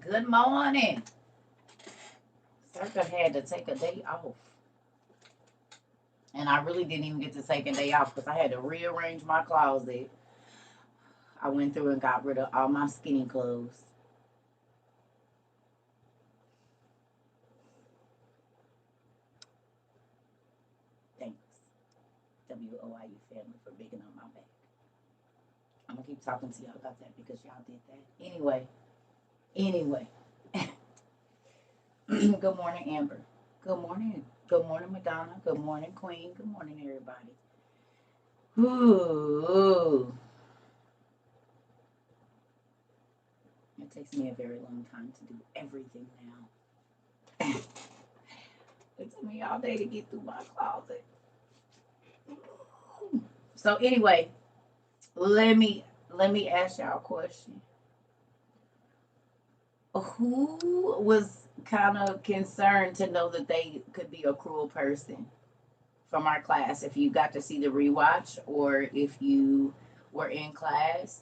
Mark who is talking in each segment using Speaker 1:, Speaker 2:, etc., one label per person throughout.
Speaker 1: Good morning. CERCA had to take a day off. And I really didn't even get to take a day off because I had to rearrange my closet. I went through and got rid of all my skinny clothes. Thanks, WOIU family, for bigging up my back. I'm going to keep talking to y'all about that because y'all did that. Anyway. Good morning, Amber. Good morning. Good morning, Madonna. Good morning, Queen. Good morning, everybody. Ooh. It takes me a very long time to do everything now. It took me all day to get through my closet. So anyway, let me ask y'all a question. Who was kind of concerned to know that they could be a cruel person from our class? If you got to see the rewatch or if you were in class,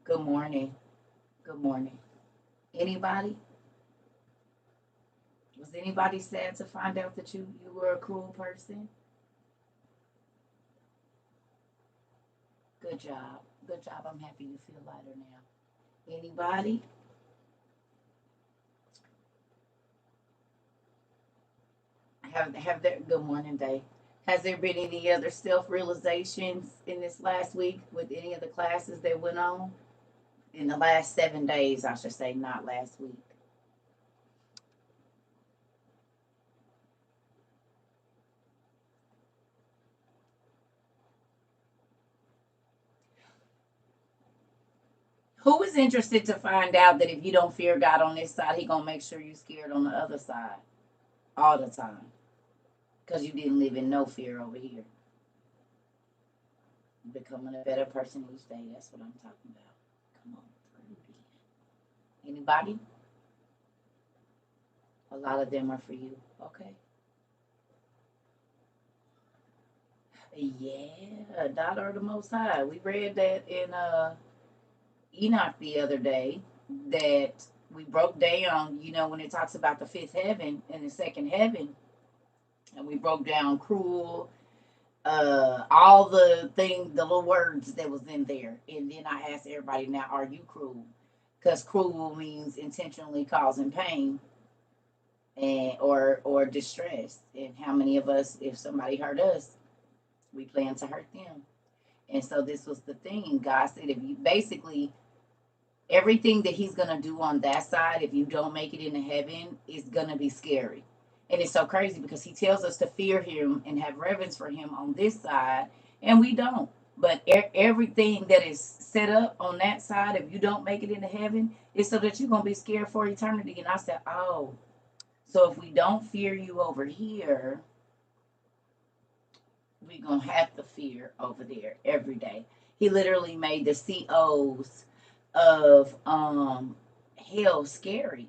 Speaker 1: good morning. Good morning. Anybody? Was anybody sad to find out that you were a cruel person? Good job. Good job. I'm happy you feel lighter now. Anybody? Have there, good morning, Day. Has there been any other self realizations in this last week with any of the classes that went on? In the last 7 days, I should say, not last week. Who is interested to find out that if you don't fear God on this side, He gonna make sure you're scared on the other side all the time because you didn't live in no fear over here. Becoming a better person each day. That's what I'm talking about. Come on through. Anybody? A lot of them are for you. Okay. Yeah, daughter of the Most High. We read that in Enoch the other day that we broke down, when it talks about the fifth heaven and the second heaven, and we broke down cruel, all the things, the little words that was in there. And then I asked everybody, now, are you cruel? Because cruel means intentionally causing pain and or distress. And how many of us, if somebody hurt us, we plan to hurt them? And so this was the thing. God said, if you basically everything that He's gonna do on that side, if you don't make it into heaven, is gonna be scary. And it's so crazy because He tells us to fear Him and have reverence for Him on this side, and we don't. But everything that is set up on that side, if you don't make it into heaven, is so that you're gonna be scared for eternity. And I said, oh, so if we don't fear you over here, we're gonna have to fear over there every day. He literally made the COs of hell scary.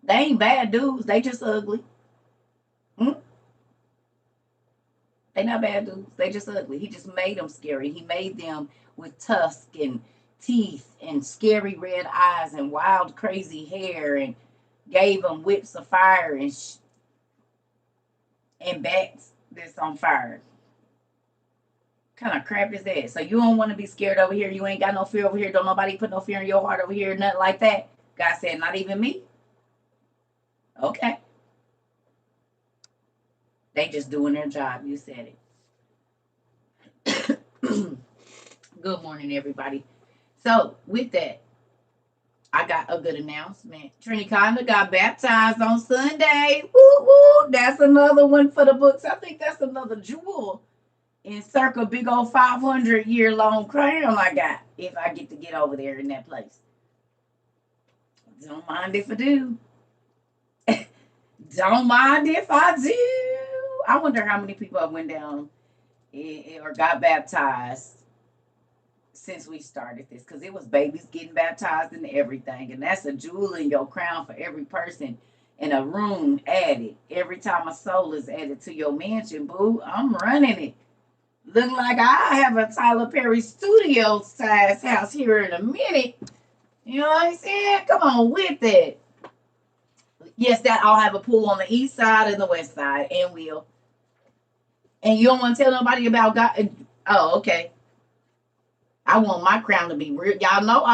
Speaker 1: They ain't bad dudes, they just ugly. Hmm? They not bad dudes, they just ugly. He just made them scary. He made them with tusks and teeth and scary red eyes and wild crazy hair, and gave them whips of fire and bats that's on fire. Kind of crap is that? So you don't want to be scared over here. You ain't got no fear over here. Don't nobody put no fear in your heart over here. Nothing like that. God said, not even me. Okay. They just doing their job. You said it. Good morning, everybody. So with that, I got a good announcement. Trini Conda got baptized on Sunday. Woo woo! That's another one for the books. I think that's another jewel in CERCA big old 500-year long crown I got if I get to get over there in that place. Don't mind if I do. Don't mind if I do. I wonder how many people have went down or got baptized since we started this, because it was babies getting baptized and everything, and that's a jewel in your crown for every person in a room added. Every time a soul is added to your mansion, boo, I'm running it. Look like I have a Tyler Perry studio size house here in a minute. You know what I'm saying? Come on with that. Yes, that I'll have a pool on the east side and the west side, and will. And you don't want to tell nobody about God. Oh, okay. I want my crown to be real. Y'all know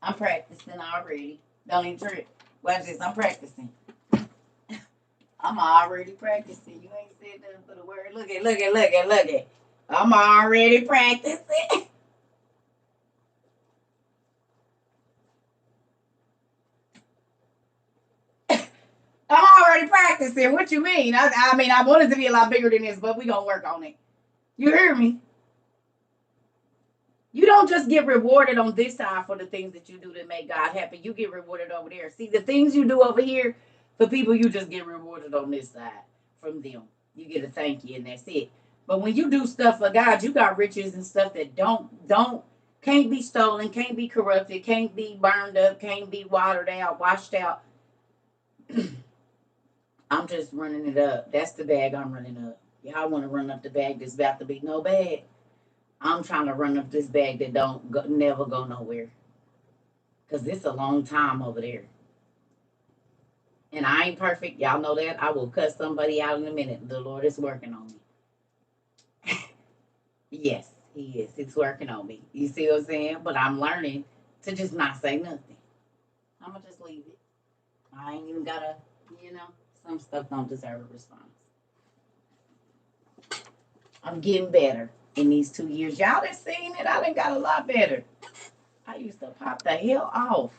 Speaker 1: I'm practicing already. Don't even trip. Watch this. I'm practicing. I'm already practicing. You ain't said nothing for the word. Look at, look at, look at, look at. I'm already practicing. I'm already practicing. What you mean? I mean, I want it to be a lot bigger than this, but we gonna work on it. You hear me? You don't just get rewarded on this side for the things that you do to make God happy. You get rewarded over there. See, the things you do over here for people, you just get rewarded on this side from them. You get a thank you, and that's it. But when you do stuff for God, you got riches and stuff that don't can't be stolen, can't be corrupted, can't be burned up, can't be watered out, washed out. I'm just running it up. That's the bag I'm running up. Y'all want to run up the bag that's about to be no bag. I'm trying to run up this bag that don't go, never go nowhere. Because it's a long time over there. And I ain't perfect. Y'all know that. I will cut somebody out in a minute. The Lord is working on me. Yes, He is. He's working on me. You see what I'm saying? But I'm learning to just not say nothing. I'm going to just leave it. I ain't even got to, some stuff don't deserve a response. I'm getting better in these 2 years. Y'all done seen it. I done got a lot better. I used to pop the hell off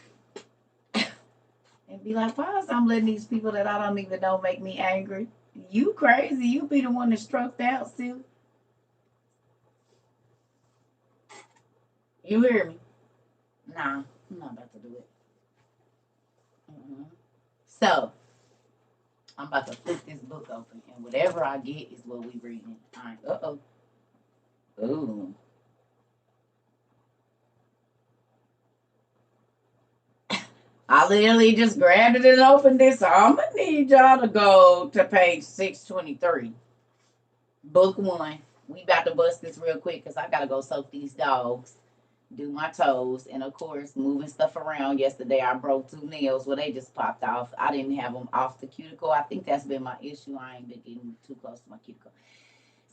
Speaker 1: and be like, why is I'm letting these people that I don't even know make me angry? You crazy. You be the one that stroked out, still. You hear me? Nah, I'm not about to do it. So, I'm about to flip this book open, and whatever I get is what we reading. All right. Uh-oh. Ooh. I literally just grabbed it and opened it, so I'm going to need y'all to go to page 623. Book 1. We about to bust this real quick because I got to go soak these dogs, do my toes, and of course, moving stuff around. Yesterday, I broke 2 nails. Well, they just popped off. I didn't have them off the cuticle. I think that's been my issue. I ain't been getting too close to my cuticle.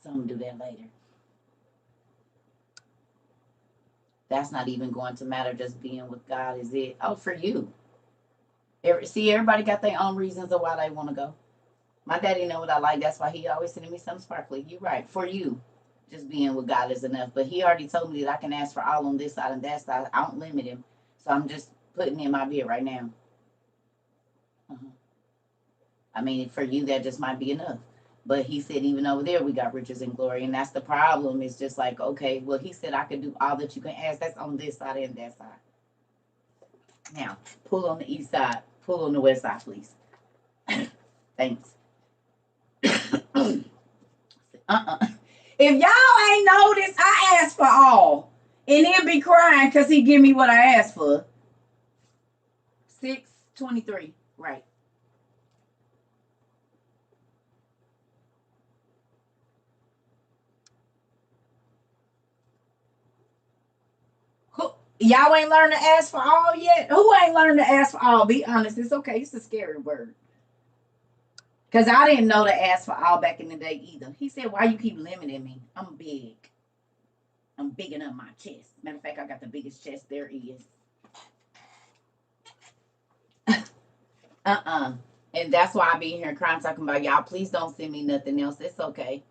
Speaker 1: So I'm going to do that later. That's not even going to matter. Just being with God is it. Oh, for you. See, everybody got their own reasons of why they want to go. My daddy know what I like. That's why he always sending me something sparkly. You're right. For you, just being with God is enough. But he already told me that I can ask for all on this side and that side. I don't limit him. So I'm just putting in my bid right now. I mean, for you, that just might be enough. But he said, even over there, we got riches and glory. And that's the problem. It's just like, okay, well, he said I could do all that you can ask. That's on this side and that side. Now, pull on the east side. Pull on the west side, please. Thanks. If y'all ain't noticed, I asked for all. And then be crying because he give me what I asked for. 623. Right. Y'all ain't learned to ask for all yet? Who ain't learned to ask for all? Be honest. It's okay. It's a scary word. Because I didn't know to ask for all back in the day either. He said, why you keep limiting me? I'm big. I'm bigging up my chest. Matter of fact, I got the biggest chest there is. And that's why I be here crying, talking about y'all. Please don't send me nothing else. It's okay.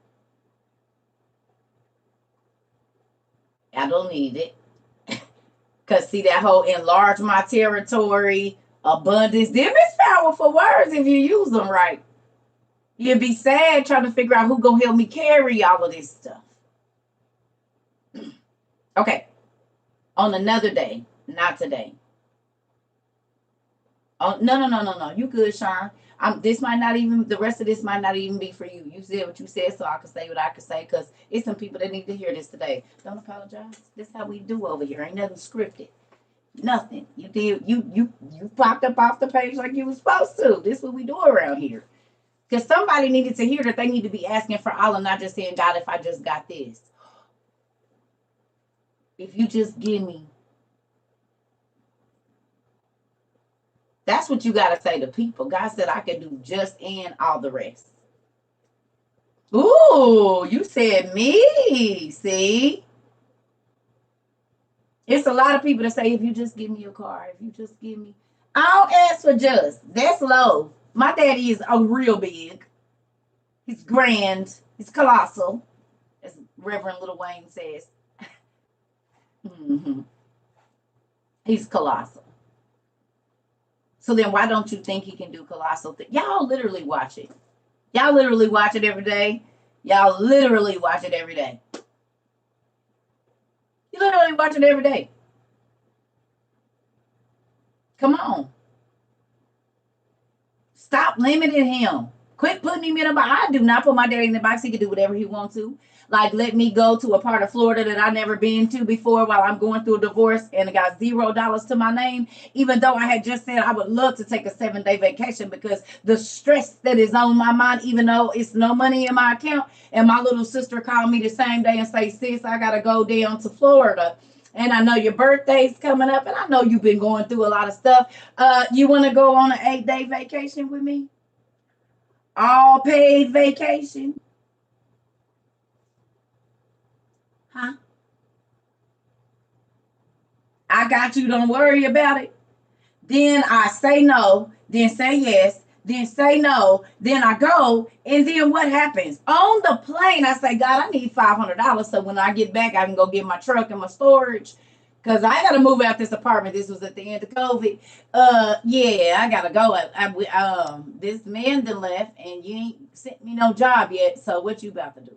Speaker 1: I don't need it. Because see, that whole enlarge my territory, abundance, them is powerful words if you use them right. You'd be sad trying to figure out who gonna help me carry all of this stuff. Okay. On another day, not today. Oh, no. You good, Sean. This might not even, the rest of this might not even be for you. You said what you said, so I can say what I can say, because it's some people that need to hear this today. Don't apologize. This is how we do over here. Ain't nothing scripted. Nothing. You did. You popped up off the page like you was supposed to. This is what we do around here. Because somebody needed to hear that they need to be asking for all and not just saying, God, if I just got this. If you just give me. That's what you got to say to people. God said I can do just and all the rest. Ooh, you said me. See? It's a lot of people that say, if you just give me a car, if you just give me. I don't ask for just. That's low. My daddy is a real big. He's grand. He's colossal, as Reverend Little Wayne says. Mm-hmm. He's colossal. So then why don't you think he can do colossal things? Y'all literally watch it. Y'all literally watch it every day. Y'all literally watch it every day. You literally watch it every day. Come on. Stop limiting him. Quit putting him in a box. I do not put my daddy in the box. He can do whatever he wants to. Like, let me go to a part of Florida that I never been to before while I'm going through a divorce and I got $0 to my name. Even though I had just said I would love to take a 7-day vacation because the stress that is on my mind, even though it's no money in my account. And my little sister called me the same day and say, sis, I got to go down to Florida. And I know your birthday's coming up and I know you've been going through a lot of stuff. You want to go on an 8-day vacation with me? All paid vacation? Huh? I got you. Don't worry about it. Then I say no, then say yes, then say no, then I go, and then what happens? On the plane, I say, God, I need $500 so when I get back, I can go get my truck and my storage. Because I got to move out this apartment. This was at the end of COVID. Yeah, I got to go. This man done left, and you ain't sent me no job yet, so what you about to do?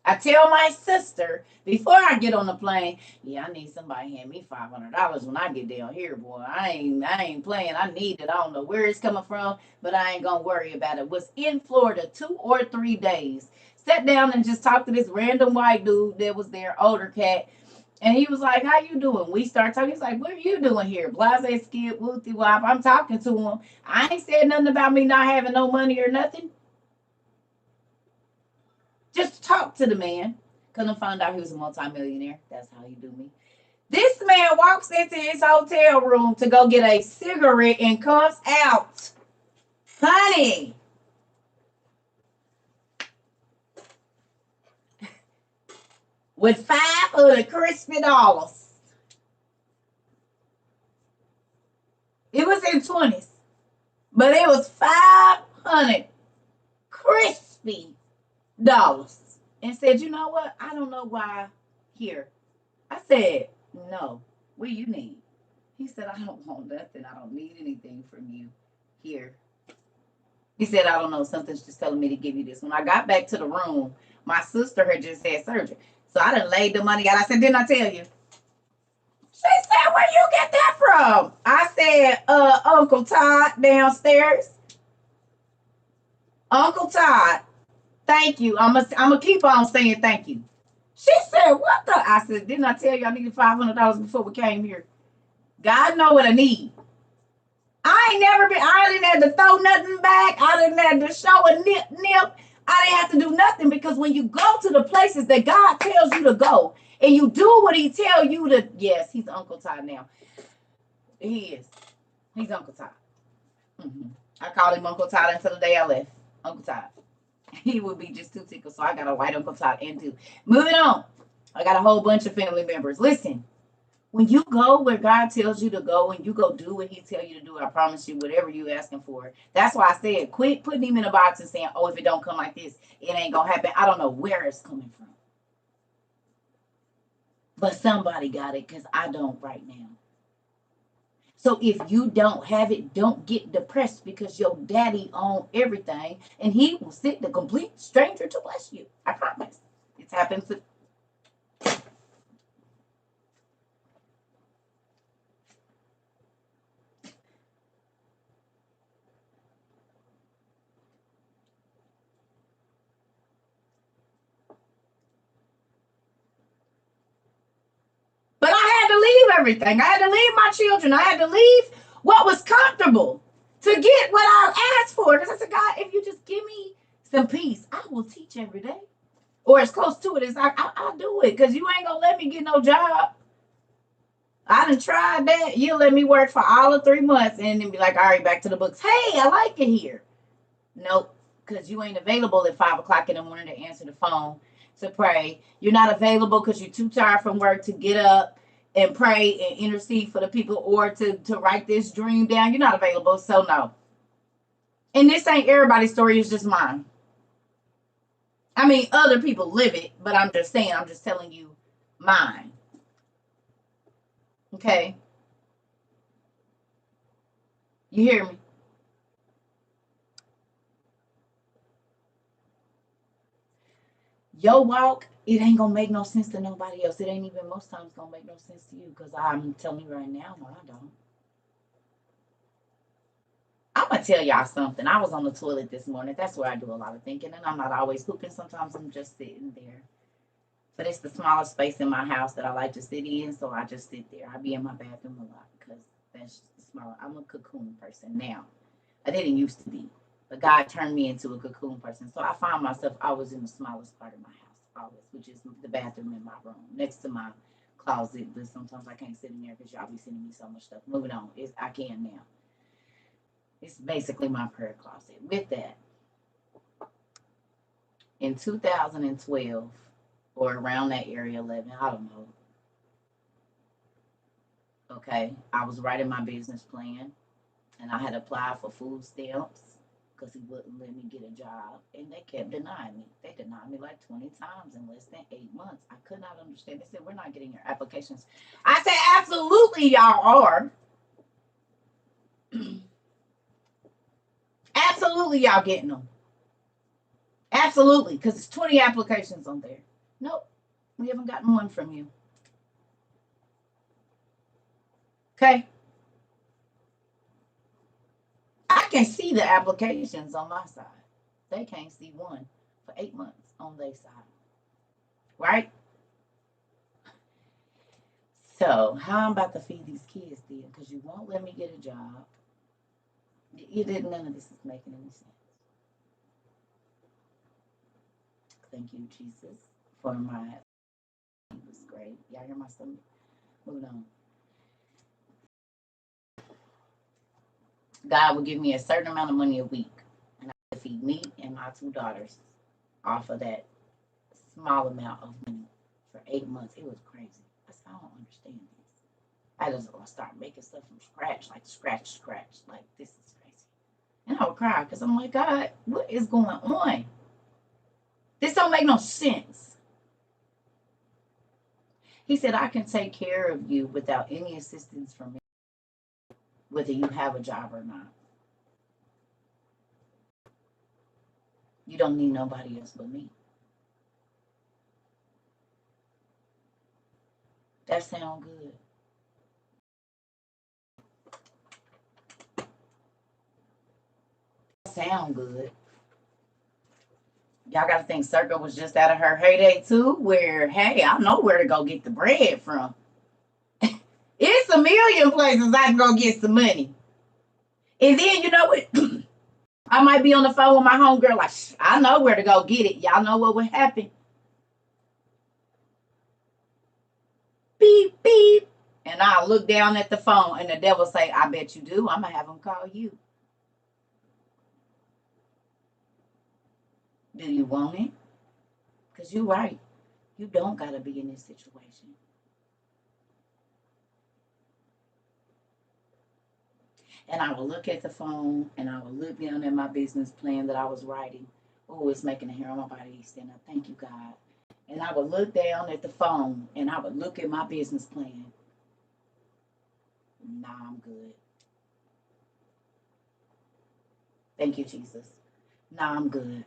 Speaker 1: I tell my sister before I get on the plane, yeah, I need somebody to hand me $500 when I get down here, boy. I ain't playing. I need it. I don't know where it's coming from, but I ain't gonna worry about it. Was in Florida 2 or 3 days. Sat down and just talked to this random white dude that was there, older cat. And he was like, how you doing? We start talking. He's like, what are you doing here? Blase, skip, wooty wop. I'm talking to him. I ain't said nothing about me not having no money or nothing. Just talk to the man. Couldn't find out he was a multimillionaire. That's how he do me. This man walks into his hotel room to go get a cigarette and comes out, honey, with 5 of the crispy dollars. It was in 20s, but it was 500 crispy dollars. And said, you know what? I don't know why here. I said, no. What do you need? He said, I don't want nothing. I don't need anything from you here. He said, I don't know. Something's just telling me to give you this. When I got back to the room, my sister had just had surgery. So I done laid the money out. I said, didn't I tell you? She said, where you get that from? I said, Uncle Todd downstairs. Uncle Todd. Thank you. I'm gonna keep on saying thank you. She said, what the? I said, didn't I tell you I needed $500 before we came here? God know what I need. I didn't have to throw nothing back. I didn't have to show a nip. I didn't have to do nothing because when you go to the places that God tells you to go and you do what he tell you to, yes, he's Uncle Todd now. He is. He's Uncle Todd. Mm-hmm. I called him Uncle Todd until the day I left. Uncle Todd. He would be just too tickled. So I got a white Uncle Todd and two. Moving on. I got a whole bunch of family members. Listen, when you go where God tells you to go and you go do what he tell you to do, I promise you, whatever you asking for. That's why I said, quit putting him in a box and saying, oh, if it don't come like this, it ain't going to happen. I don't know where it's coming from. But somebody got it because I don't right now. So if you don't have it, don't get depressed because your daddy owns everything and he will send the complete stranger to bless you. I promise. It's happened to. But I had to leave everything. I had to leave my children. I had to leave what was comfortable to get what I asked for. Because I said, God, if you just give me some peace, I will teach every day. Or as close to it as I'll do it. Because you ain't going to let me get no job. I done tried that. You let me work for all of 3 months and then be like, all right, back to the books. Hey, I like it here. Nope, because you ain't available at 5 o'clock in the morning to answer the phone to pray. You're not available because you're too tired from work to get up and pray and intercede for the people or to write this dream down. You're not available, so no. And this ain't everybody's story, it's just mine. I mean, other people live it, but I'm just saying, I'm just telling you mine. Okay? You hear me? Your walk, it ain't gonna make no sense to nobody else. It ain't even most times gonna make no sense to you because I'm telling you right now, no, I don't. I'm gonna tell y'all something. I was on the toilet this morning. That's where I do a lot of thinking, and I'm not always pooping. Sometimes I'm just sitting there. But it's the smallest space in my house that I like to sit in, so I just sit there. I be in my bathroom a lot because that's just small. I'm a cocoon person now. I didn't used to be, but God turned me into a cocoon person. So I find myself always in the smallest part of my house, always, which is the bathroom in my room, next to my closet. But sometimes I can't sit in there because y'all be sending me so much stuff. Moving on, I can now. It's basically my prayer closet. With that, in 2012 or around that area, 11, I don't know. Okay, I was writing my business plan and I had applied for food stamps because he wouldn't let me get a job, and they kept denying me. They denied me like 20 times in less than 8 months. I could not understand. They said, we're not getting your applications. I said, absolutely, y'all are. Absolutely, y'all getting them. Absolutely, because it's 20 applications on there. Nope, we haven't gotten one from you. Okay. I can see the applications on my side. They can't see one for 8 months on their side. Right? So, how I'm about to feed these kids then? Because you won't let me get a job. You didn't, none of this is making any sense. Thank you, Jesus, for my. It was great. Y'all hear my stomach? Moving on. God will give me a certain amount of money a week, and I have to feed me and my 2 daughters off of that small amount of money for 8 months. It was crazy. I said, I don't understand this. I just gonna start making stuff from scratch, like scratch. Like this is crazy. And I would cry because I'm like, God, what is going on? This don't make no sense. He said, I can take care of you without any assistance from me, whether you have a job or not. You don't need nobody else but me. That sound good. Sound good. Y'all got to think CERCA was just out of her heyday too, where, hey, I know where to go get the bread from. It's a million places I can go get some money. And then, you know what? I might be on the phone with my homegirl, like, I know where to go get it. Y'all know what would happen? Beep, beep. And I'll look down at the phone and the devil say, I bet you do. I'm going to have him call you. Do you want it? Because you're right. You don't got to be in this situation. And I will look at the phone and I will look down at my business plan that I was writing. Oh, it's making the hair on my body stand up. Thank you, God. And I would look down at the phone and I would look at my business plan. Nah, I'm good. Thank you, Jesus. Nah, I'm good.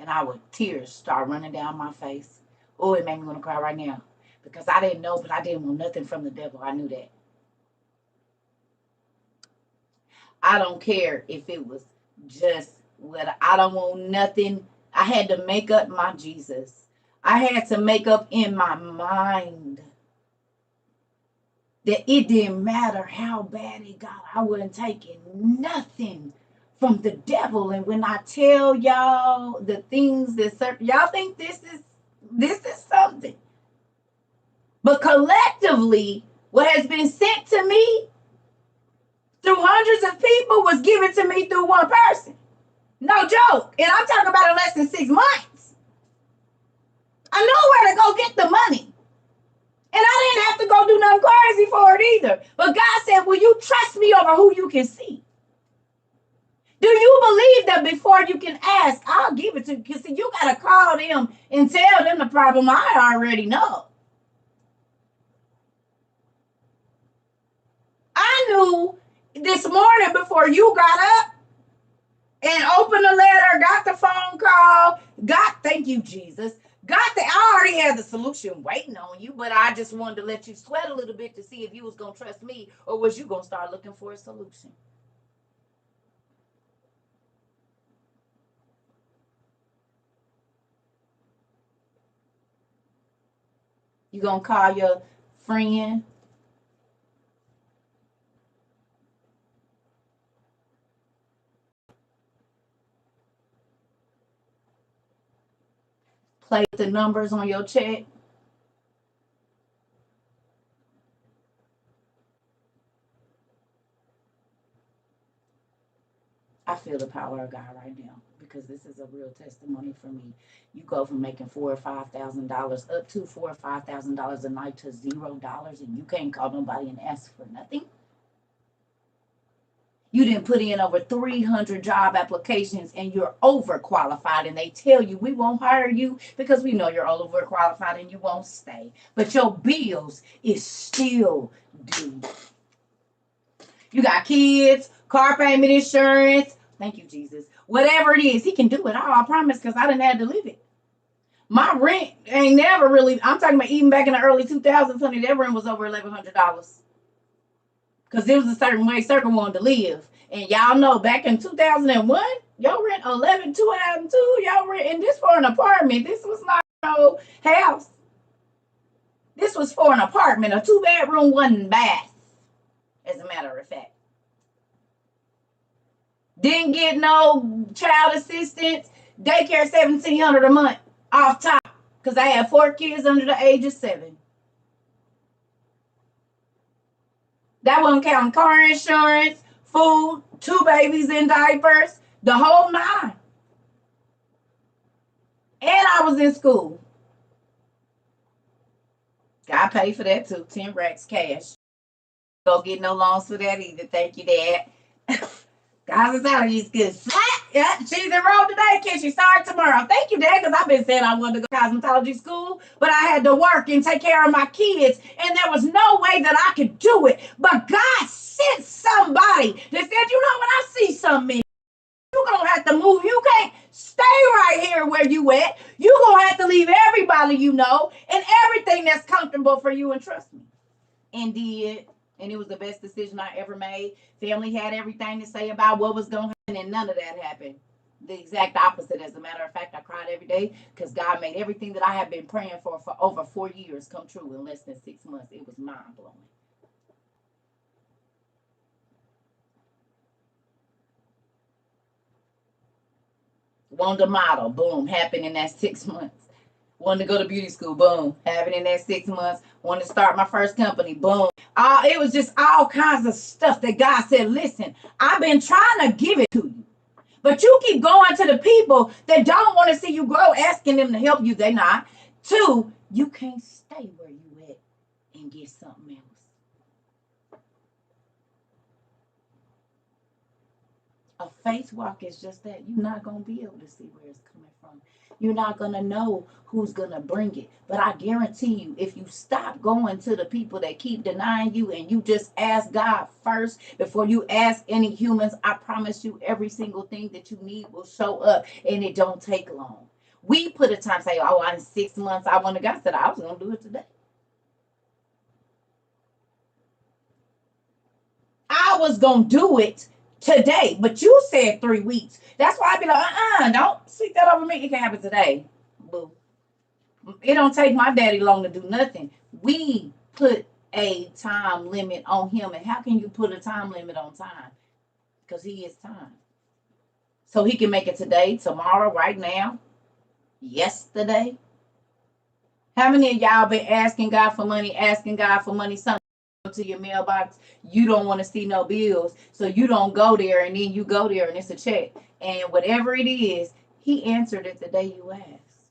Speaker 1: And I would tears start running down my face. Oh, it made me want to cry right now. Because I didn't know, but I didn't want nothing from the devil. I knew that. I don't care if it was just what I don't want nothing. I had to make up my Jesus. I had to make up in my mind that it didn't matter how bad it got. I wasn't taking nothing from the devil. And when I tell y'all the things that y'all think this is something. But collectively, What has been sent to me through hundreds of people was given to me through one person. No joke. And I'm talking about in less than 6 months. I know where to go get the money. And I didn't have to go do nothing crazy for it either. But God said, will you trust me over who you can see? Do you believe that before you can ask, I'll give it to you? Because you got to call them and tell them the problem. I already know. I knew this morning before you got up and opened the letter, got the phone call, thank you, Jesus. I already had the solution waiting on you, but I just wanted to let you sweat a little bit to see if you was going to trust me or was you going to start looking for a solution. You going to call your friend? Play the numbers on your check? I feel the power of God right now because this is a real testimony for me. You go from making $4,000 or $5,000 up to $4,000 or $5,000 a night to $0, and you can't call nobody and ask for nothing. You didn't put in over 300 job applications and you're overqualified, and they tell you we won't hire you because we know you're overqualified and you won't stay. But your bills is still due. You got kids, car payment, insurance. Thank you, Jesus. Whatever it is, he can do it all. I promise, because I didn't have to live it. My rent ain't never really, I'm talking about even back in the early 2000s, honey, that rent was over $1,100. Because it was a certain way CERCA wanted to live. And y'all know back in 2001, y'all rent 2002, y'all rent, and this for an apartment. This was not no house. This was for an apartment, a 2-bedroom, 1 bath, as a matter of fact. Didn't get no child assistance, daycare $1,700 a month off top, because I had 4 kids under the age of 7. That wasn't counting car insurance, food, 2 babies in diapers, the whole 9. And I was in school. God paid for that too, 10 racks cash. Don't get no loans for that either. Thank you, Dad. God's salary's good. Yeah, she's enrolled today. Can she start tomorrow? Thank you, Dad, because I've been saying I wanted to go to cosmetology school, but I had to work and take care of my kids, and there was no way that I could do it. But God sent somebody that said, you know what, I see something. You're going to have to move. You can't stay right here where you at. You're going to have to leave everybody you know and everything that's comfortable for you, and trust me. And did. And it was the best decision I ever made. Family had everything to say about what was going to happen, and none of that happened. The exact opposite. As a matter of fact, I cried every day because God made everything that I have been praying for over 4 years come true in less than 6 months. It was mind blowing. Wanted to model, boom, happened in that 6 months. Wanted to go to beauty school, boom, happened in that 6 months. Wanted to start my first company, boom. It was just all kinds of stuff that God said, listen, I've been trying to give it to you. But you keep going to the people that don't want to see you grow, asking them to help you. They're not. 2, you can't stay where you at and get something else. A faith walk is just that. You're not going to be able to see where it's coming from. You're not going to know who's going to bring it. But I guarantee you, if you stop going to the people that keep denying you and you just ask God first before you ask any humans, I promise you every single thing that you need will show up, and it don't take long. We put a time, say, oh, in 6 months, I want to go. I said, I was going to do it today. I was going to do it today, but you said 3 weeks. That's why I be like, don't speak that over me. It can happen today. Boo. It don't take my daddy long to do nothing. We put a time limit on him. And how can you put a time limit on time? Because he is time. So he can make it today, tomorrow, right now, yesterday. How many of y'all been asking God for money, something to your mailbox, you don't want to see no bills, so you don't go there, and then you go there and it's a check. And whatever it is, he answered it the day you asked.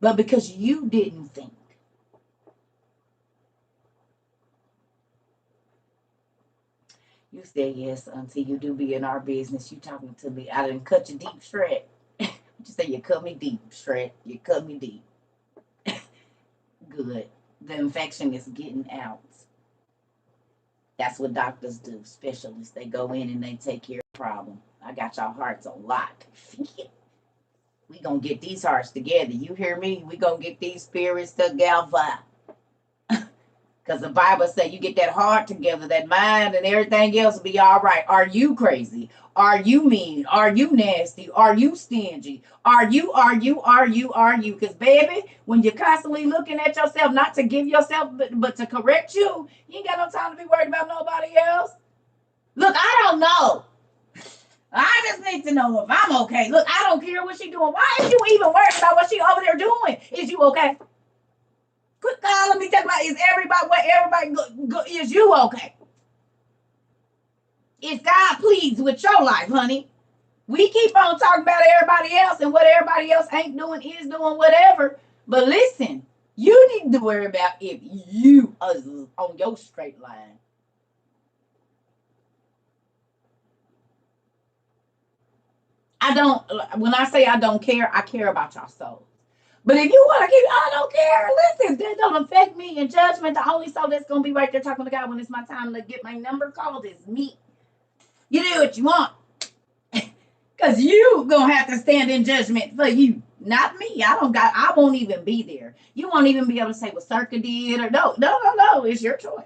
Speaker 1: But because you didn't think. You said yes until you do be in our business. You talking to me. I didn't cut you deep, Shred. You say you cut me deep, Shred. You cut me deep. Good. The infection is getting out. That's what doctors do, specialists. They go in and they take care of the problem. I got y'all hearts on lock. We gonna get these hearts together. You hear me? We gonna get these spirits together. Because the Bible say you get that heart together, that mind and everything else will be all right. Are you crazy? Are you mean? Are you nasty? Are you stingy? Are you? Because, baby, when you're constantly looking at yourself, not to give yourself, but to correct you, you ain't got no time to be worried about nobody else. Look, I don't know. I just need to know if I'm okay. Look, I don't care what she's doing. Why is you even worried about what she over there doing? Is you okay? Quit calling me talking about is everybody what everybody is you okay? Is God pleased with your life, honey? We keep on talking about everybody else and what everybody else ain't doing, is doing, whatever. But listen, you need to worry about if you are on your straight line. I don't, when I say I don't care, I care about your soul. But if you want to keep, I don't care. Listen, that don't affect me in judgment. The only soul that's going to be right there talking to God when it's my time to get my number called is me. You do what you want. Because you going to have to stand in judgment for you. Not me. I won't even be there. You won't even be able to say what CERCA did or no. It's your choice.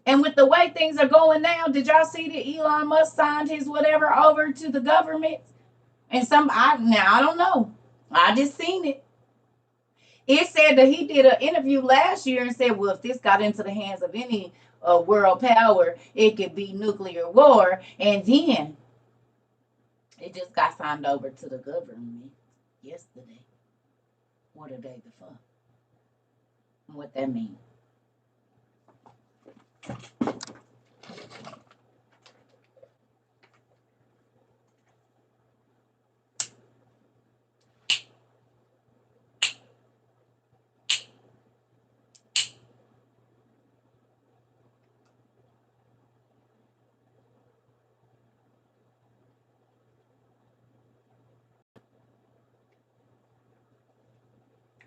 Speaker 1: And with the way things are going now, did y'all see that Elon Musk signed his whatever over to the government? And I don't know. I just seen it. It said that he did an interview last year and said, well, if this got into the hands of any world power, it could be nuclear war. And then it just got signed over to the government yesterday. What a day the fuck. What that mean?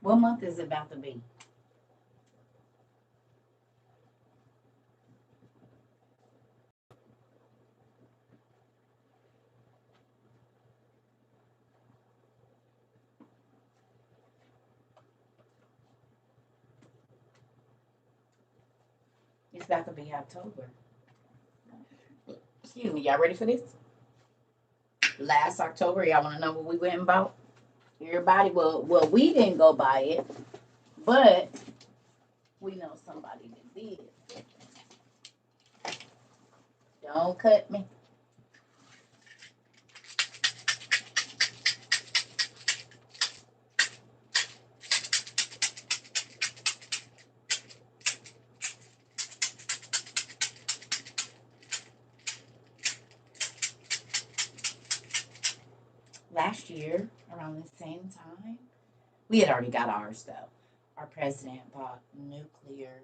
Speaker 1: What month is it about to be? It's about to be October. Excuse me, y'all ready for this? Last October, y'all want to know what we went and bought? Everybody, well, we didn't go buy it, but we know somebody that did. Don't cut me. Last year, around the same time, we had already got ours though. Our president bought nuclear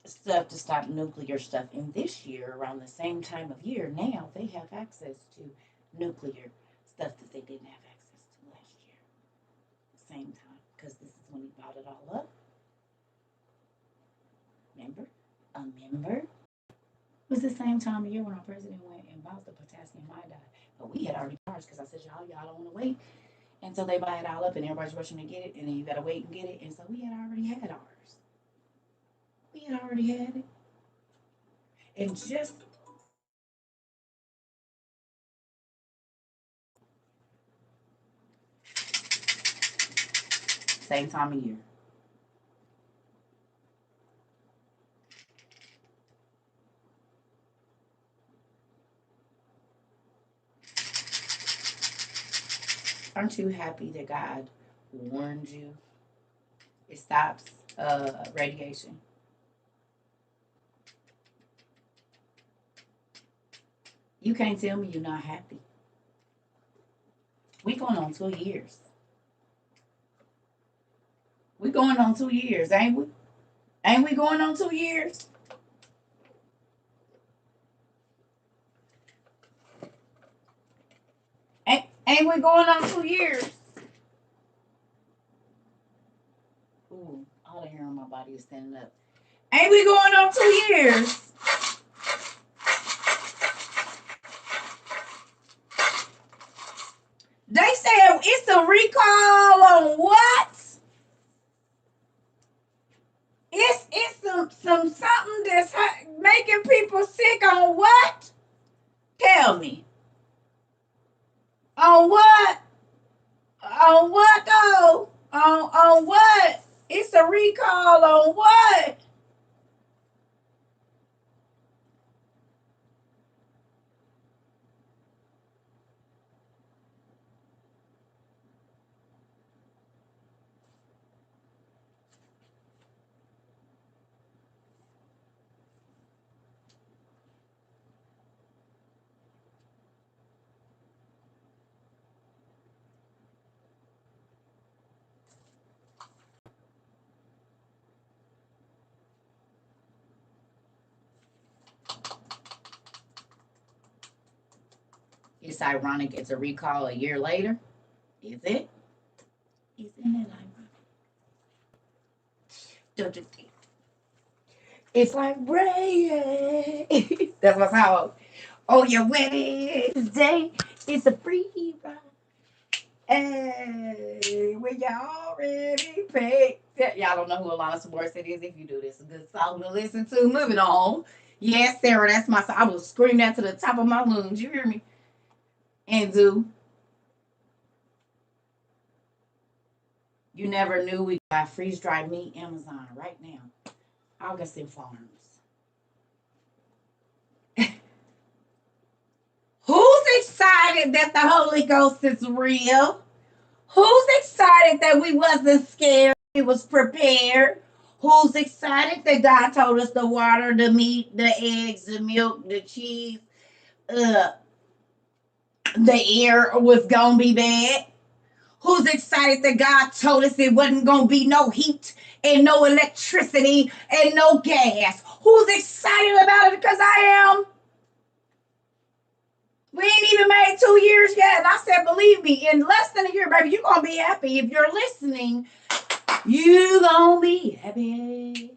Speaker 1: stuff to stop nuclear stuff. And this year, around the same time of year, now they have access to nuclear stuff that they didn't have access to last year. Same time, because this is when he bought it all up. Remember? Remember? It was the same time of year when our president went and bought the potassium iodide. But we had already ours because I said, y'all don't want to wait until they buy it all up and everybody's rushing to get it, and then you got to wait and get it. And so we had already had ours. We had already had it. And just same time of year. Aren't you happy that God warned you? It stops radiation. You can't tell me you're not happy. We going on 2 years. We going on 2 years, ain't we? Ain't we going on 2 years? Ain't we going on 2 years? Ooh, all the hair on my body is standing up. Ain't we going on 2 years? They said it's a recall on what? It's some something that's making people sick on what? Tell me. On what? On what though? On what? It's a recall on what? It's ironic it's a recall a year later. Is it? Isn't it ironic? Don't you think? It's like rain. That's my song. Oh, your Wednesday is a free ride. Hey, when you already paid. Y'all don't know who Alanis Morissette is. If you do, this is a good song to listen to. Moving on. Yes, Sarah, that's my song. I will scream that to the top of my lungs. You hear me? And do. You never knew we got freeze dried meat Amazon right now. Augustin Farms. Who's excited that the Holy Ghost is real? Who's excited that we wasn't scared? We was prepared. Who's excited that God told us the water, the meat, the eggs, the milk, the cheese, uh, the air was gonna be bad? Who's excited that God told us it wasn't gonna be no heat and no electricity and no gas? Who's excited about it? Because I am. We ain't even made 2 years yet. And I said, believe me, in less than a year, baby, you're going to be happy. If you're listening, you're going to be happy.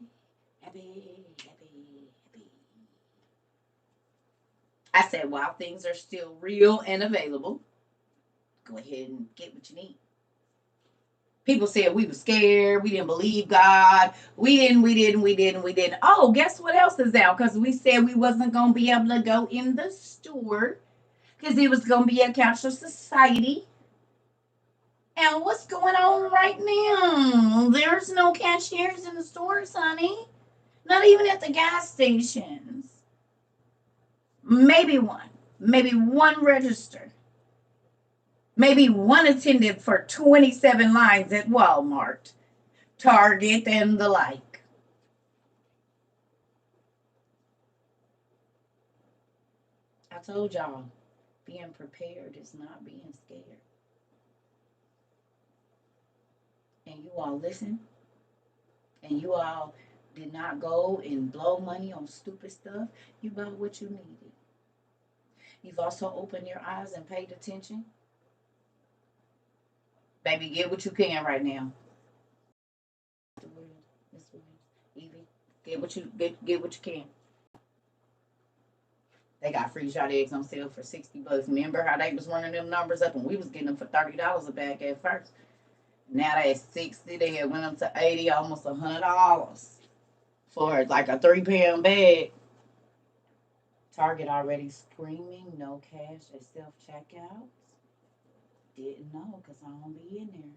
Speaker 1: Happy, happy, happy. I said, while things are still real and available, go ahead and get what you need. People said we were scared. We didn't believe God. We didn't. Oh, guess what else is out? Because we said we wasn't going to be able to go in the store because it was going to be a cashless society. And what's going on right now? There's no cashiers in the stores, honey. Not even at the gas stations. Maybe one. Maybe one register. Maybe one attendant for 27 lines at Walmart, Target, and the like. I told y'all, being prepared is not being scared. And you all listen, and you all did not go and blow money on stupid stuff. You bought what you needed. You've also opened your eyes and paid attention. Baby, get what you can right now. Evie, get what you can. They got freeze shot eggs on sale for $60. Remember how they was running them numbers up and we was getting them for $30 a bag at first. Now they at 60. They had went up to 80, almost $100 for like a 3-pound bag. Target already screaming no cash at self checkouts. Didn't know because I don't be in there.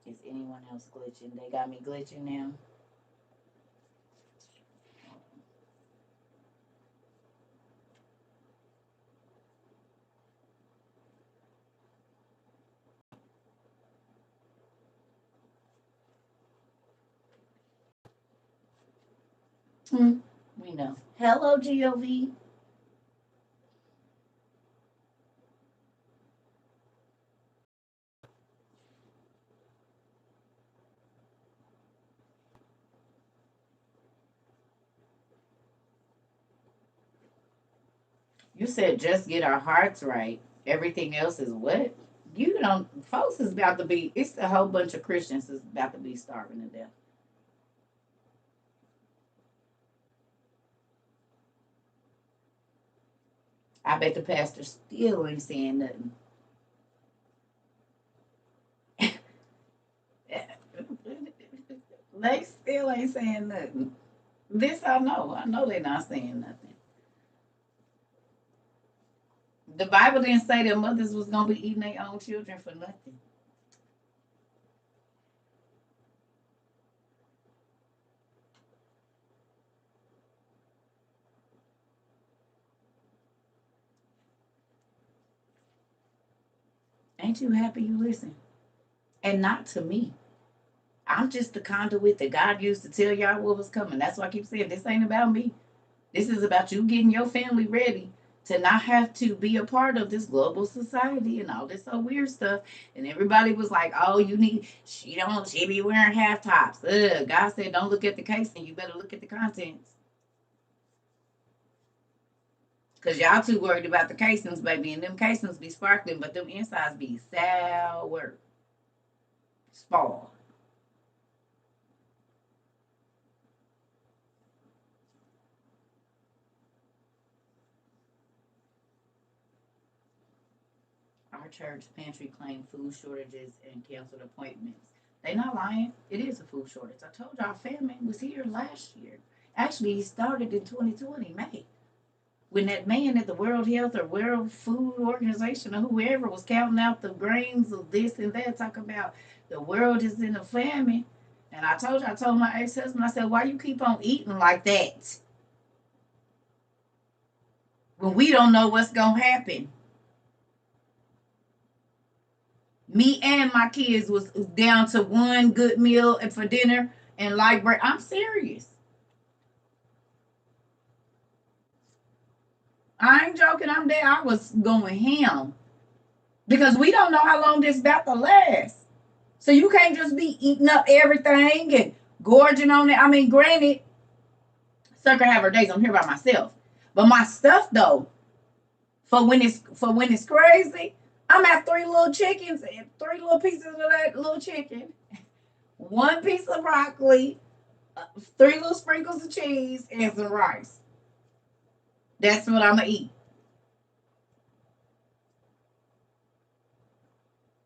Speaker 1: Is anyone else glitching? They got me glitching now. We know. Hello, GOV. You said just get our hearts right. Everything else is what? You don't, folks is about to be, it's a whole bunch of Christians is about to be starving to death. I bet the pastor still ain't saying nothing. They still ain't saying nothing. This I know. I know they're not saying nothing. The Bible didn't say that mothers was gonna be eating their own children for nothing. Ain't you happy you listen? And not to me. I'm just the conduit that God used to tell y'all what was coming. That's why I keep saying this ain't about me. This is about you getting your family ready to not have to be a part of this global society and all this so weird stuff. And everybody was like, "Oh, you need she be wearing half tops." Ugh. God said, "Don't look at the casing. You better look at the contents." Cause y'all too worried about the casings, baby, and them casings be sparkling, but them insides be sour, spoiled. Our church pantry claimed food shortages and canceled appointments. They not lying. It is a food shortage. I told y'all famine was here last year. Actually, it started in 2020, May. When that man at the World Health or World Food Organization or whoever was counting out the grains of this and that, talking about the world is in a famine. And I told my ex-husband, I said, why you keep on eating like that when we don't know what's gonna happen? Me and my kids was down to one good meal for dinner and light bread. I'm serious. I ain't joking. I'm there. I was going ham because we don't know how long this about to last. So you can't just be eating up everything and gorging on it. I mean, granted, Sucker have her days. I'm here by myself, but my stuff though, for when it's crazy, I'm at three little chickens and three little pieces of that little chicken, one piece of broccoli, three little sprinkles of cheese, and some rice. That's what I'm gonna eat.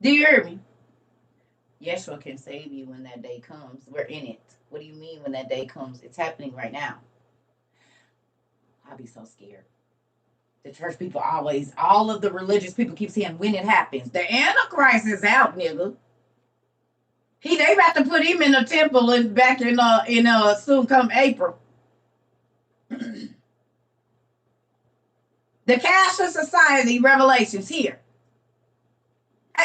Speaker 1: Do you hear me? Yeshua can save you when that day comes. We're in it. What do you mean when that day comes? It's happening right now. I'll be so scared. The church people always, all of the religious people keep saying when it happens. The Antichrist is out, nigga. They about to put him in the temple and back in soon come April. The cashless society revelations here.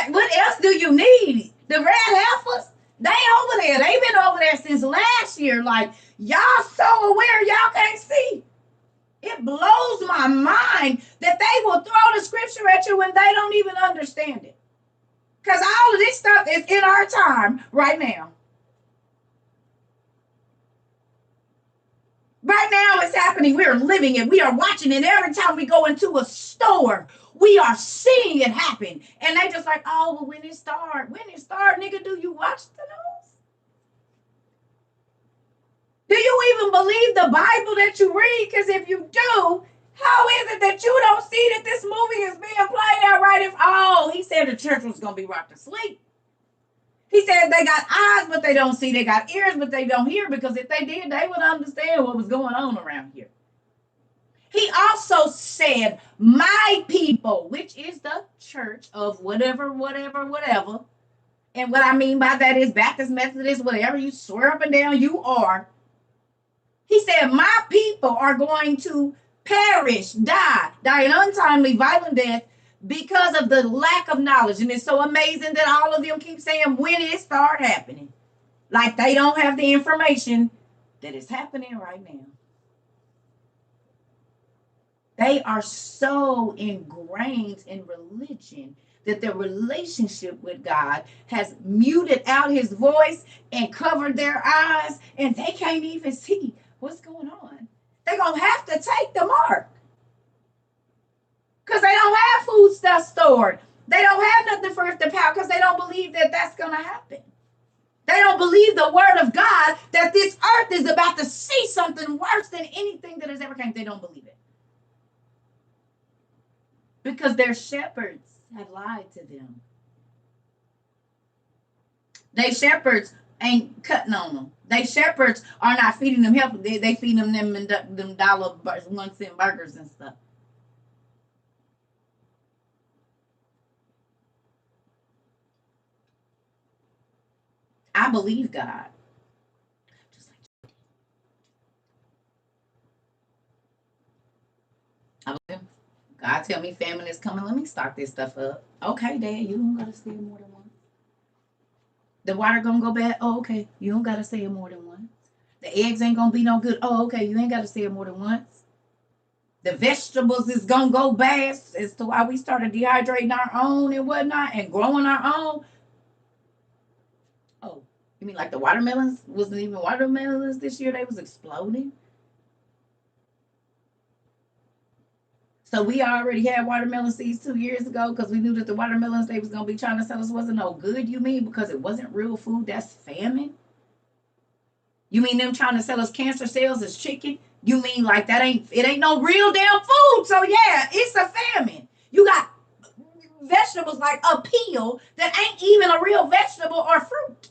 Speaker 1: What else do you need? The red heifers, they over there. They've been over there since last year. Like, y'all so aware, y'all can't see. It blows my mind that they will throw the scripture at you when they don't even understand it. Because all of this stuff is in our time right now. Right now it's happening. We are living it. We are watching it. Every time we go into a store, we are seeing it happen. And they just like, oh, well, when it start, nigga, do you watch the news? Do you even believe the Bible that you read? Because if you do, how is it that you don't see that this movie is being played out right? He said the church was going to be rocked to sleep. He said they got eyes, but they don't see. They got ears, but they don't hear. Because if they did, they would understand what was going on around here. He also said, my people, which is the church of whatever. And what I mean by that is Baptist, Methodist, whatever you swear up and down you are. He said, my people are going to perish, die an untimely, violent death because of the lack of knowledge. And it's so amazing that all of them keep saying when it start happening. Like they don't have the information that is happening right now. They are so ingrained in religion that their relationship with God has muted out his voice and covered their eyes, and they can't even see what's going on. They're going to have to take the mark because they don't have food stuff stored. They don't have nothing for us to power because they don't believe that that's going to happen. They don't believe the word of God that this earth is about to see something worse than anything that has ever came. They don't believe it. Because their shepherds have lied to them. They shepherds ain't cutting on them. They shepherds are not feeding them healthy. They feed them them dollar 1 cent burgers and stuff. I believe God. Just like I believe him. God tell me famine is coming. Let me stock this stuff up. Okay, Dad, you don't gotta say it more than once. The water gonna go bad. Oh, okay. You don't gotta say it more than once. The eggs ain't gonna be no good. Oh, okay. You ain't gotta say it more than once. The vegetables is gonna go bad as to why we started dehydrating our own and whatnot and growing our own. Oh, you mean like the watermelons wasn't even watermelons this year? They was exploding. So we already had watermelon seeds 2 years ago because we knew that the watermelons they was gonna be trying to sell us wasn't no good. You mean because it wasn't real food? That's famine. You mean them trying to sell us cancer cells as chicken? You mean like that ain't it ain't no real damn food? So yeah, it's a famine. You got vegetables like a peel that ain't even a real vegetable or fruit.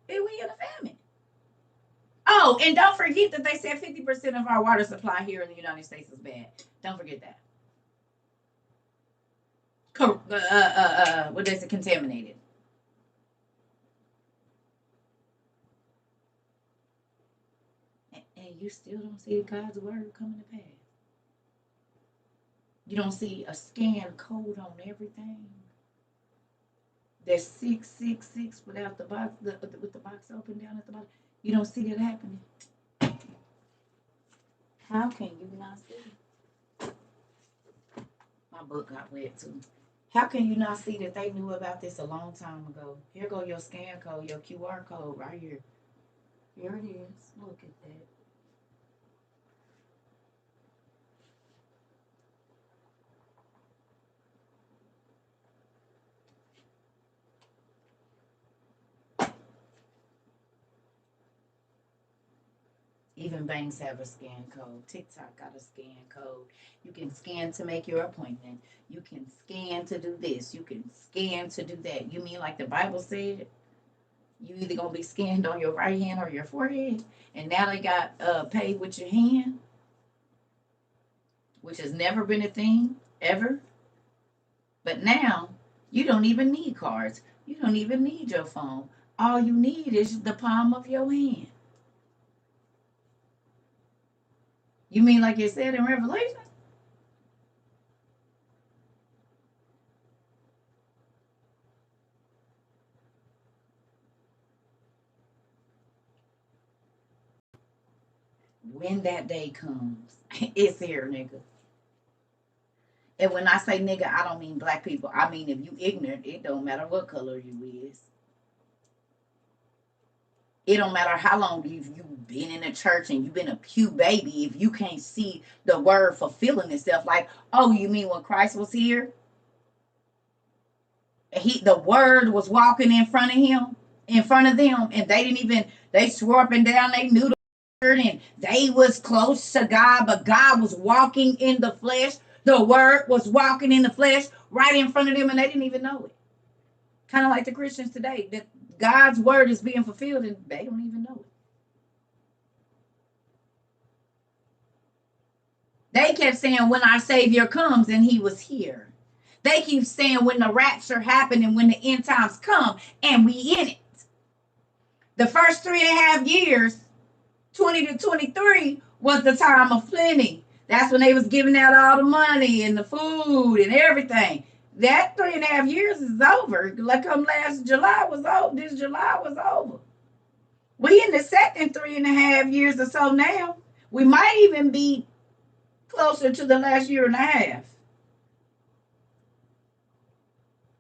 Speaker 1: And we in a famine. Oh, and don't forget that they said 50% of our water supply here in the United States is bad. Don't forget that. What is it? Contaminated. And you still don't see God's word coming to pass. You don't see a scan code on everything. There's 666 without the box, with the box open down at the bottom. You don't see that happening. How can you not see? My book got wet too. How can you not see that they knew about this a long time ago? Here go your scan code, your QR code right here. Here it is. Look at that. Even banks have a scan code. TikTok got a scan code. You can scan to make your appointment. You can scan to do this. You can scan to do that. You mean like the Bible said? You either gonna be scanned on your right hand or your forehead. And now they got pay with your hand, which has never been a thing ever. But now you don't even need cards. You don't even need your phone. All you need is the palm of your hand. You mean like it said in Revelation? When that day comes, it's here, nigga. And when I say nigga, I don't mean black people. I mean if you ignorant, it don't matter what color you is. It don't matter how long you've been in a church and you've been a pew baby. If you can't see the word fulfilling itself, like, oh, you mean when Christ was here, the word was walking in front of him, in front of them, and they didn't even they swore up and down they knew the word and they was close to God, but God was walking in the flesh. The word was walking in the flesh right in front of them, and they didn't even know it. Kind of like the Christians today, that God's word is being fulfilled and they don't even know it. They kept saying when our Savior comes, and he was here. They keep saying when the rapture happened and when the end times come, and we in it. The first 3.5 years, 20 to 23, was the time of plenty. That's when they was giving out all the money and the food and everything. That 3.5 years is over. Like come last July was over. This July was over. We in the second 3.5 years or so now. We might even be closer to the last year and a half.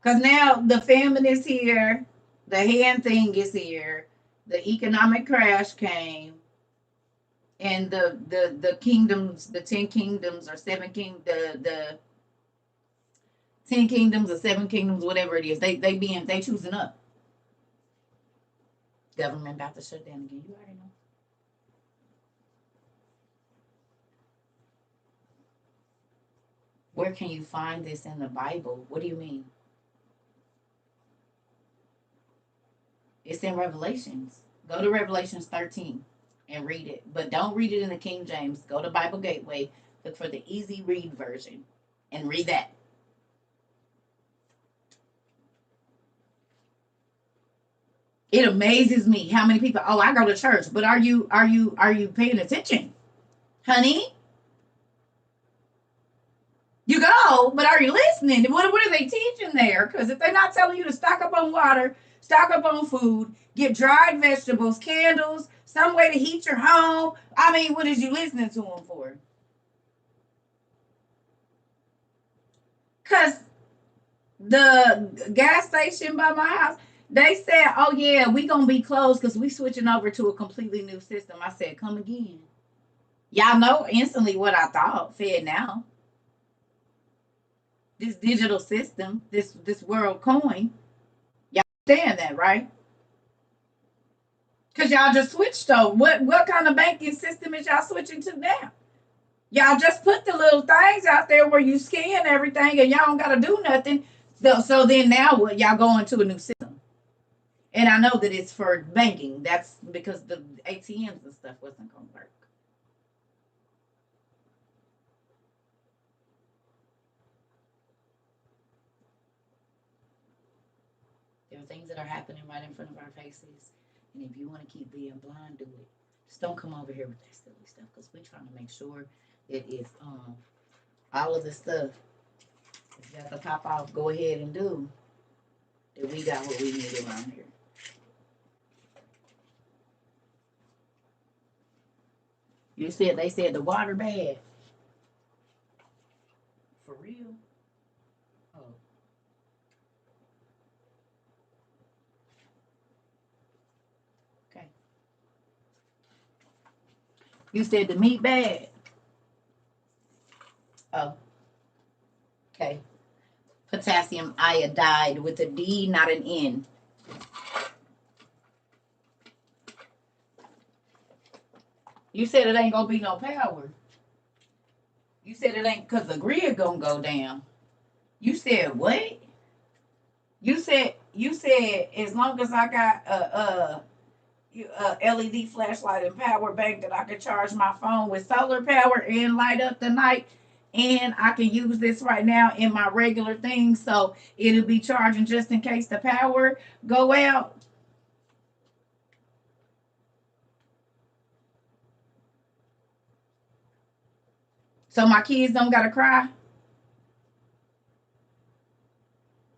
Speaker 1: Because now the famine is here, the hand thing is here, the economic crash came, and the kingdoms, the 10 kingdoms or the 10 kingdoms or 7 kingdoms, whatever it is, they choosing up. Government about to shut down again. You already know. Where can you find this in the Bible? What do you mean? It's in Revelations. Go to Revelations 13 and read it. But don't read it in the King James. Go to Bible Gateway. Look for the easy read version and read that. It amazes me how many people, oh, I go to church, but are you paying attention? Honey? You go, but are you listening? What are they teaching there? Because if they're not telling you to stock up on water, stock up on food, get dried vegetables, candles, some way to heat your home, I mean, what is you listening to them for? Because the gas station by my house, they said, oh, yeah, we going to be closed because we switching over to a completely new system. I said, come again. Y'all know instantly what I thought. Fed now. This digital system, this world coin, y'all understand that, right? Because y'all just switched over. What kind of banking system is y'all switching to now? Y'all just put the little things out there where you scan everything and y'all don't got to do nothing. So then now what? Y'all going to a new system. And I know that it's for banking. That's because the ATMs and stuff wasn't going to work. There are things that are happening right in front of our faces. And if you want to keep being blind, do it. Just don't come over here with that silly stuff because we're trying to make sure that if all of the stuff if you got to pop off, go ahead and do, that we got what we need around here. They said the water bad. For real? Oh. Okay. You said the meat bad. Oh. Okay. Potassium iodide with a D, not an N. You said it ain't gonna be no power. You said it ain't because the grid gonna go down. You said what? You said as long as I got a LED flashlight and power bank that I could charge my phone with solar power and light up the night, and I can use this right now in my regular thing, so it'll be charging just in case the power go out. So my kids don't gotta cry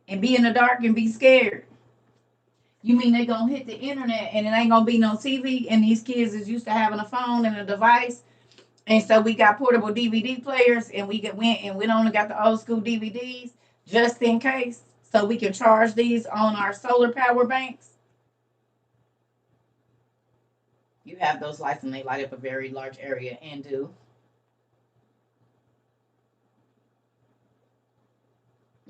Speaker 1: and be in the dark and be scared. You mean they gonna hit the internet and it ain't gonna be no TV, and these kids is used to having a phone and a device, and so we got portable DVD players, and we only got the old school DVDs just in case, so we can charge these on our solar power banks. You have those lights and they light up a very large area and do.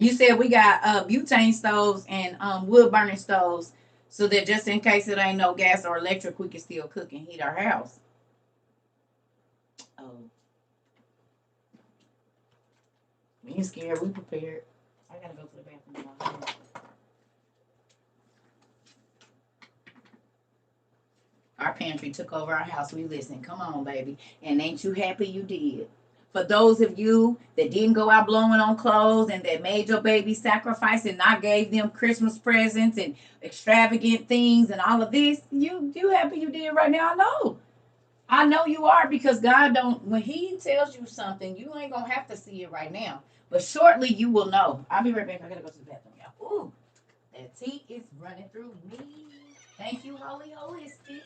Speaker 1: You said we got butane stoves and wood burning stoves, so that just in case it ain't no gas or electric, we can still cook and heat our house. Oh, we ain't scared. We prepared. I gotta go to the bathroom. Our pantry took over our house. We listen. Come on, baby. And ain't you happy you did? For those of you that didn't go out blowing on clothes and that made your baby sacrifice and not gave them Christmas presents and extravagant things and all of this, you happy you did right now? I know you are, because God don't, when he tells you something, you ain't gonna have to see it right now. But shortly you will know. I'll be right back. I gotta go to the bathroom, y'all. Ooh, that tea is running through me. Thank you, Holy Holistic.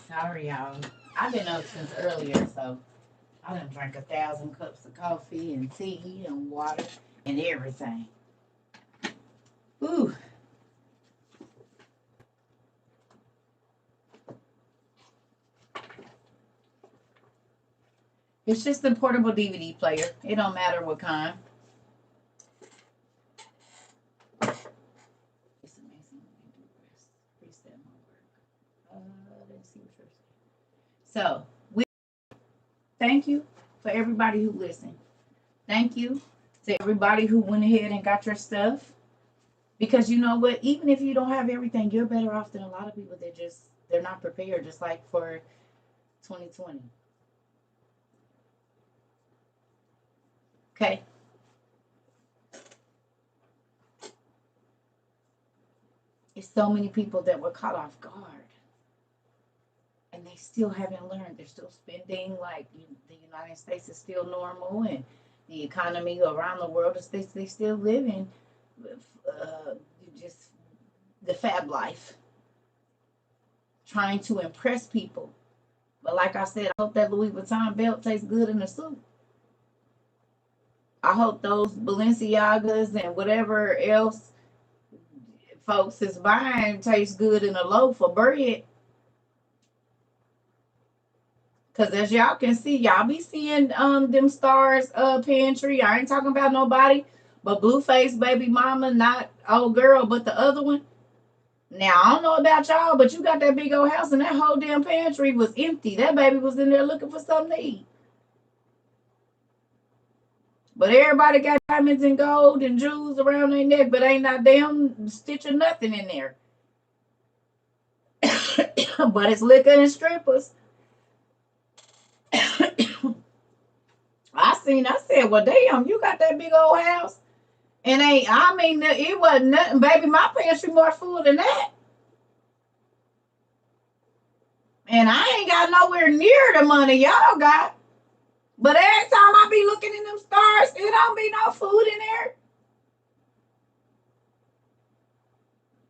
Speaker 1: Sorry, y'all. I've been up since earlier, so I done drank 1,000 cups of coffee and tea and water and everything. Ooh. It's just a portable DVD player. It don't matter what kind. It's amazing when they do this. Reset my work. Let's see what yours is. So, thank you for everybody who listened. Thank you to everybody who went ahead and got your stuff. Because you know what? Even if you don't have everything, you're better off than a lot of people that they're not prepared, just like for 2020. Okay. It's so many people that were caught off guard. And they still haven't learned. They're still spending like the United States is still normal, and the economy around the world is they still living uh, just the fab life, trying to impress people. But like I said, I hope that Louis Vuitton belt tastes good in the suit. I hope those Balenciagas and whatever else folks is buying tastes good in a loaf of bread. Cause as y'all can see, y'all be seeing them stars pantry. I ain't talking about nobody but Blueface baby mama, not old girl, but the other one. Now I don't know about y'all, but you got that big old house and that whole damn pantry was empty. That baby was in there looking for something to eat. But everybody got diamonds and gold and jewels around their neck, but ain't not damn stitch or nothing in there. But it's liquor and strippers. I said, well, damn, you got that big old house. And it wasn't nothing, baby. My pantry more full than that. And I ain't got nowhere near the money y'all got. But every time I be looking in them stars, it don't be no food in there.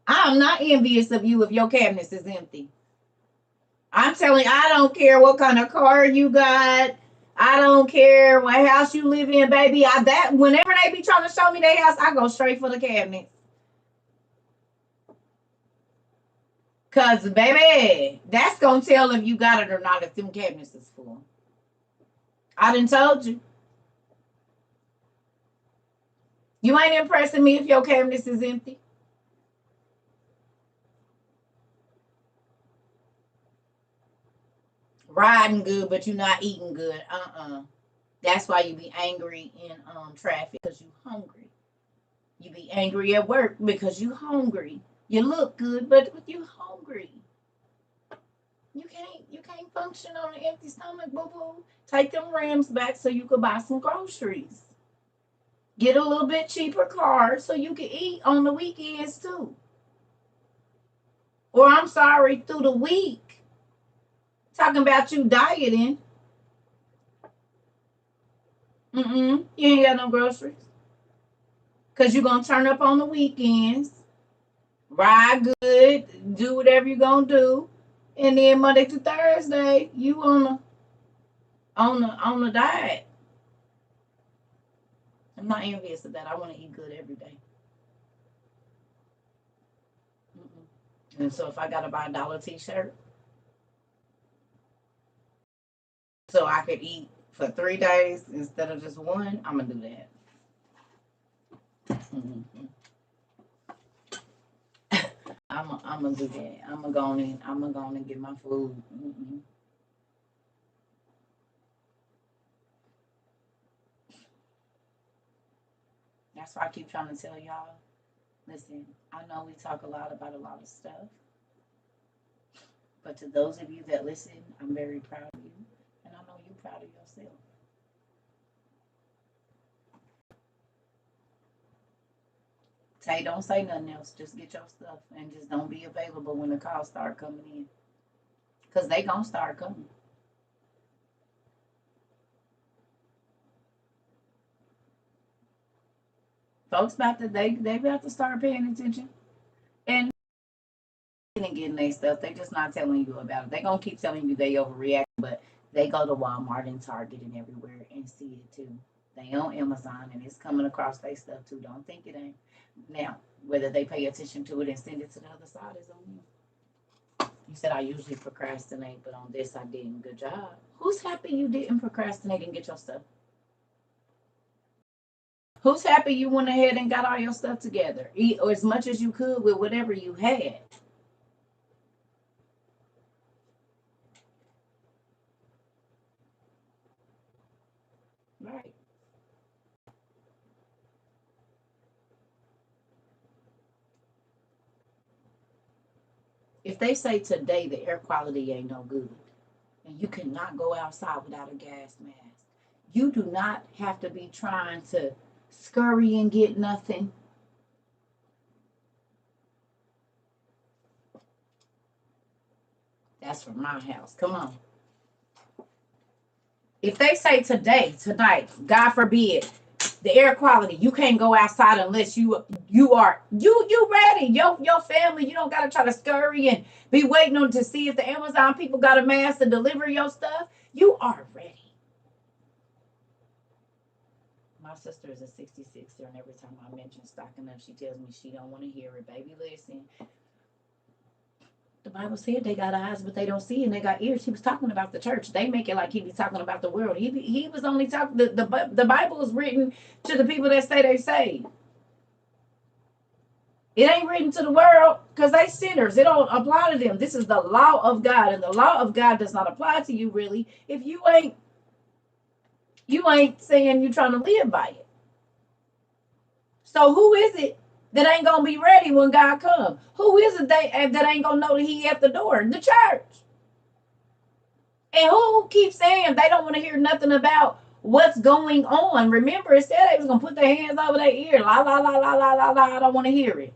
Speaker 1: I'm not envious of you if your cabinets is empty. I'm telling you, I don't care what kind of car you got. I don't care what house you live in, baby. Whenever they be trying to show me their house, I go straight for the cabinets. Cause baby, that's gonna tell if you got it or not if them cabinets is full. I done told you. You ain't impressing me if your cabinets is empty. Riding good, but you're not eating good. That's why you be angry in traffic because you hungry. You be angry at work because you hungry. You look good, but you hungry. You can't function on an empty stomach, boo boo. Take them rims back so you could buy some groceries. Get a little bit cheaper car so you can eat on the weekends too. Or I'm sorry, through the week. Talking about you dieting. You ain't got no groceries. Cause you're gonna turn up on the weekends, ride good, do whatever you're gonna do, and then Monday to Thursday you on the diet. I'm not envious of that. I want to eat good every day. And so if I gotta buy a t-shirt so I could eat for 3 days instead of just one, I'm gonna do that. Mm-hmm. I'm gonna do that. I'm gonna go in and get my food. That's why I keep trying to tell y'all. Listen, I know we talk a lot about a lot of stuff, but to those of you that listen, I'm very proud of you, and I know you're proud of yourself. Tay, don't say nothing else. Just get your stuff and just don't be available when the calls start coming in, cause they gonna start coming. Folks about to they about to start paying attention, and and getting their stuff. They just not telling you about it. They gonna keep telling you they overreact, but they go to Walmart and Target and everywhere and see it too. They on Amazon and it's coming across their stuff too. Don't think it ain't. Now, whether they pay attention to it and send it to the other side is on you. You said I usually procrastinate, but on this I didn't. Good job. Who's happy you didn't procrastinate and get your stuff? Who's happy you went ahead and got all your stuff together? Eat or as much as you could with whatever you had. Right. If they say today the air quality ain't no good and you cannot go outside without a gas mask, you do not have to be trying to scurry and get nothing. That's from my house. Come on. If they say today, tonight, God forbid, the air quality, you can't go outside unless you ready. Your family, you don't gotta try to scurry and be waiting on to see if the Amazon people got a mask to deliver your stuff. You are ready. My sister is a 66er, and every time I mention stocking up, she tells me she don't want to hear it. Baby, listen. The Bible said they got eyes, but they don't see, and they got ears. He was talking about the church. They make it like he was talking about the world. He was only talking. The Bible is written to the people that say they saved. It ain't written to the world because they sinners. It don't apply to them. This is the law of God, and the law of God does not apply to you really if you ain't saying you're trying to live by it. So who is it that ain't gonna be ready when God comes? Who is it that ain't gonna know that He at the door? The church. And who keeps saying they don't want to hear nothing about what's going on? Remember, it said they was gonna put their hands over their ear. La la la la la la la. I don't want to hear it.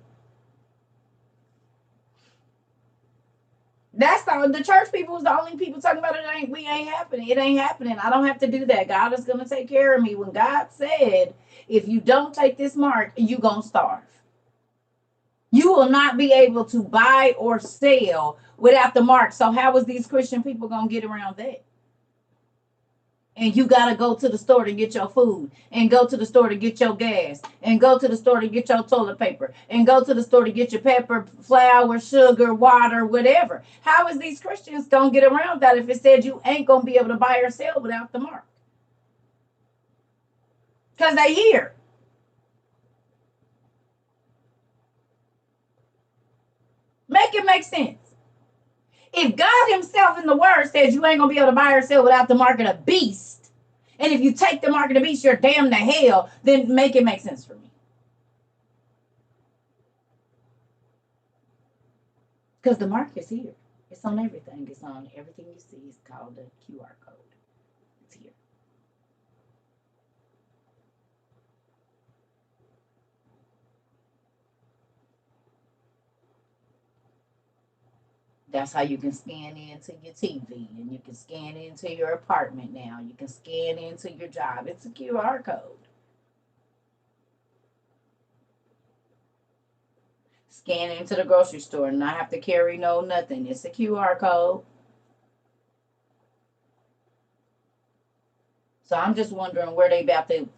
Speaker 1: That's the church people is the only people talking about it. We ain't happening. It ain't happening. I don't have to do that. God is gonna take care of me. When God said, if you don't take this mark, you gonna starve. You will not be able to buy or sell without the mark. So how is these Christian people gonna get around that? And you gotta go to the store to get your food, and go to the store to get your gas, and go to the store to get your toilet paper, and go to the store to get your pepper, flour, sugar, water, whatever. How is these Christians gonna get around that if it said you ain't gonna be able to buy or sell without the mark? Because they here. Make it make sense. If God Himself in the Word says you ain't gonna be able to buy or sell without the mark of the beast, and if you take the mark of the beast, you're damned to hell, then make it make sense for me. Because the mark is here. It's on everything. It's on everything you see. It's called the QR code. It's here. That's how you can scan into your TV, and you can scan into your apartment now. You can scan into your job. It's a QR code. Scan into the grocery store and not have to carry no nothing. It's a QR code. So I'm just wondering where they about to,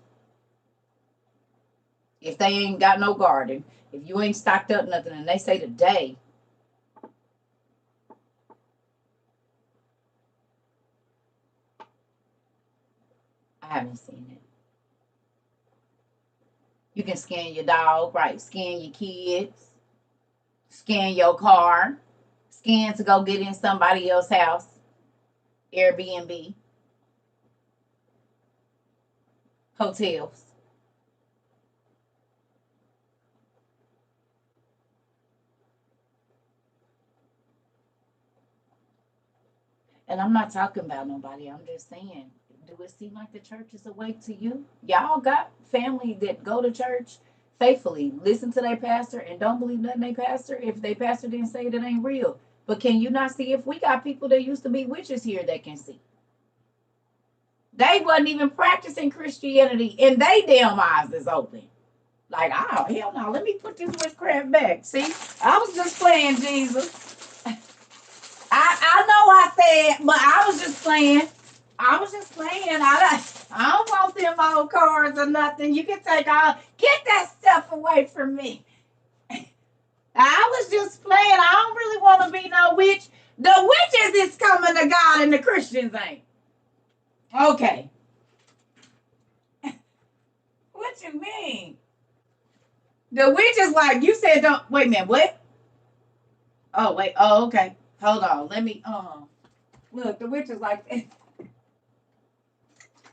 Speaker 1: if they ain't got no garden, if you ain't stocked up nothing, and they say today, I haven't seen it. You can scan your dog, right? Scan your kids, scan your car, scan to go get in somebody else's house, Airbnb, hotels. And I'm not talking about nobody. I'm just saying, do it seem like the church is awake to you? Y'all got family that go to church faithfully, listen to their pastor, and don't believe nothing they pastor if they pastor didn't say it ain't real. But can you not see if we got people that used to be witches here that can see? They wasn't even practicing Christianity, and they damn eyes is open. Like, oh, hell no, let me put this witchcraft back. See, I was just playing, Jesus. I know I said, but I was just playing. I was just playing. I don't want them old cards or nothing. You can take all. Get that stuff away from me. I was just playing. I don't really want to be no witch. The witches is coming to God and the Christians ain't. Okay. What you mean? The witch is like, you said don't wait a minute, what? Oh wait, oh okay. Hold on. Let me look, the witch is like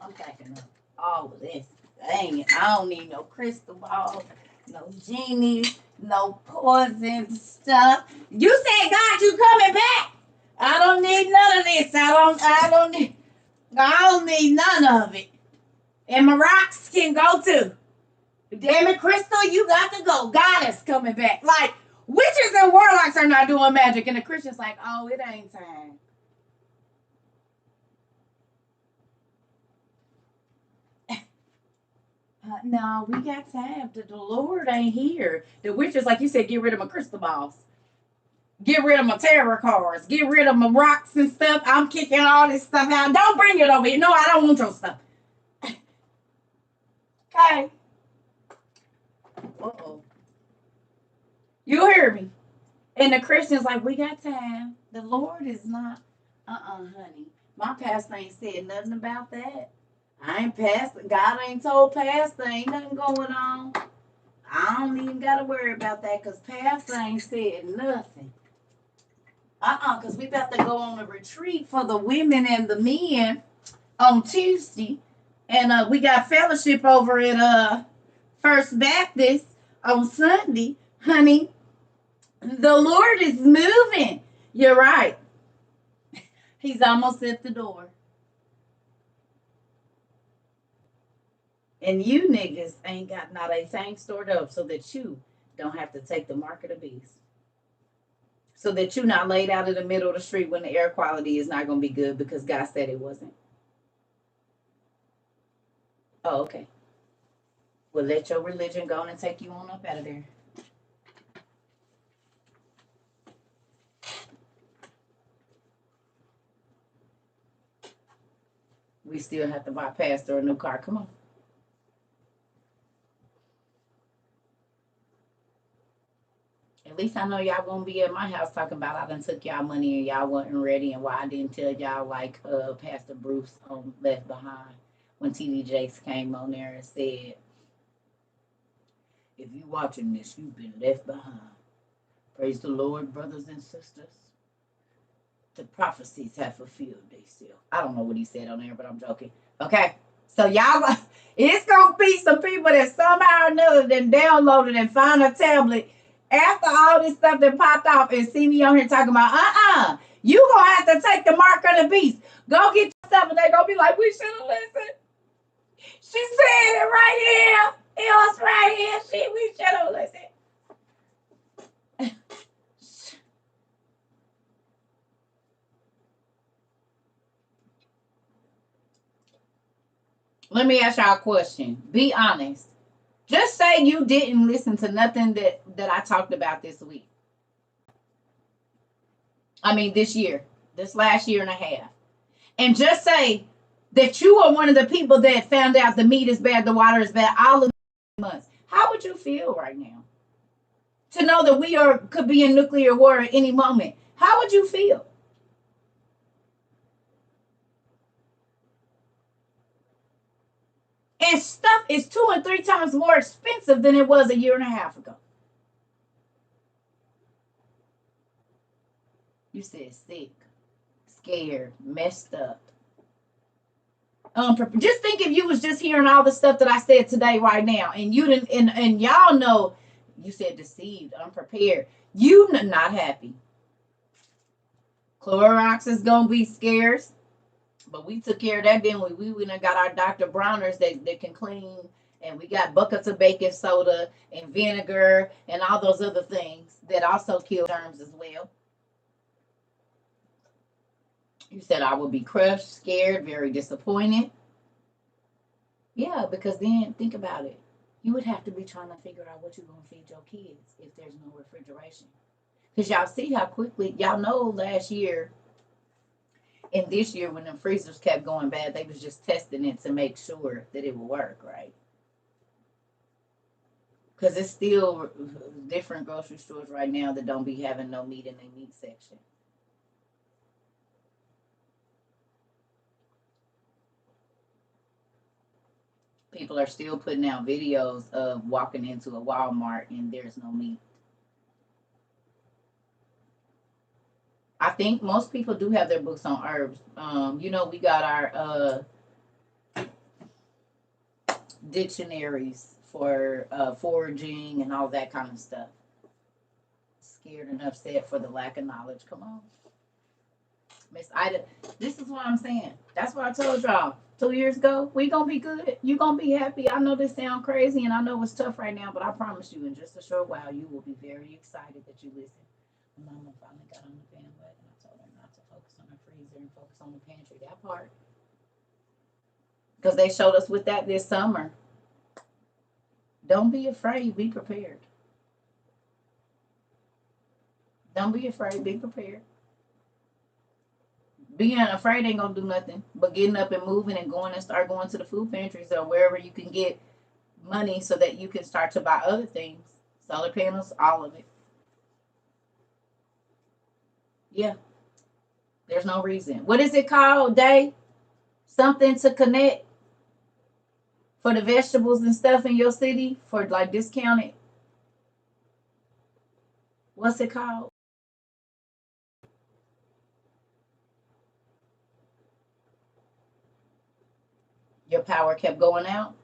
Speaker 1: I'm packing up all of this. Dang it. I don't need no crystal ball, no genie, no poison stuff. You said God you coming back. I don't need none of this. I don't need none of it. And my rocks can go too. Damn it, Crystal, you got to go. God is coming back. Like, witches and warlocks are not doing magic. And the Christian's like, oh, it ain't time. No, we got time. The Lord ain't here. The witches, like you said, get rid of my crystal balls. Get rid of my tarot cards. Get rid of my rocks and stuff. I'm kicking all this stuff out. Don't bring it over here. No, I don't want your stuff. Okay. Uh-oh. You hear me? And the Christian's like, we got time. The Lord is not. Honey. My pastor ain't said nothing about that. I ain't pastor. God ain't told pastor. Ain't nothing going on. I don't even got to worry about that because pastor ain't said nothing. Because we about to go on a retreat for the women and the men on Tuesday. And we got fellowship over at First Baptist on Sunday. Honey, the Lord is moving. You're right. He's almost at the door. And you niggas ain't got not a thing stored up so that you don't have to take the mark of the beast. So that you're not laid out in the middle of the street when the air quality is not going to be good because God said it wasn't. Oh, okay. Well, let your religion go and take you on up out of there. We still have to buy pastor a new car. Come on. At least I know y'all won't be at my house talking about I done took y'all money and y'all wasn't ready and why I didn't tell y'all like Pastor Bruce on Left Behind when TD Jakes came on there and said, if you watching this, you've been left behind. Praise the Lord, brothers and sisters. The prophecies have fulfilled themselves. I don't know what he said on there, but I'm joking. Okay, so y'all, it's gonna be some people that somehow or another then downloaded and found a tablet after all this stuff that popped off and see me on here talking about, you gonna have to take the mark of the beast. Go get your stuff, and they gonna be like, we should have listened. She said it right here. It was right here. We should have listened. Let me ask y'all a question. Be honest. Just say you didn't listen to nothing that I talked about this week. I mean, this year, this last year and a half. And just say that you are one of the people that found out the meat is bad, the water is bad, all of the months. How would you feel right now? To know that we could be in nuclear war at any moment. How would you feel? And stuff is 2 and 3 times more expensive than it was a year and a half ago. You said sick, scared, messed up. Just think if you was just hearing all the stuff that I said today right now, and you didn't, and y'all know, you said deceived, unprepared. You not happy. Clorox is gonna be scarce, but we took care of that. Then we went and got our Dr. Browners that can clean, and we got buckets of baking soda and vinegar and all those other things that also kill germs as well. You said I would be crushed, scared, very disappointed. Yeah, because then think about it. You would have to be trying to figure out what you're going to feed your kids if there's no refrigeration. Because y'all see how quickly, y'all know last year and this year when the freezers kept going bad, they was just testing it to make sure that it would work, right? Because it's still different grocery stores right now that don't be having no meat in their meat section. People are still putting out videos of walking into a Walmart and there's no meat. I think most people do have their books on herbs. We got our dictionaries for foraging and all that kind of stuff. Scared and upset for the lack of knowledge. Come on, Miss Ida. This is what I'm saying. That's what I told y'all 2 years ago. We gonna be good. You gonna be happy. I know this sound crazy and I know it's tough right now, but I promise you, in just a short while, you will be very excited that you listen. Mama finally got on the bandwagon. I told her not to focus on the freezer and focus on the pantry. That part. Because they showed us with that this summer. Don't be afraid. Be prepared. Don't be afraid. Be prepared. Being afraid ain't gonna do nothing. But getting up and moving and going and start going to the food pantries or wherever you can get money so that you can start to buy other things. Solar panels, all of it. Yeah. There's no reason. What is it called, Day? Something to connect for the vegetables and stuff in your city for like discounted. What's it called? Your power kept going out.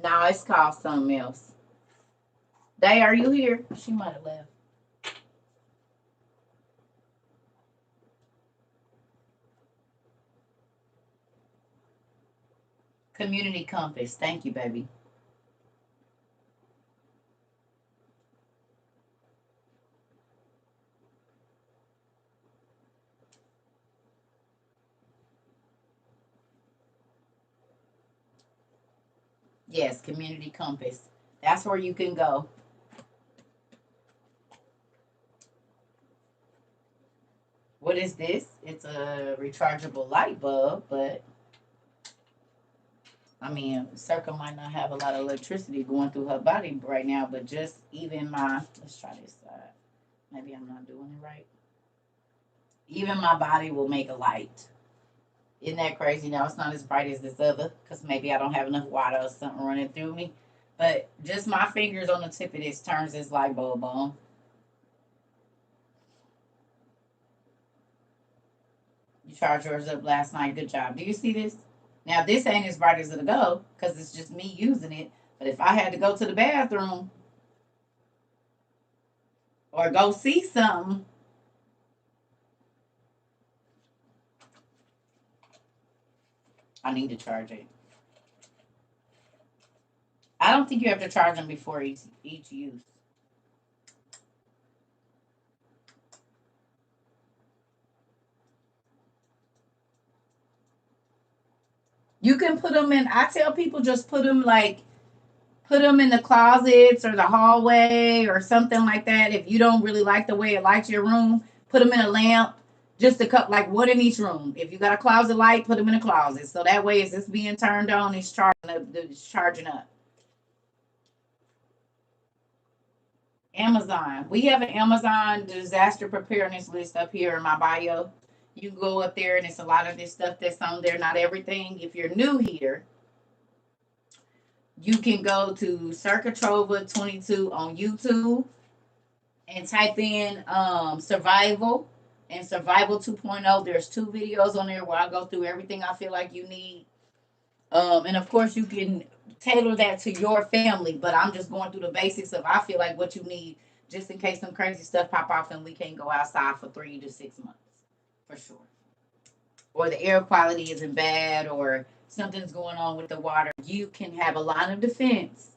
Speaker 1: No, it's called something else. Day, are you here? She might have left. Community Compass. Thank you, baby. Yes, Community Compass. That's where you can go. What is this? It's a rechargeable light bulb, but I mean, Circa might not have a lot of electricity going through her body right now, but just even let's try this side. Maybe I'm not doing it right. Even my body will make a light. Isn't that crazy? Now it's not as bright as this other because maybe I don't have enough water or something running through me. But just my fingers on the tip of this turns this light bulb on. You charged yours up last night. Good job. Do you see this? Now this ain't as bright as it'll go because it's just me using it. But if I had to go to the bathroom or go see something, I need to charge it. I don't think you have to charge them before each use. You can put them in. I tell people just put them in the closets or the hallway or something like that. If you don't really like the way it lights your room, put them in a lamp. Just a cup, like one in each room. If you got a closet light, put them in a closet. So that way, as it's being turned on, it's charging up. It's charging up. Amazon. We have an Amazon disaster preparedness list up here in my bio. You go up there, and it's a lot of this stuff that's on there. Not everything. If you're new here, you can go to CERCA TROVA 22 on YouTube and type in survival and survival 2.0. There's two videos on there where I go through everything I feel like you need. And of course, you can tailor that to your family, but I'm just going through the basics of I feel like what you need just in case some crazy stuff pop off and we can't go outside for 3 to 6 months for sure. Or the air quality isn't bad, or something's going on with the water. You can have a line of defense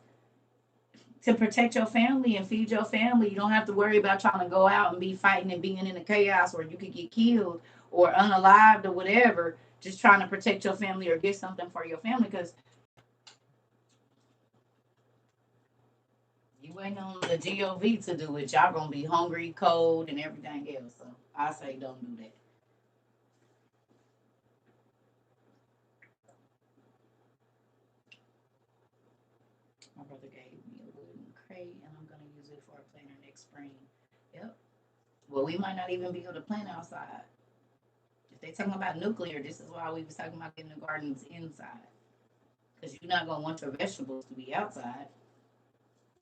Speaker 1: to protect your family and feed your family. You don't have to worry about trying to go out and be fighting and being in the chaos where you could get killed or unalived or whatever, just trying to protect your family or get something for your family because you ain't on the GOV to do it. Y'all gonna be hungry, cold, and everything else. So I say don't do that. My brother gave me a wooden crate, and I'm gonna use it for a planter next spring. Yep. Well, we might not even be able to plant outside. If they talking about nuclear, this is why we was talking about getting the gardens inside. Because you're not gonna want your vegetables to be outside.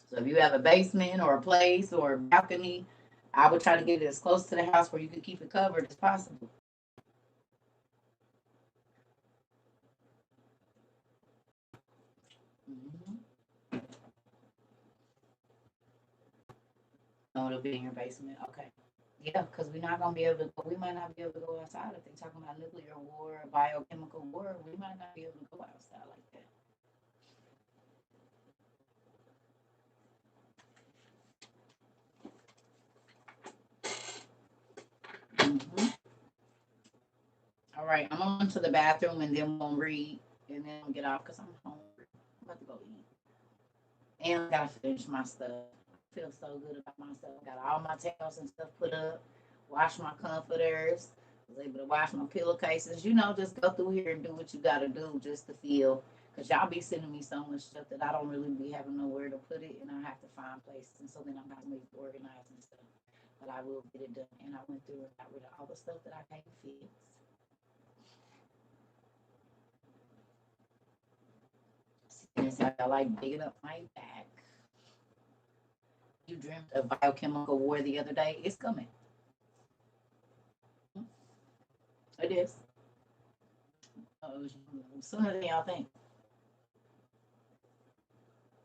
Speaker 1: So if you have a basement or a place or a balcony, I would try to get it as close to the house where you can keep it covered as possible. Mm-hmm. No, it'll be in your basement. Okay. Yeah, because we're not gonna be able to. We might not be able to go outside if they're talking about nuclear war, biochemical war. We might not be able to go outside like that. Mm-hmm. All right, I'm going to the bathroom and then we'll read and then I'll get off because I'm hungry. I'm about to go eat. And I gotta finish my stuff. I feel so good about myself. Got all my towels and stuff put up, wash my comforters, was able to wash my pillowcases. You know, just go through here and do what you gotta do just to feel. Cause y'all be sending me so much stuff that I don't really be having nowhere to put it, and I have to find places, and so then I'm not really organized and stuff. But I will get it done, and I went through and got rid of all the stuff that I can't fix. And it's like I like digging up my back. You dreamt of biochemical war the other day. It's coming. It is. Sooner than y'all think.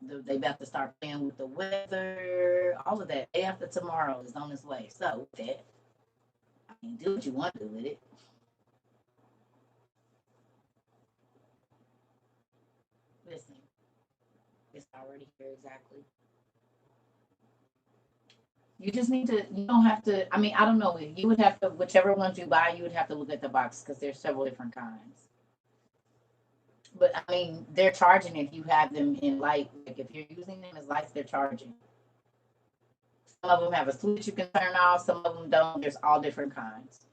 Speaker 1: They about to start playing with the weather, all of that. Day after tomorrow is on its way. So with that, I mean, do what you want to do with it. Listen, it's already here exactly. You just need to. You don't have to. I mean, I don't know. You would have to. Whichever ones you buy, you would have to look at the box because there's several different kinds. But I mean, they're charging if you have them in light. Like if you're using them as lights, they're charging. Some of them have a switch you can turn off. Some of them don't. There's all different kinds.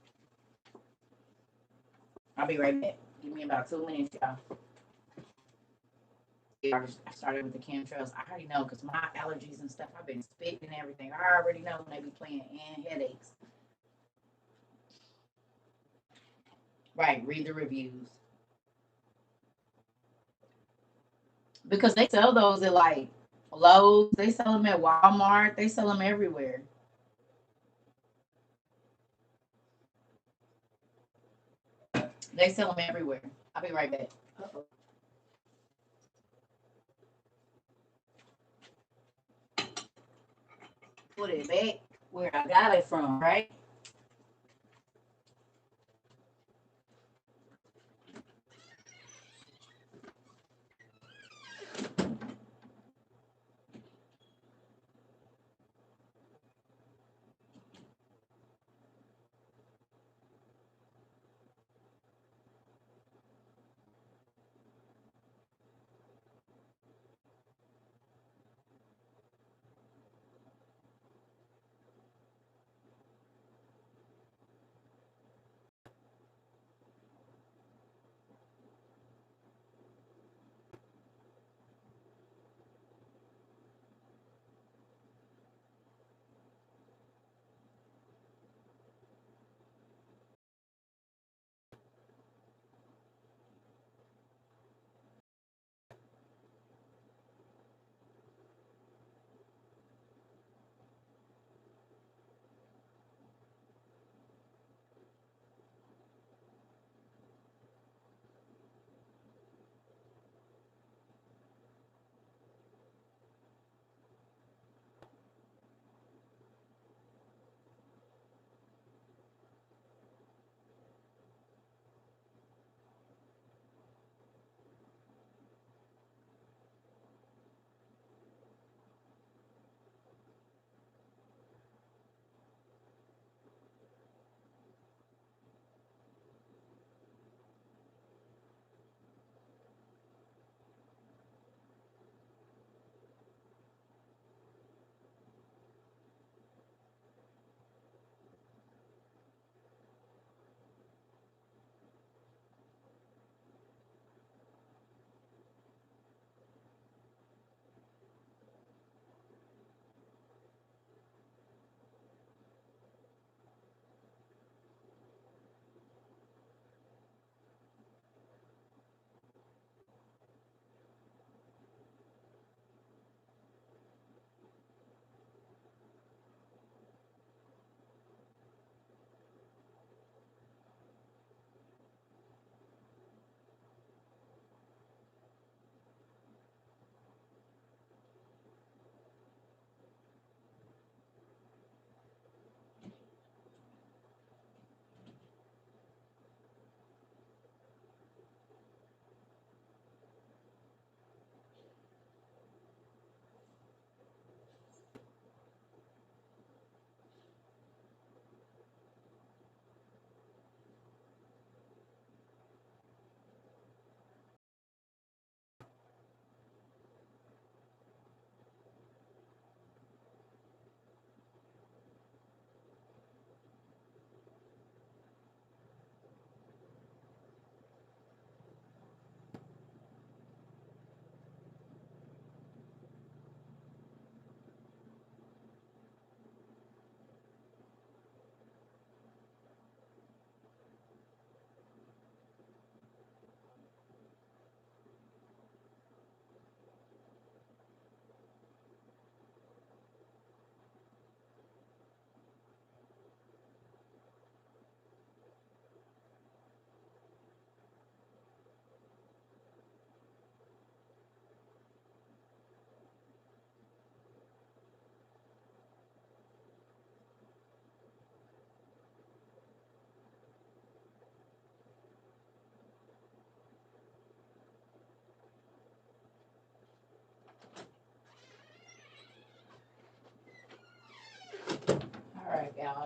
Speaker 1: I'll be right back. Give me about 2 minutes, y'all. I started with the chemtrails. I already know because my allergies and stuff. I've been spitting and everything. I already know when they be playing and headaches. Right. Read the reviews because they sell those at like Lowe's. They sell them at Walmart. They sell them everywhere. They sell them everywhere. I'll be right back. Uh-oh. Put it back where I got it from, right?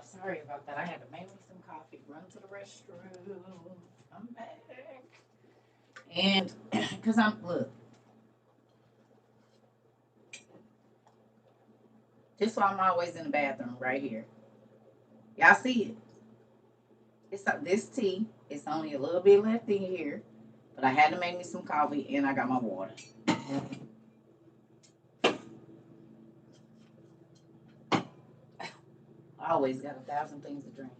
Speaker 1: Sorry about that. I had to make me some coffee, run to the restroom. I'm back. And because look, just why I'm always in the bathroom right here. Y'all see it? It's this tea. It's only a little bit left in here, but I had to make me some coffee and I got my water. I always got 1,000 things to drink.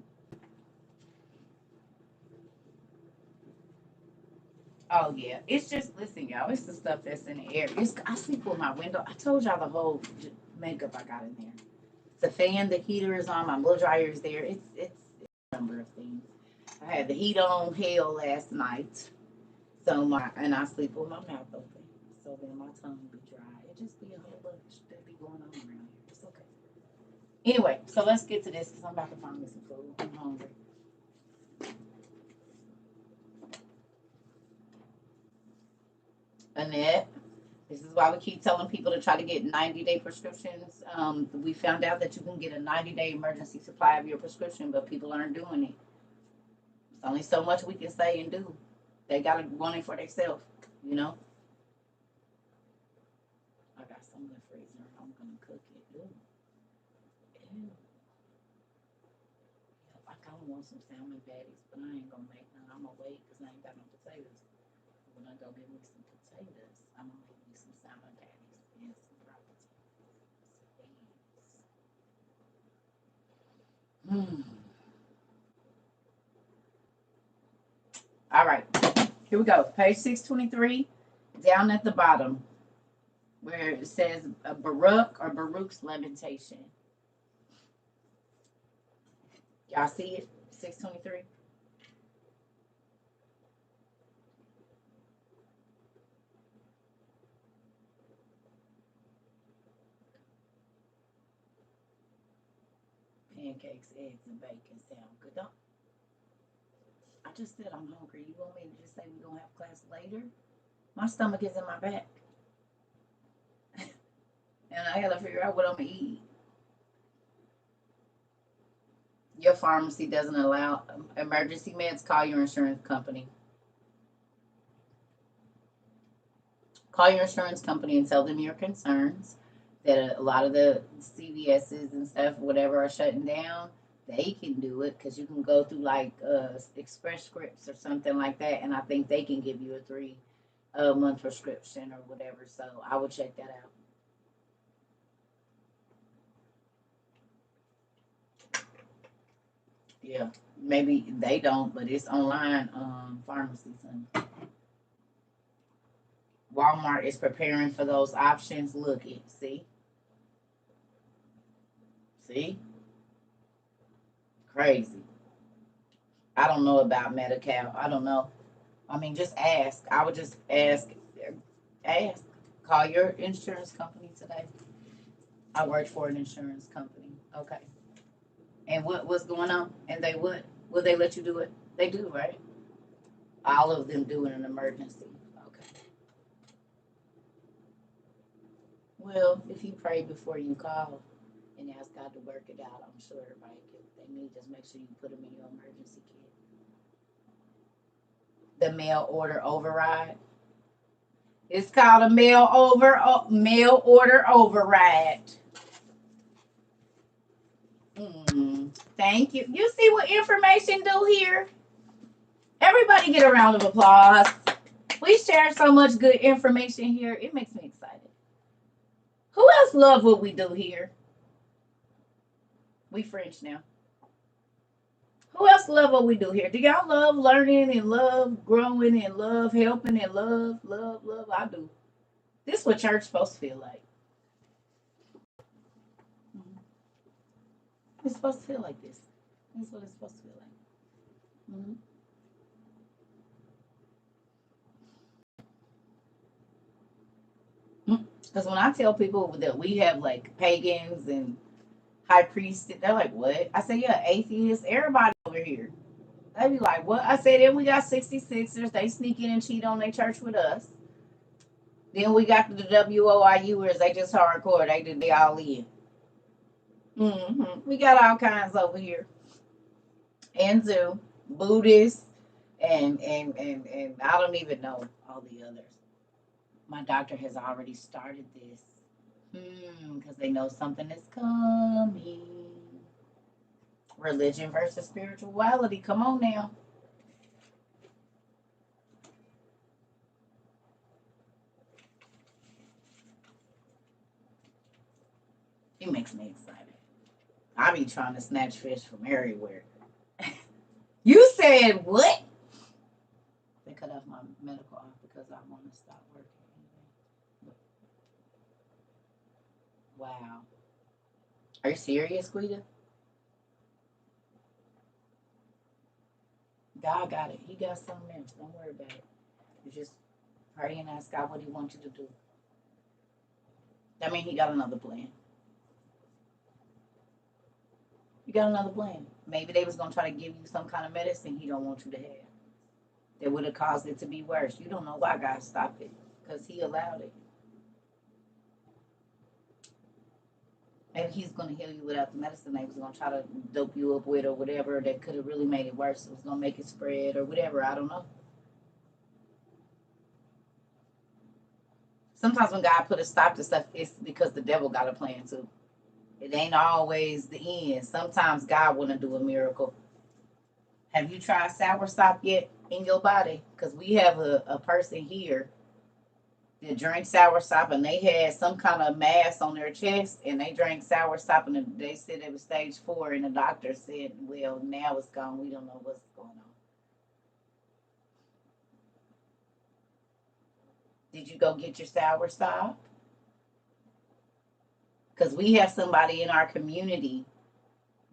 Speaker 1: Oh yeah, it's just listen, y'all. It's the stuff that's in the air. I sleep with my window. I told y'all the whole makeup I got in there. The fan, the heater is on. My blow dryer is there. It's a number of things. I had the heat on hell last night, so I sleep with my mouth open, so then my tongue be dry. It just be a whole bunch that be going on around here. It's okay. Anyway, so let's get to this because I'm about to find me some food. I'm hungry. Annette, this is why we keep telling people to try to get 90-day prescriptions. We found out that you can get a 90-day emergency supply of your prescription, but people aren't doing it. There's only so much we can say and do. They got to want it for themselves, you know? I got some in the freezer. I'm going to cook it. Ew. Ew. I kind of want some salmon patties, but I ain't going to make none. I'm going to wait because I ain't got no potatoes. When I go get me some potatoes, I'm going to make me some salmon patties and some fried potatoes. All right, here we go. Page 623, down at the bottom, where it says Baruch or Baruch's lamentation. Y'all see it? 623. Pancakes, eggs, and bacon sound good. I just said I'm hungry. You want me to just say we're going to have class later? My stomach is in my back. And I got to figure out what I'm going to eat. Your pharmacy doesn't allow emergency meds. Call your insurance company. Call your insurance company and tell them your concerns. That a lot of the CVS's and stuff, whatever, are shutting down. They can do it because you can go through like Express Scripts or something like that, and I think they can give you a 3-month prescription or whatever. So I would check that out. Yeah, maybe they don't, but it's online pharmacies. And Walmart is preparing for those options. Look it, see, crazy. I don't know about Medi-Cal. I don't know. I mean, just ask. I would just ask. Ask. Call your insurance company today. I work for an insurance company. Okay. And what's going on? And they would. Will they let you do it? They do, right? All of them do in an emergency. Okay. Well, if you pray before you call and ask God to work it out, I'm sure everybody can. They need just make sure you put them in your emergency kit. The mail order override. It's called a mail order override. Thank you. You see what information do here? Everybody get a round of applause. We share so much good information here. It makes me excited. Who else love what we do here? We French now. Who else love what we do here? Do y'all love learning and love growing and love helping and love? I do. This is what church is supposed to feel like. Mm-hmm. It's supposed to feel like this. That's what it's supposed to feel like. Mm-hmm. Because when I tell people that we have like pagans and high priests, they're like, "What?" I say, "Yeah, atheists, everybody over here." They be like, "What?" I said, "Then we got 66ers. They sneak in and cheat on their church with us. Then we got the WOIUers. They just hardcore. They all in." We got all kinds over here. Hindu, Buddhist, and I don't even know all the others. My doctor has already started this. Because they know something is coming. Religion versus spirituality. Come on now. It makes me excited. I be trying to snatch fish from everywhere. You said what? They cut off my medical off because I want to stop working. Wow. Are you serious, Guida? God got it. He got something there. Don't worry about it. You just pray and ask God what He wants you to do. That means He got another plan. You got another plan. Maybe they was gonna try to give you some kind of medicine He don't want you to have. That would have caused it to be worse. You don't know why God stopped it because He allowed it. Maybe He's gonna heal you without the medicine they was gonna try to dope you up with or whatever that could have really made it worse. It was gonna make it spread or whatever. I don't know. Sometimes when God put a stop to stuff, it's because the devil got a plan too. It ain't always the end. Sometimes God want to do a miracle. Have you tried soursop yet in your body? Because we have a person here that drank soursop and they had some kind of mass on their chest and they drank soursop and they said it was stage 4 and the doctor said, well, now it's gone. We don't know what's going on. Did you go get your soursop? Because we have somebody in our community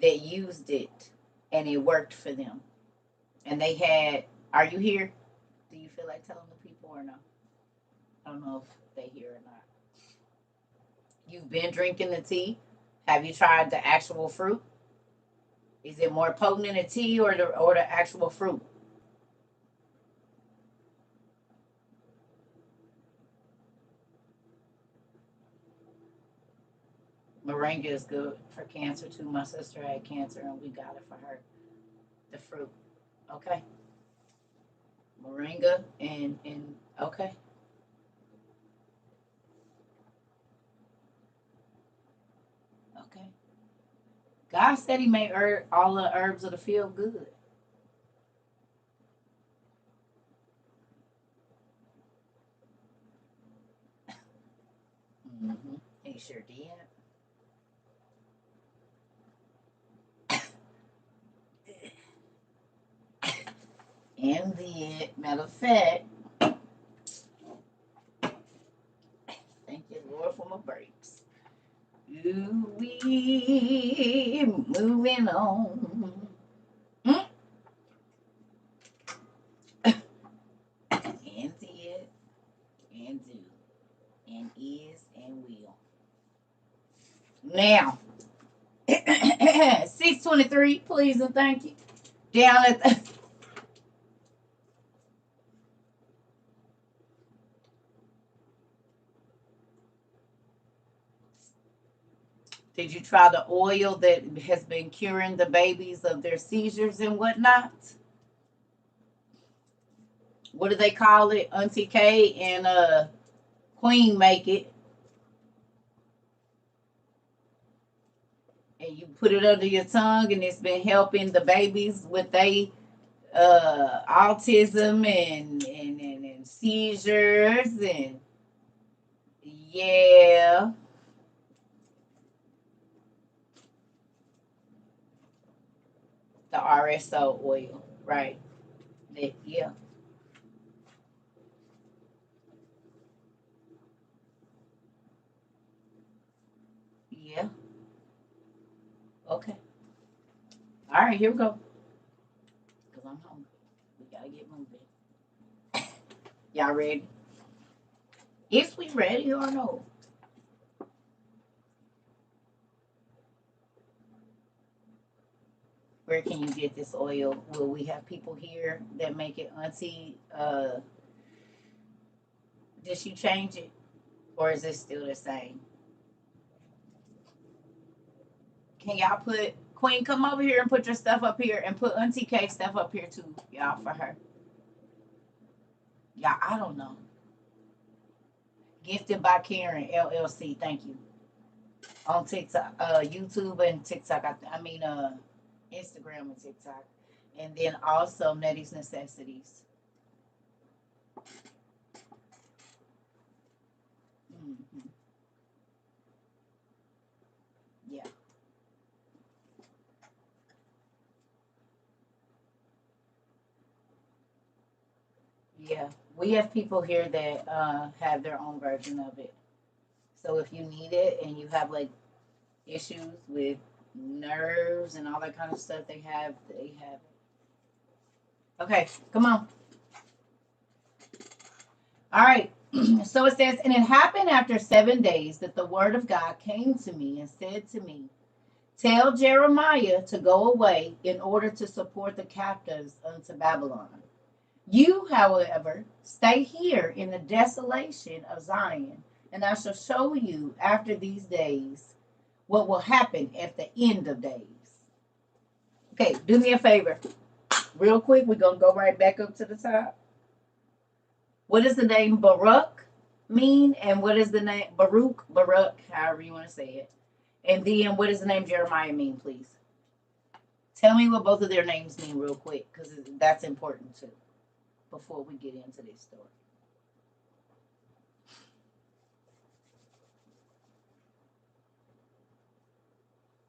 Speaker 1: that used it and it worked for them. And they had, are you here? Do you feel like telling the people or no? I don't know if they hear or not. You've been drinking the tea. Have you tried the actual fruit? Is it more potent in the tea or the actual fruit? Moringa is good for cancer too. My sister had cancer and we got it for her. The fruit. Okay. Moringa and okay. Okay. God said He made all the herbs of the field good. He sure did. And the matter of fact, thank you, Lord, for my breaks. Ooh, we moving on. Mm? And did, and do, and is, and will. Now, 623, please and thank you. Down at the, did you try the oil that has been curing the babies of their seizures and whatnot? What do they call it? Auntie K and Queen make it, and you put it under your tongue, and it's been helping the babies with they autism and seizures and yeah, the RSO oil, right? Yeah, yeah. Okay. All right, here we go. Cause I'm hungry. We gotta get moving. Y'all ready? If we ready or no? Where can you get this oil? Will we have people here that make it? Auntie, did she change it, or is it still the same? Can y'all put Queen, come over here and put your stuff up here and put Auntie K stuff up here too, y'all, for her. Y'all, I don't know. Gifted by Karen LLC. Thank you. On TikTok, YouTube and TikTok. I mean, Instagram and TikTok, and then also Nettie's Necessities. Hmm. Yeah, yeah. We have people here that have their own version of it. So if you need it and you have like issues with nerves and all that kind of stuff, they have it. Okay, come on. All right. So it says, and it happened after 7 days that the word of God came to me and said to me, tell Jeremiah to go away in order to support the captives unto Babylon. You, however, stay here in the desolation of Zion, and I shall show you after these days what will happen at the end of days. Okay, do me a favor. Real quick, we're going to go right back up to the top. What does the name Baruch mean? And what is the name Baruch, however you want to say it. And then what does the name Jeremiah mean, please? Tell me what both of their names mean real quick, because that's important too, before we get into this story.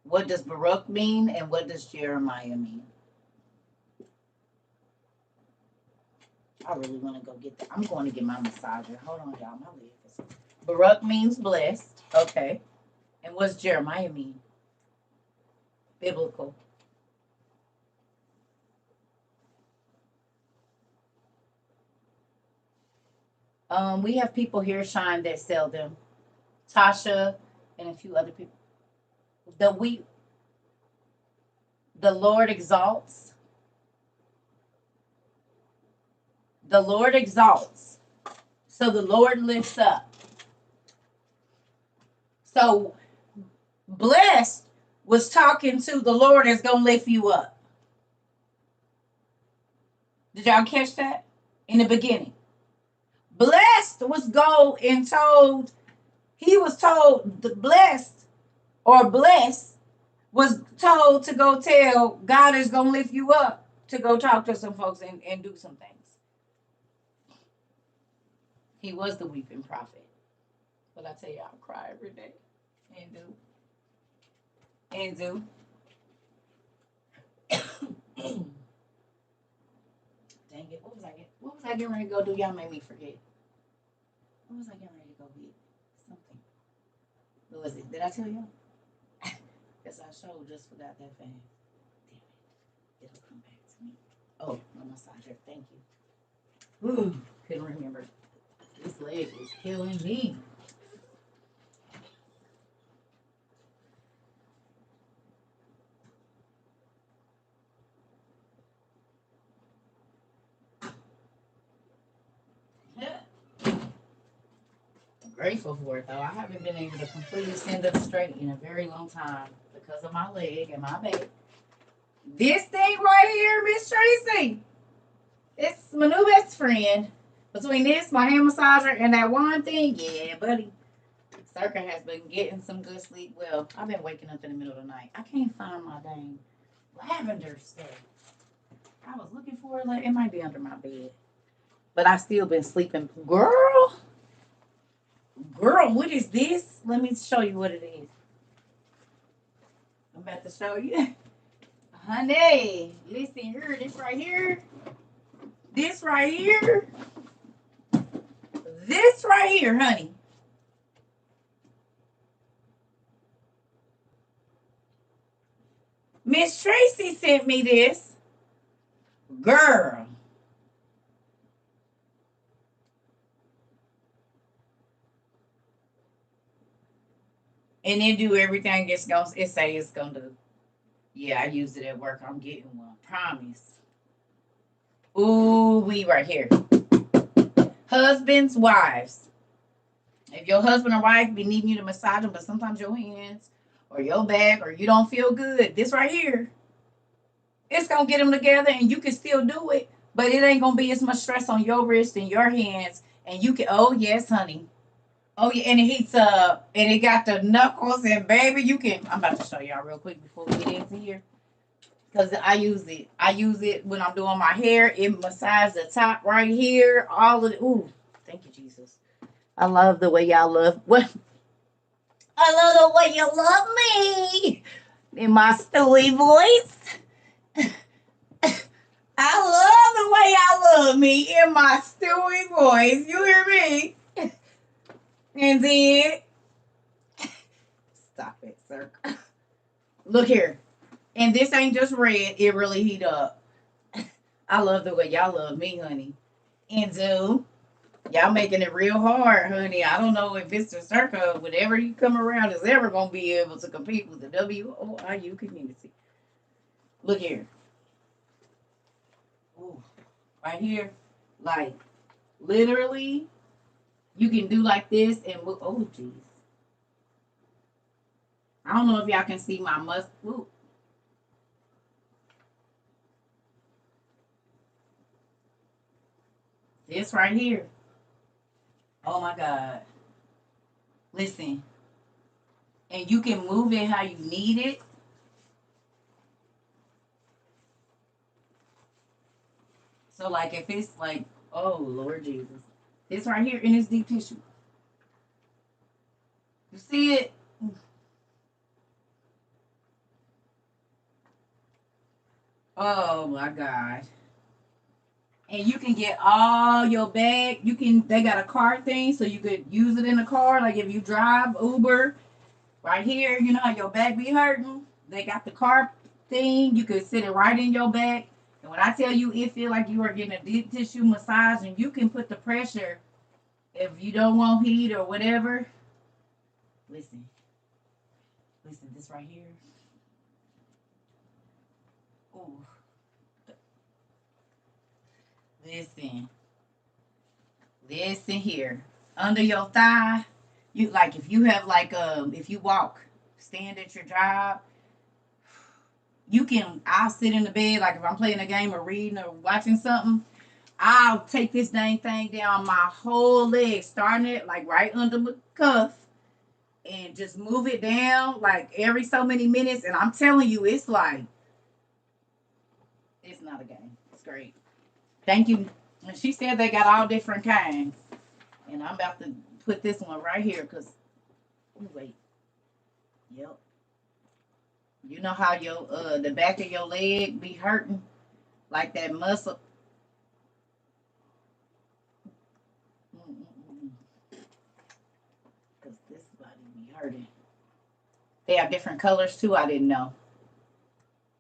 Speaker 1: What does Baruch mean and what does Jeremiah mean? I really want to go get that. I'm going to get my massager. Hold on, y'all. My leg is. Baruch means blessed. Okay. And what's Jeremiah mean? Biblical. We have people here, Shine, that sell them. Tasha and a few other people. The the Lord exalts. The Lord exalts. So the Lord lifts up. So blessed was talking to the Lord is going to lift you up. Did y'all catch that in the beginning? Blessed was go and told, he was told the blessed or blessed was told to go tell God is going to lift you up to go talk to some folks and do some things. He was the weeping prophet. But I tell you, I cry every day. And do. And do. Dang it. What was I getting ready to go do? Y'all made me forget. What was I getting ready to go get? Something. What was it? Did I tell y'all? Guess I sure just forgot that fast. Damn it. It'll come back to me. Oh, my massager. Thank you. Ooh, couldn't remember. This leg is killing me. Grateful for it though. I haven't been able to completely stand up straight in a very long time because of my leg and my back. This thing right here, Miss Tracy, it's my new best friend. Between this, my hand massager, and that one thing, yeah, buddy. CERCA has been getting some good sleep. Well, I've been waking up in the middle of the night. I can't find my dang lavender stuff. I was looking for it. It might be under my bed. But I've still been sleeping. Girl, what is this? Let me show you what it is. I'm about to show you. Honey, listen here. This right here. This right here. This right here, honey. Miss Tracy sent me this. Girl. And then do everything it say it's gonna do. Yeah, I used it at work. I'm getting one. Promise. Ooh, we right here. Husbands, wives. If your husband or wife be needing you to massage them, but sometimes your hands or your back or you don't feel good, this right here, it's gonna get them together and you can still do it, but it ain't gonna be as much stress on your wrist and your hands. And you can, oh yes, honey. Oh yeah, and it heats up and it got the knuckles and baby, you can, I'm about to show y'all real quick before we get into here. Because I use it. I use it when I'm doing my hair. It massages the top right here. All of it. Ooh, thank you, Jesus. I love the way y'all love. What? I love the way you love me in my Stewie voice. I love the way y'all love me in my Stewie voice. You hear me? And then stop it, sir. Look here. And this ain't just red. It really heat up. I love the way y'all love me, honey. And so y'all making it real hard, honey. I don't know if Mr. CERCA, whenever you come around, is ever gonna be able to compete with the WOIU community. Look here. Ooh, right here. Like literally, you can do like this and look. Oh, jeez. I don't know if y'all can see my Ooh. This right here. Oh my God. Listen. And you can move it how you need it. So like if it's like, oh Lord Jesus. This right here in this deep tissue. You see it? Oh my God. And you can get all your bag. They got a card thing, so you could use it in the car. Like if you drive Uber, right here, you know how your back be hurting? They got the car thing. You could sit it right in your back. And when I tell you, it feel like you are getting a deep tissue massage, and you can put the pressure if you don't want heat or whatever. Listen, this right here. Ooh, listen. Listen here. Under your thigh, you like if you have like if you walk, stand at your job, you can I'll sit in the bed, like if I'm playing a game or reading or watching something, I'll take this dang thing down my whole leg, starting it like right under my cuff and just move it down like every so many minutes. And I'm telling you, it's like it's not a game. It's great. Thank you. And she said they got all different kinds. And I'm about to put this one right here because, wait. Yep. You know how your the back of your leg be hurting? Like that muscle. Because this body be hurting. They have different colors too. I didn't know.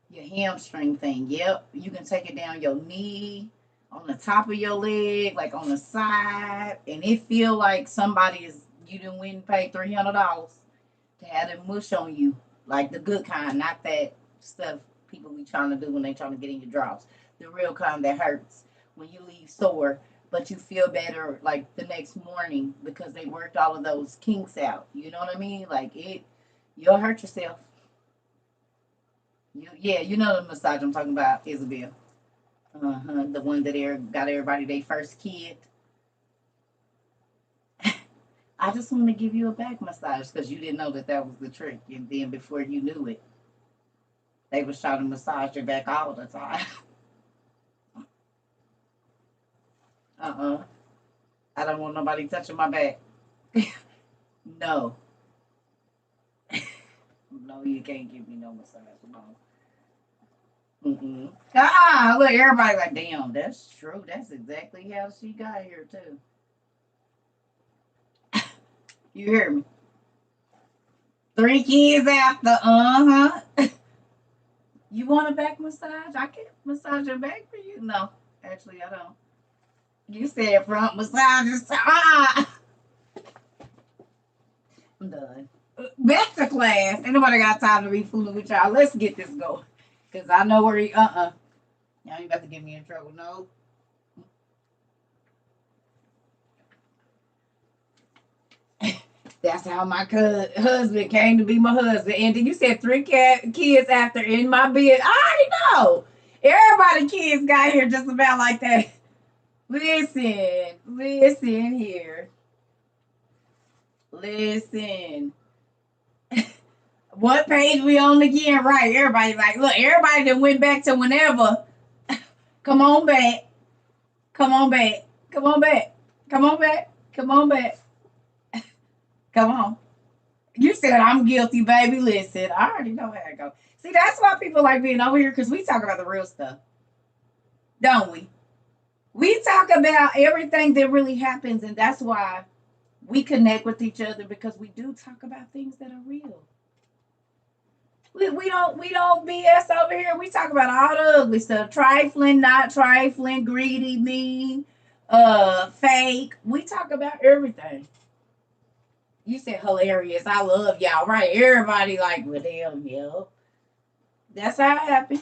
Speaker 1: Your hamstring thing. Yep. You can take it down your knee, on the top of your leg, like on the side. And it feel like somebody is, you didn't win and pay $300 to have them mush on you. Like the good kind, not that stuff people be trying to do when they trying to get in your drawers. The real kind that hurts when you leave sore, but you feel better like the next morning because they worked all of those kinks out. You know what I mean? Like you'll hurt yourself. Yeah, you know the massage I'm talking about, Isabel. The one that got everybody their first kid. I just wanted to give you a back massage because you didn't know that was the trick. And then before you knew it, they was trying to massage your back all the time. I don't want nobody touching my back. No. No, you can't give me no massage. No. Look, everybody like, damn, that's true. That's exactly how she got here, too. You hear me? 3 kids after, You want a back massage? I can massage your back for you. No, actually, I don't. You said front massages. I'm done. Back to class. Ain't nobody got time to be fooling with y'all. Let's get this going. Because I know where y'all ain't about to get me in trouble. No. That's how my husband came to be my husband. And then you said three kids after in my bed. I already know. Everybody kids got here just about like that. Listen here. Listen. What page we on again? Right. Everybody like, look, everybody that went back to whenever. Come on back. Come on back. Come on back. Come on back. Come on back. Come on. You said I'm guilty, baby. Listen, I already know how it go. See, that's why people like being over here because we talk about the real stuff, don't we? We talk about everything that really happens, and that's why we connect with each other because we do talk about things that are real. We don't BS over here. We talk about all the ugly stuff, trifling, not trifling, greedy, mean, fake. We talk about everything. You said hilarious. I love y'all, right? Everybody like with them, yo. That's how it happened.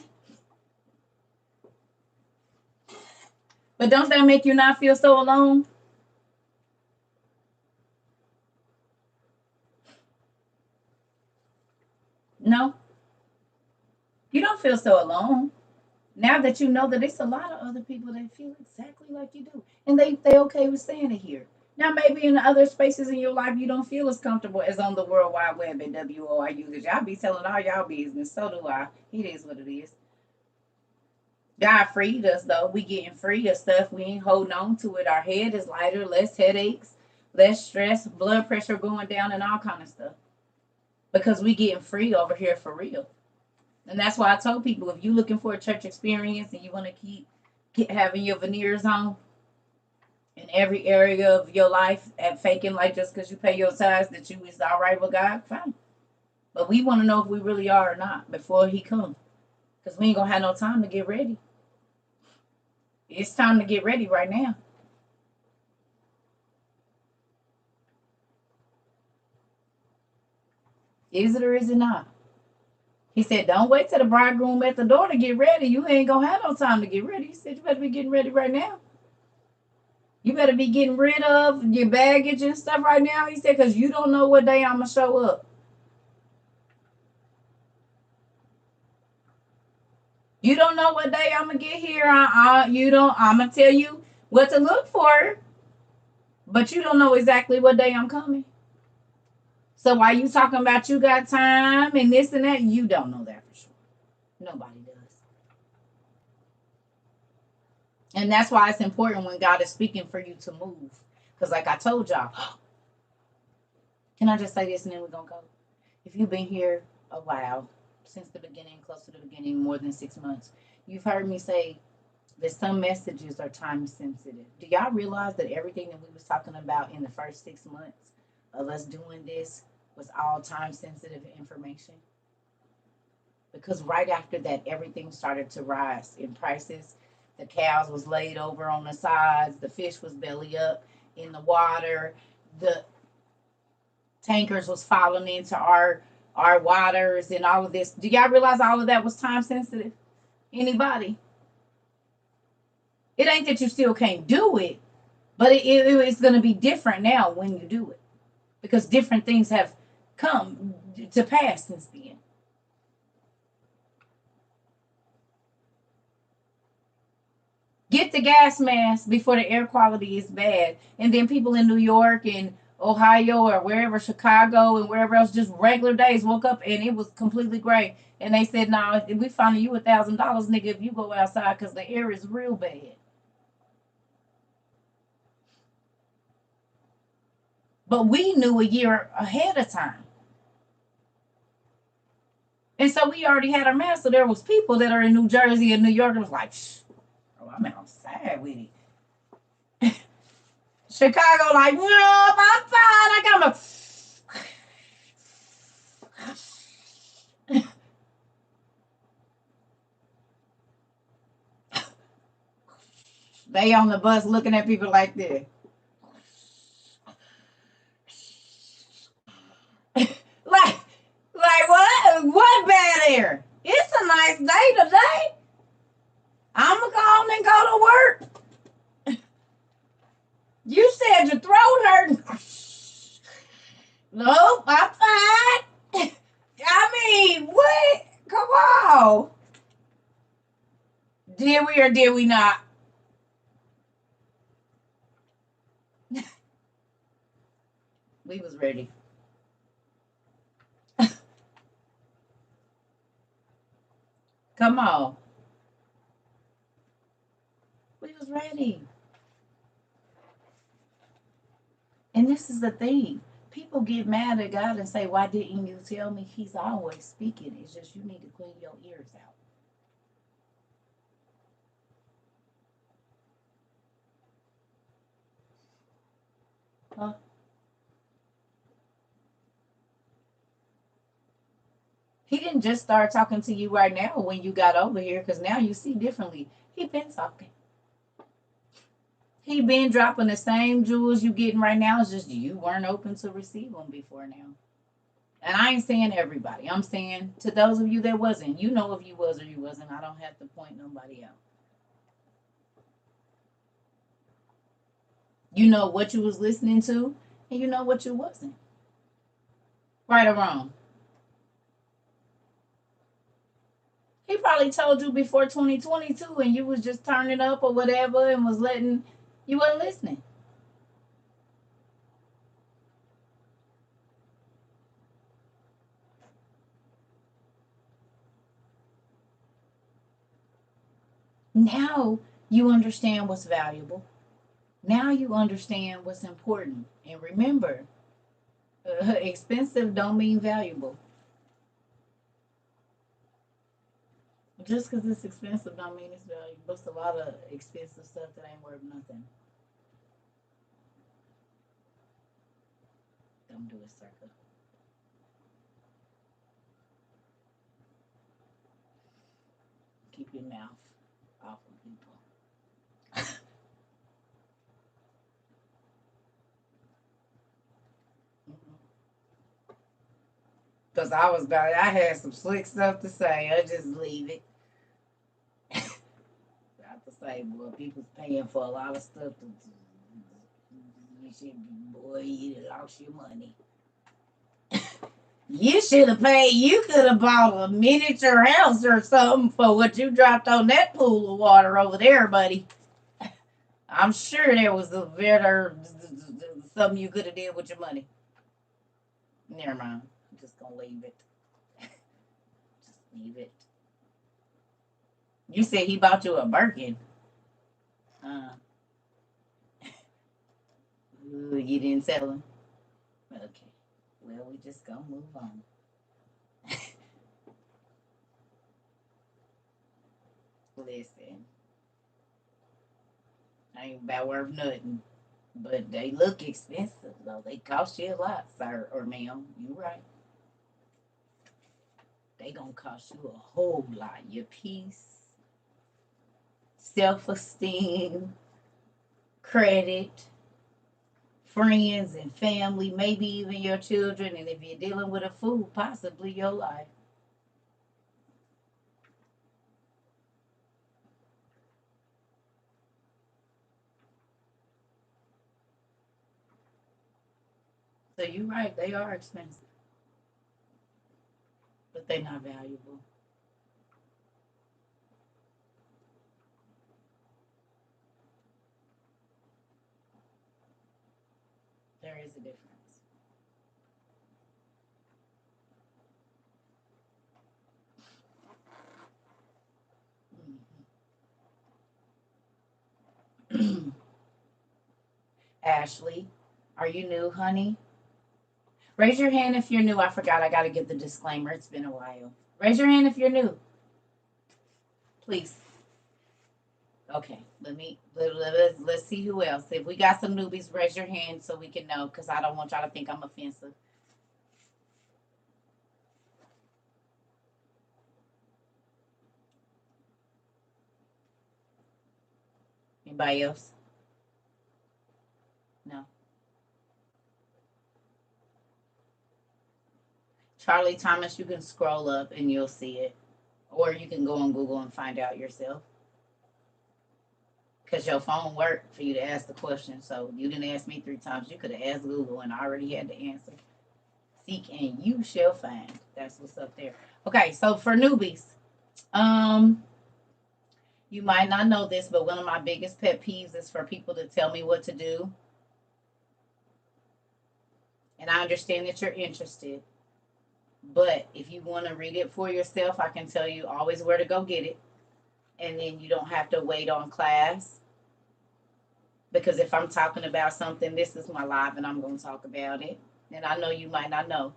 Speaker 1: But don't that make you not feel so alone? No, you don't feel so alone. Now that you know that it's a lot of other people that feel exactly like you do. And they okay with saying it here. Now maybe in other spaces in your life you don't feel as comfortable as on the World Wide Web and WOIU because y'all be telling all y'all business. So do I. It is what it is. God freed us though. We getting free of stuff. We ain't holding on to it. Our head is lighter, less headaches, less stress, blood pressure going down, and all kind of stuff. Because we getting free over here for real. And that's why I told people if you looking for a church experience and you want to keep having your veneers on in every area of your life and faking like just because you pay your tithes that you is all right with God, fine. But we want to know if we really are or not before He comes. Because we ain't going to have no time to get ready. It's time to get ready right now. Is it or is it not? He said, don't wait till the bridegroom at the door to get ready. You ain't going to have no time to get ready. He said, you better be getting ready right now. You better be getting rid of your baggage and stuff right now. He said, because you don't know what day I'm going to show up. You don't know what day I'm going to get here. You don't. I'm going to tell you what to look for. But you don't know exactly what day I'm coming. So while you talking about you got time and this and that, you don't know that for sure. Nobody does. And that's why it's important when God is speaking for you to move. Because like I told y'all, can I just say this and then we're going to go? If you've been here a while, since the beginning, close to the beginning, more than 6 months, you've heard me say that some messages are time sensitive. Do y'all realize that everything that we was talking about in the first 6 months of us doing this was all time sensitive information? Because right after that, everything started to rise in prices. The cows was laid over on the sides. The fish was belly up in the water. The tankers was falling into our waters and all of this. Do y'all realize all of that was time sensitive? Anybody? It ain't that you still can't do it, but it's going to be different now when you do it because different things have come to pass since then. Get the gas mask before the air quality is bad. And then people in New York and Ohio or wherever, Chicago and wherever else, just regular days woke up and it was completely gray. And they said, no, we finding you $1,000, nigga, if you go outside because the air is real bad. But we knew a year ahead of time. And so we already had our mask. So there was people that are in New Jersey and New York that was like, shh, oh, I'm outside with it. Chicago, like, no, I'm fine. I got my. They on the bus looking at people like this. like what? What bad air? It's a nice day today. I'ma go on and go to work. You said your throat hurt. No, I'm fine. I mean, what? Come on. Did we or did we not? We was ready. Come on. We was ready. And this is the thing. People get mad at God and say, why didn't you tell me? He's always speaking. It's just you need to clean your ears out. Huh? He didn't just start talking to you right now when you got over here because now you see differently. He been talking. He been dropping the same jewels you getting right now. It's just you weren't open to receive them before now. And I ain't saying everybody. I'm saying to those of you that wasn't. You know if you was or you wasn't. I don't have to point nobody out. You know what you was listening to, and you know what you wasn't. Right or wrong. He probably told you before 2022 and you was just turning up or whatever and was letting you wasn't listening. Now you understand what's valuable. Now you understand what's important. And remember, expensive don't mean valuable. Just because it's expensive don't mean it's valuable. There's a lot of expensive stuff that ain't worth nothing. Don't do it, CERCA. Keep your mouth off of people. Because I was about, I had some slick stuff to say. I just leave it. I have to say, boy, people's paying for a lot of stuff. You should, boy, you lost your money. You should have paid. You could have bought a miniature house or something for what you dropped on that pool of water over there, buddy. I'm sure there was a better something you could have did with your money. Never mind. I'm just gonna leave it. Just leave it. You said he bought you a Birkin. Uh, ooh, you didn't tell him. Okay. Well, we just gonna move on. Listen, ain't about worth nothing. But they look expensive, though. They cost you a lot, sir or ma'am. You right. They gonna cost you a whole lot. Your peace, self-esteem, credit, friends and family, maybe even your children. And if you're dealing with a fool, possibly your life. So you're right. They are expensive, but they're not valuable. There is a difference. Mhm. Ashley, are you new, honey? Raise your hand if you're new. I forgot. I got to give the disclaimer. It's been a while. Raise your hand if you're new, please. Okay. Let's see who else. If we got some newbies, raise your hand so we can know because I don't want y'all to think I'm offensive. Anybody else? No. Charlie Thomas, you can scroll up and you'll see it. Or you can go on Google and find out yourself. Because your phone worked for you to ask the question. So you didn't ask me 3 times. You could have asked Google and I already had the answer. Seek and you shall find. That's what's up there. Okay, so for newbies, you might not know this, but one of my biggest pet peeves is for people to tell me what to do. And I understand that you're interested. But if you want to read it for yourself, I can tell you always where to go get it. And then you don't have to wait on class. Because if I'm talking about something, this is my live and I'm going to talk about it. And I know you might not know.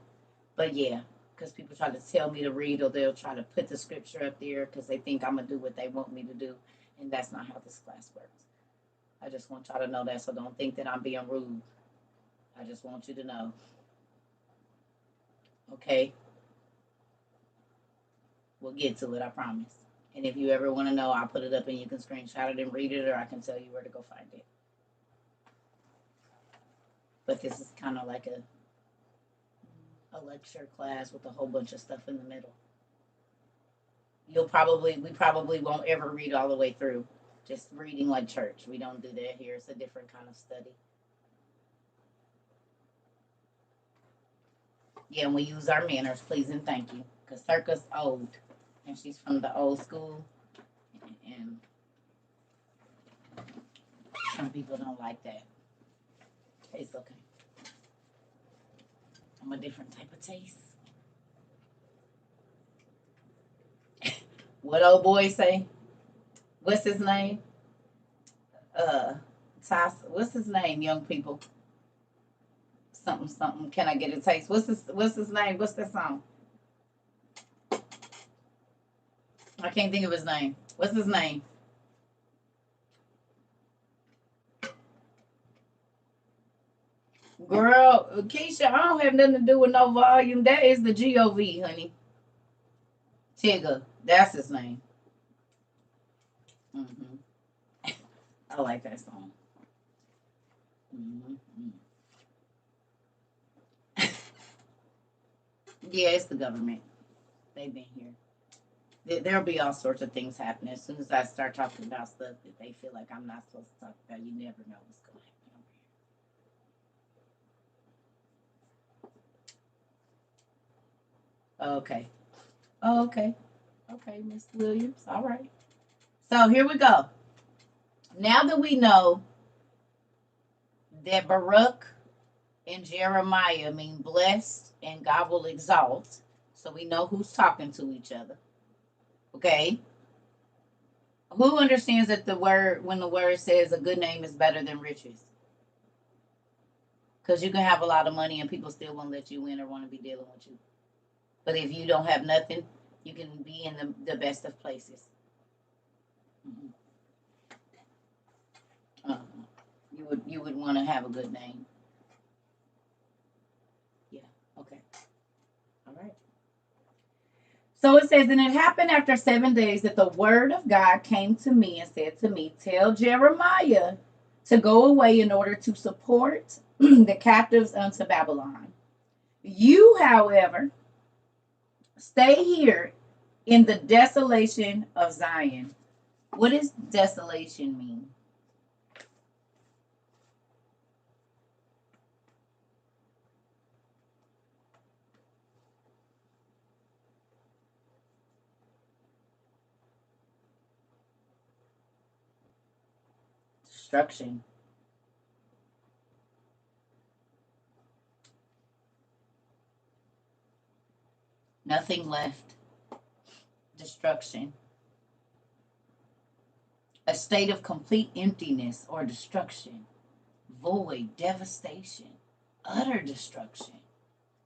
Speaker 1: But yeah, because people try to tell me to read, or they'll try to put the scripture up there because they think I'm going to do what they want me to do. And that's not how this class works. I just want y'all to know that, so don't think that I'm being rude. I just want you to know. Okay? We'll get to it, I promise. And if you ever want to know, I'll put it up and you can screenshot it and read it, or I can tell you where to go find it. But this is kind of like a lecture class with a whole bunch of stuff in the middle. We probably won't ever read all the way through. Just reading like church. We don't do that here. It's a different kind of study. Yeah, and we use our manners, please and thank you. Because CERCA's old. And she's from the old school. And some people don't like that. It's okay. I'm a different type of taste. What old boy say? What's his name? What's his name, young people? Something. Can I get a taste? What's his name? What's that song? I can't think of his name. What's his name? Girl, Keisha, I don't have nothing to do with no volume. That is the GOV, honey. Tigger. That's his name. I like that song. Yeah, it's the government. They've been here. There'll be all sorts of things happening. As soon as I start talking about stuff that they feel like I'm not supposed to talk about, you never know what's going to happen. Okay. Okay, Miss Williams. All right. So here we go. Now that we know that Baruch and Jeremiah mean blessed and God will exalt, so we know who's talking to each other. Okay? Who understands that when the word says a good name is better than riches? Because you can have a lot of money and people still won't let you in or want to be dealing with you. But if you don't have nothing, you can be in the best of places. You would want to have a good name. Yeah. Okay. All right. So it says, and it happened after 7 days that the word of God came to me and said to me, tell Jeremiah to go away in order to support the captives unto Babylon. You, however, stay here in the desolation of Zion. What does desolation mean? Destruction. Nothing left. Destruction. A state of complete emptiness or destruction. Void, devastation, utter destruction.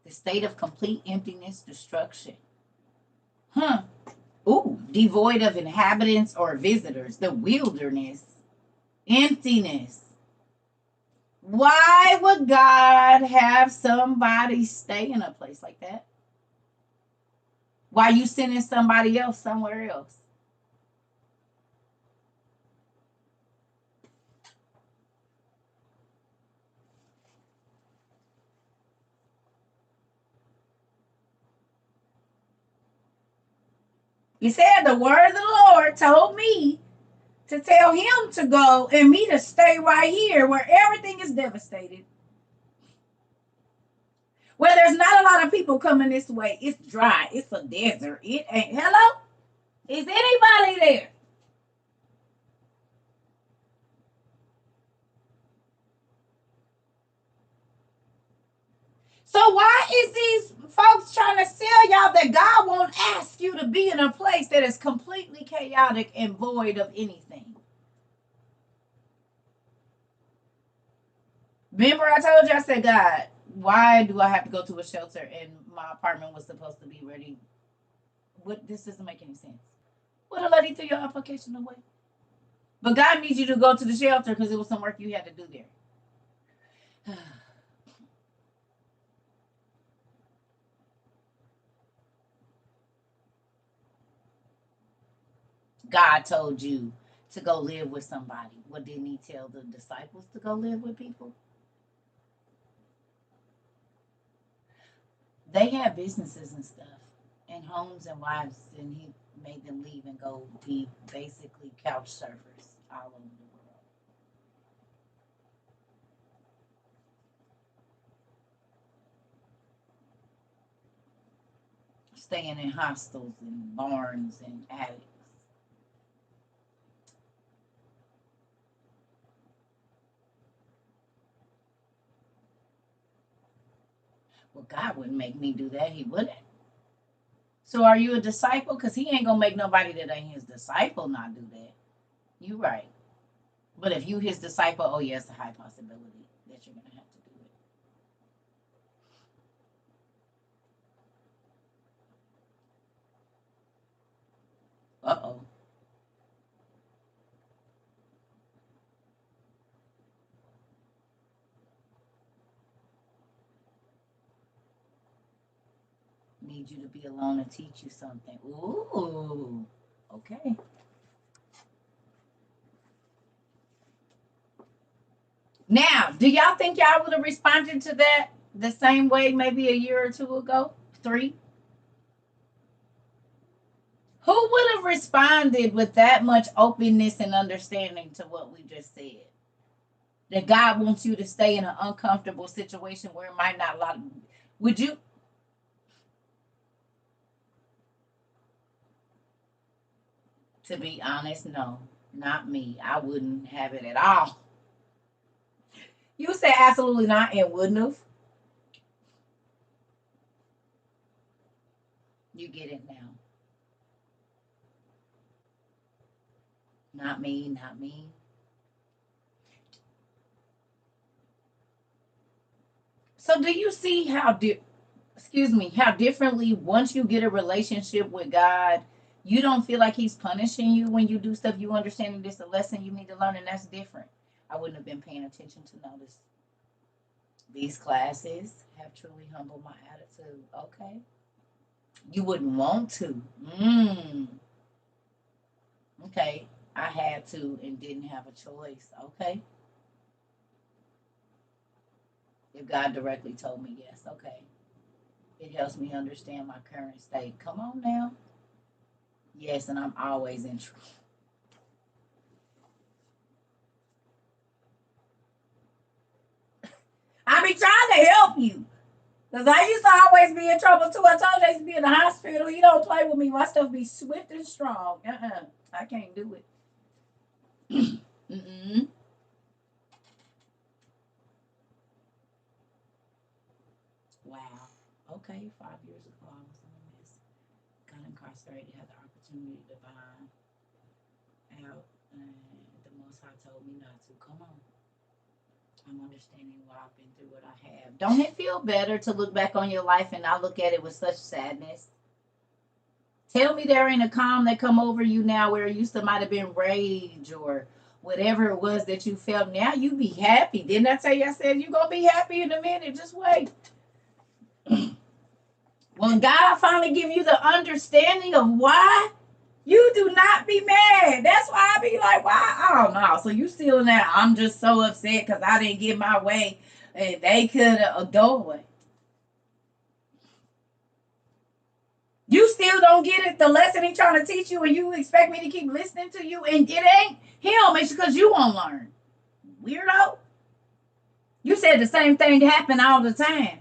Speaker 1: The state of complete emptiness, destruction. Ooh, devoid of inhabitants or visitors. The wilderness. Emptiness. Why would God have somebody stay in a place like that? Why are you sending somebody else somewhere else? You said the word of the Lord told me to tell him to go and me to stay right here where everything is devastated. Where there's not a lot of people coming this way. It's dry. It's a desert. It ain't. Hello? Is anybody there? So why is these folks trying to sell y'all that God won't ask you to be in a place that is completely chaotic and void of anything? Remember I told you, I said, God, why do I have to go to a shelter and my apartment was supposed to be ready? What, this doesn't make any sense. What a lady threw your application away. But God needs you to go to the shelter because it was some work you had to do there. God told you to go live with somebody. What didn't he tell the disciples to go live with people? They had businesses and stuff and homes and wives, and he made them leave and go be basically couch surfers all over the world. Staying in hostels and barns and attics. Well, God wouldn't make me do that. He wouldn't. So are you a disciple? Because he ain't gonna make nobody that ain't his disciple not do that. You right. But if you his disciple, oh yeah, it's a high possibility that you're gonna have to do it. Uh-oh. Need you to be alone and teach you something. Ooh. Okay. Now, do y'all think y'all would have responded to that the same way maybe a year or two ago? 3? Who would have responded with that much openness and understanding to what we just said? That God wants you to stay in an uncomfortable situation where it might not lot. Would you? To be honest, no, not me. I wouldn't have it at all. You said absolutely not and wouldn't have. You get it now. Not me, not me. So do you see excuse me, how differently once you get a relationship with God, you don't feel like he's punishing you when you do stuff you understand that it's a lesson you need to learn and that's different. I wouldn't have been paying attention to notice. These classes have truly humbled my attitude. Okay. You wouldn't want to. Okay. I had to and didn't have a choice. Okay. If God directly told me yes, okay. It helps me understand my current state. Come on now. Yes, and I'm always in trouble. I be trying to help you. Because I used to always be in trouble too. I told you I used to be in the hospital. You don't play with me. My stuff be swift and strong. I can't do it. Mm-mm. Wow. Okay, 5 years ago, I was in a mess. Got incarcerated, had the opportunity to buy out, and the Most High told me not to. Come on. I'm understanding why I've been through what I have. Don't it feel better to look back on your life and not look at it with such sadness? Tell me there ain't a calm that come over you now where it used to might have been rage or whatever it was that you felt. Now you be happy. Didn't I tell you? I said you gonna be happy in a minute. Just wait. When God finally give you the understanding of why, you do not be mad. That's why I be like, why? I don't know. So you still in that? I'm just so upset because I didn't get my way, and they could have adored. You still don't get it, the lesson he trying to teach you, and you expect me to keep listening to you, and it ain't him. It's because you won't learn. Weirdo. You said the same thing happen all the time.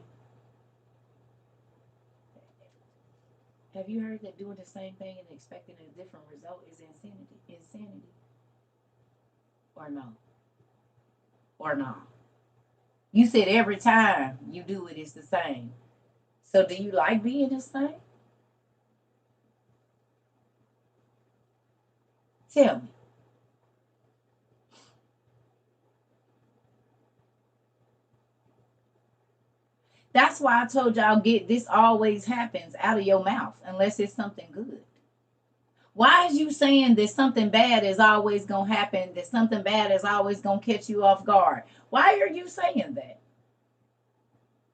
Speaker 1: Have you heard that doing the same thing and expecting a different result is insanity? Insanity, or no? Or no? You said every time you do it, it's the same. So do you like being the same? Tell me. That's why I told y'all get this always happens out of your mouth unless it's something good. Why is you saying that something bad is always gonna happen, that something bad is always gonna catch you off guard? Why are you saying that?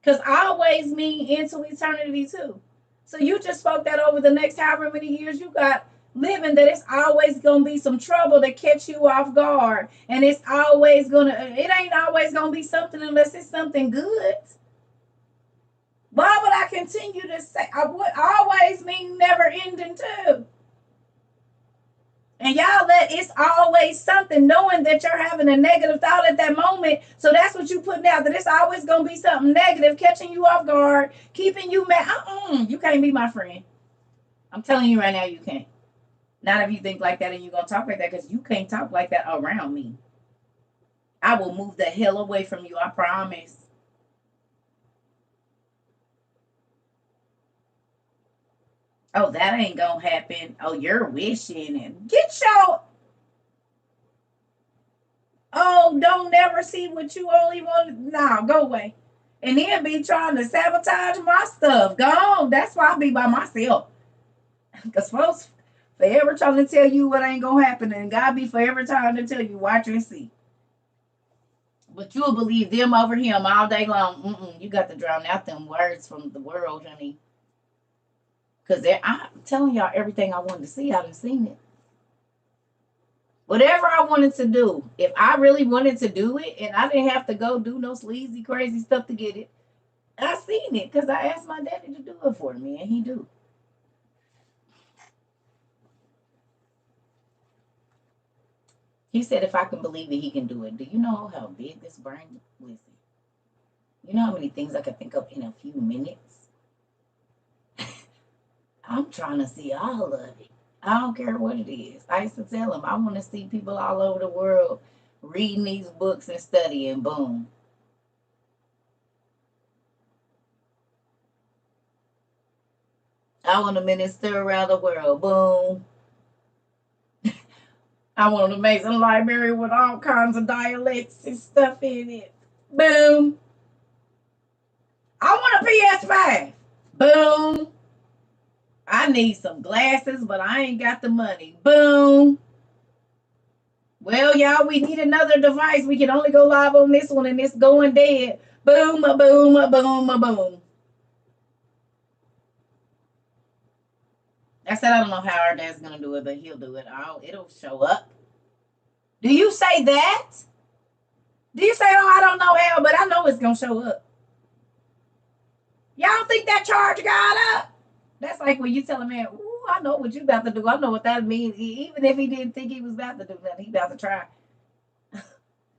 Speaker 1: Because always mean into eternity too. So you just spoke that over the next however many years you got living, that it's always gonna be some trouble to catch you off guard. And it's always gonna, it ain't always gonna be something unless it's something good. Why would I continue to say I would always mean never ending too? And y'all let it's always something, knowing that you're having a negative thought at that moment. So that's what you putting out, that it's always gonna be something negative, catching you off guard, keeping you mad. You can't be my friend. I'm telling you right now, you can't. Not if you think like that and you're gonna talk like that, because you can't talk like that around me. I will move the hell away from you, I promise. Oh, that ain't gonna happen. Oh, you're wishing and get your don't never see what you only want. No, go away. And then be trying to sabotage my stuff. Go on. That's why I be by myself. Because folks forever trying to tell you what ain't gonna happen, and God be forever trying to tell you, watch and see. But you'll believe them over him all day long. You got to drown out them words from the world, honey. Because I'm telling y'all everything I wanted to see, I done seen it. Whatever I wanted to do, if I really wanted to do it and I didn't have to go do no sleazy, crazy stuff to get it, I seen it because I asked my daddy to do it for me, and he do. He said if I can believe it, he can do it. Do you know how big this brain? Listen, you know how many things I could think of in a few minutes? I'm trying to see all of it. I don't care what it is. I used to tell him I want to see people all over the world reading these books and studying. Boom. I want to minister around the world. Boom. I want an amazing library with all kinds of dialects and stuff in it. Boom. I want a PS5. Boom. I need some glasses, but I ain't got the money. Boom. Well, y'all, we need another device. We can only go live on this one, and it's going dead. Boom, a boom, a boom, a boom. I said I don't know how our dad's gonna do it, but he'll do it. It'll show up. Do you say that? Do you say, oh, I don't know how, but I know it's gonna show up? Y'all think that charge got up? That's like when you tell a man, ooh, I know what you about to do. I know what that means. Even if he didn't think he was about to do nothing, he about to try.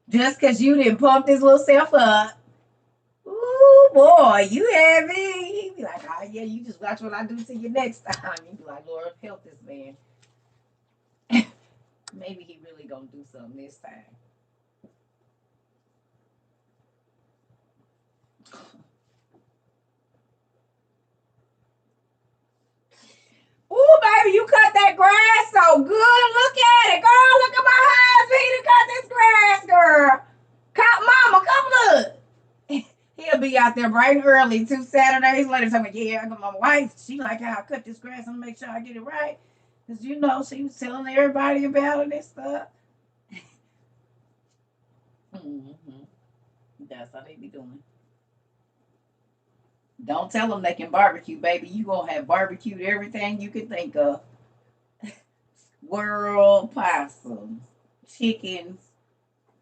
Speaker 1: Just because you didn't pump his little self up. Ooh, boy, you heavy. He be like, oh, yeah, you just watch what I do to you next time. You be like, Lord, help this man. Maybe he really gonna do something this time. Ooh, baby, you cut that grass so good. Look at it, girl. Look at my husband. He cut this grass, girl. Mama, come look. He'll be out there bright and early 2 Saturdays later. So, yeah, I got my wife. She like how I cut this grass and make sure I get it right. Because, you know, she was telling everybody about it and stuff. That's how they be doing. Don't tell them they can barbecue, baby. You gonna have barbecued everything you can think of. Squirrel, possums, chickens,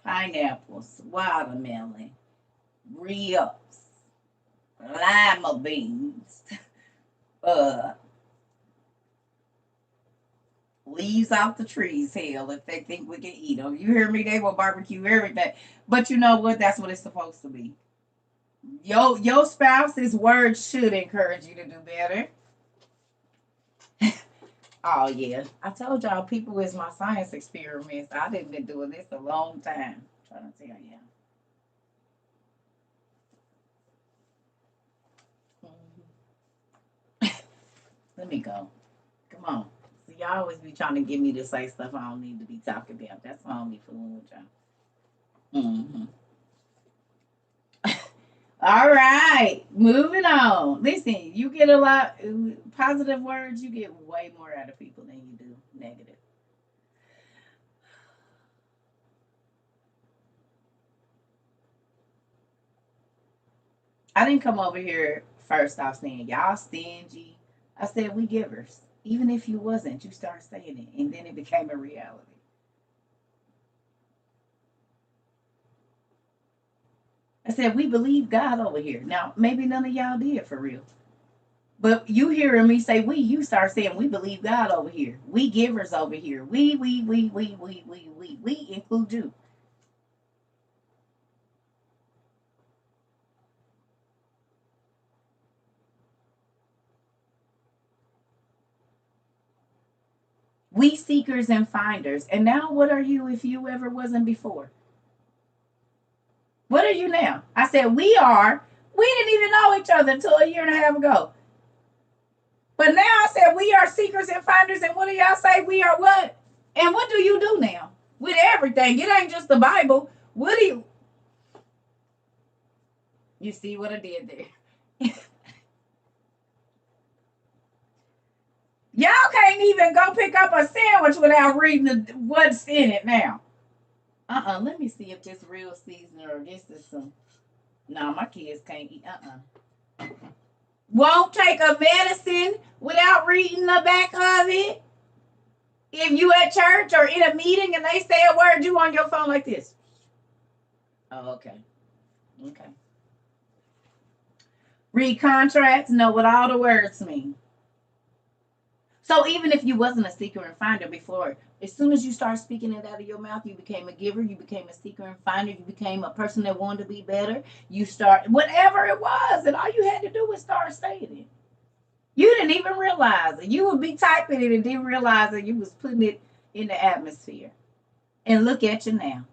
Speaker 1: pineapples, watermelon, ribs, lima beans, uh, leaves off the trees. Hell, if they think we can eat them, you hear me? They will barbecue everything. But you know what? That's what it's supposed to be. Your spouse's words should encourage you to do better. Oh yeah, I told y'all people is my science experiments. I done been doing this a long time. Trying to tell you. Mhm. Let me go. Come on. See, y'all always be trying to get me to say stuff I don't need to be talking about. That's why I don't be fooling with y'all. Hmm. All right, moving on. Listen, you get a lot positive words. You get way more out of people than you do negative. I didn't come over here first off saying y'all stingy. I said we givers. Even if you wasn't, you start saying it, and then it became a reality. I said we believe God over here. Now maybe none of y'all did for real, but you hearing me say we, you start saying we believe God over here. We givers over here. We include you. We seekers and finders. And now what are you if you ever wasn't before? What are you now? I said we are. We didn't even know each other until a year and a half ago. But now I said we are seekers and finders. And what do y'all say? We are what? And what do you do now? With everything. It ain't just the Bible. What do you You see what I did there? Y'all can't even go pick up a sandwich without reading what's in it now. Let me see if this real seasoning or this is some. No, my kids can't eat. Won't take a medicine without reading the back of it. If you at church or in a meeting and they say a word, you on your phone like this. Oh, okay. Okay. Read contracts, know what all the words mean. So even if you wasn't a seeker and finder before, as soon as you start speaking it out of your mouth, you became a giver, you became a seeker and finder, you became a person that wanted to be better. You start whatever it was, and all you had to do was start saying it. You didn't even realize it. You would be typing it and didn't realize that you was putting it in the atmosphere. And look at you now.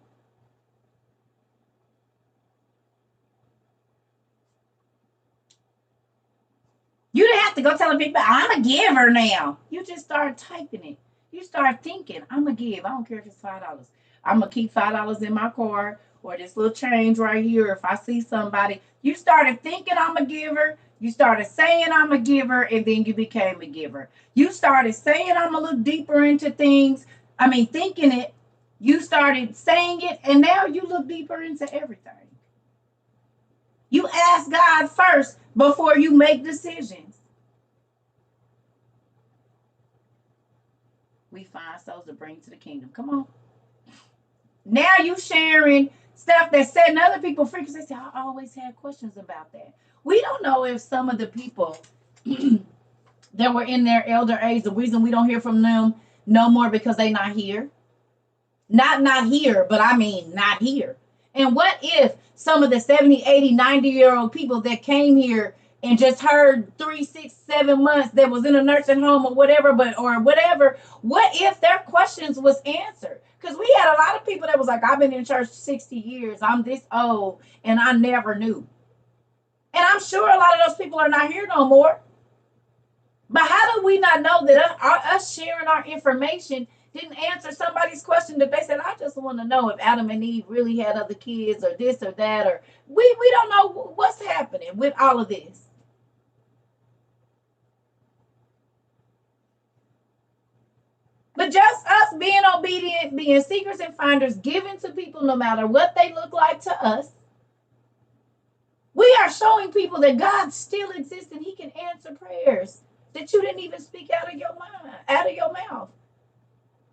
Speaker 1: You didn't have to go telling people, I'm a giver now. You just start typing it. You start thinking, I'm going to give. I don't care if it's $5. I'm going to keep $5 in my car or this little change right here. If I see somebody, you started thinking I'm a giver. You started saying I'm a giver, and then you became a giver. You started saying I'm a little deeper into things. I mean, thinking it. You started saying it, and now you look deeper into everything. You ask God first before you make decisions. We find souls to bring to the kingdom. Come on. Now you sharing stuff that's setting other people free because they say, I always had questions about that. We don't know if some of the people that were in their elder age, the reason we don't hear from them no more because they not here. Not here, but I mean not here. And what if some of the 70, 80, 90-year-old people that came here and just heard 3, 6, 7 months that was in a nursing home or whatever, what if their questions was answered? Because we had a lot of people that was like, I've been in church 60 years, I'm this old, and I never knew. And I'm sure a lot of those people are not here no more. But how do we not know that us sharing our information didn't answer somebody's question that they said, I just want to know if Adam and Eve really had other kids or this or that, or we don't know what's happening with all of this. But just us being obedient, being seekers and finders, giving to people no matter what they look like to us, we are showing people that God still exists and he can answer prayers that you didn't even speak out of your mind, out of your mouth.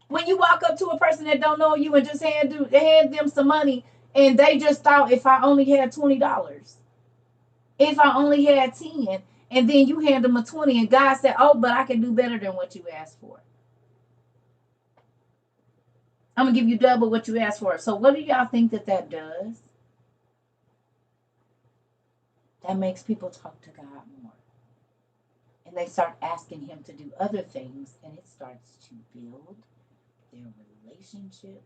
Speaker 1: When you walk up to a person that don't know you and just hand them some money and they just thought if I only had $20, if I only had 10, and then you hand them a 20 and God said, oh, but I can do better than what you asked for. I'm gonna give you double what you asked for. So what do y'all think that does? That makes people talk to God more. And they start asking him to do other things, and it starts to build their relationship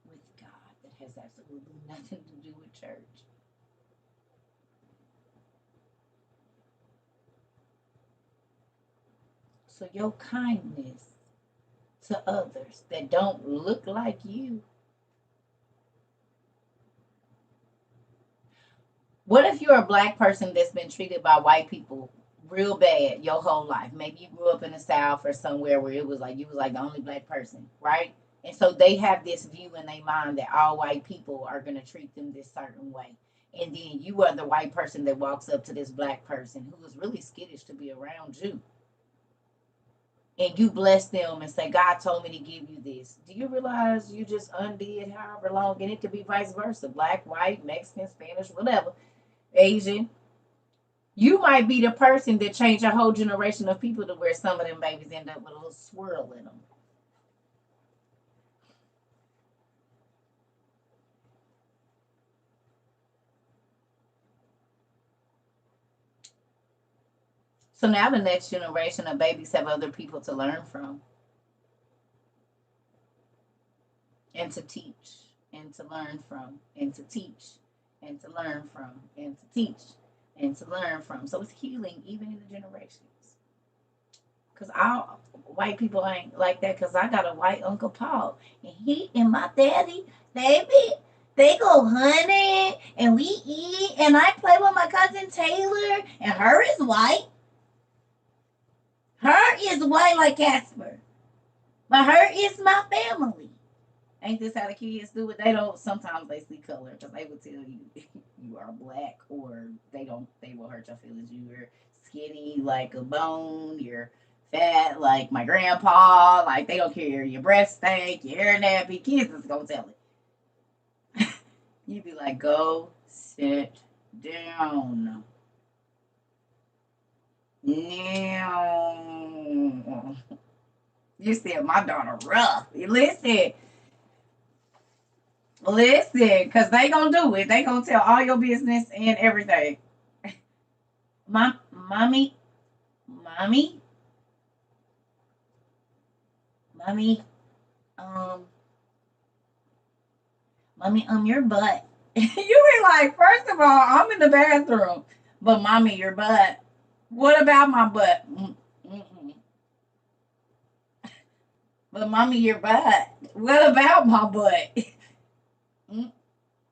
Speaker 1: with God that has absolutely nothing to do with church. So your kindness to others that don't look like you. What if you're a black person that's been treated by white people real bad your whole life? Maybe you grew up in the South or somewhere where it was like you was like the only black person, right? And so they have this view in their mind that all white people are going to treat them this certain way. And then you are the white person that walks up to this black person who is really skittish to be around you. And you bless them and say, God told me to give you this. Do you realize you just undid however long? And it could be vice versa, black, white, Mexican, Spanish, whatever, Asian. You might be the person that changed a whole generation of people to where some of them babies end up with a little swirl in them. So now the next generation of babies have other people to learn from and to teach and to learn from and to teach and to learn from and to teach and to learn from. So it's healing even in the generations. Because our white people ain't like that because I got a white Uncle Paul. And he and my daddy, baby, they go hunting and we eat. And I play with my cousin Taylor. And her is white. Her is white like Casper. But her is my family. Ain't this how the kids do it? They don't. Sometimes they see color because they will tell you you are black, or they don't. They will hurt your feelings. You're skinny like a bone. You're fat like my grandpa. Like they don't care. Your breath stank. Your hair nappy. Kids is gonna tell it. You be like, go sit down. Now, you said my daughter rough. Listen, because they gonna do it. They gonna tell all your business and everything. Mommy, mommy, mommy, um, mommy, your butt. You be like, first of all, I'm in the bathroom, but mommy, your butt. What about my butt? Mm-mm. But mommy, your butt. What about my butt?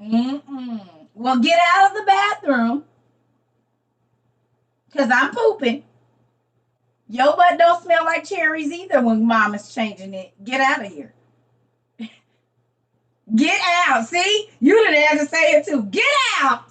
Speaker 1: Mm-mm. Well, get out of the bathroom because I'm pooping. Your butt don't smell like cherries either when mom is changing it. Get out of here. Get out. See? You didn't have to say it too. Get out.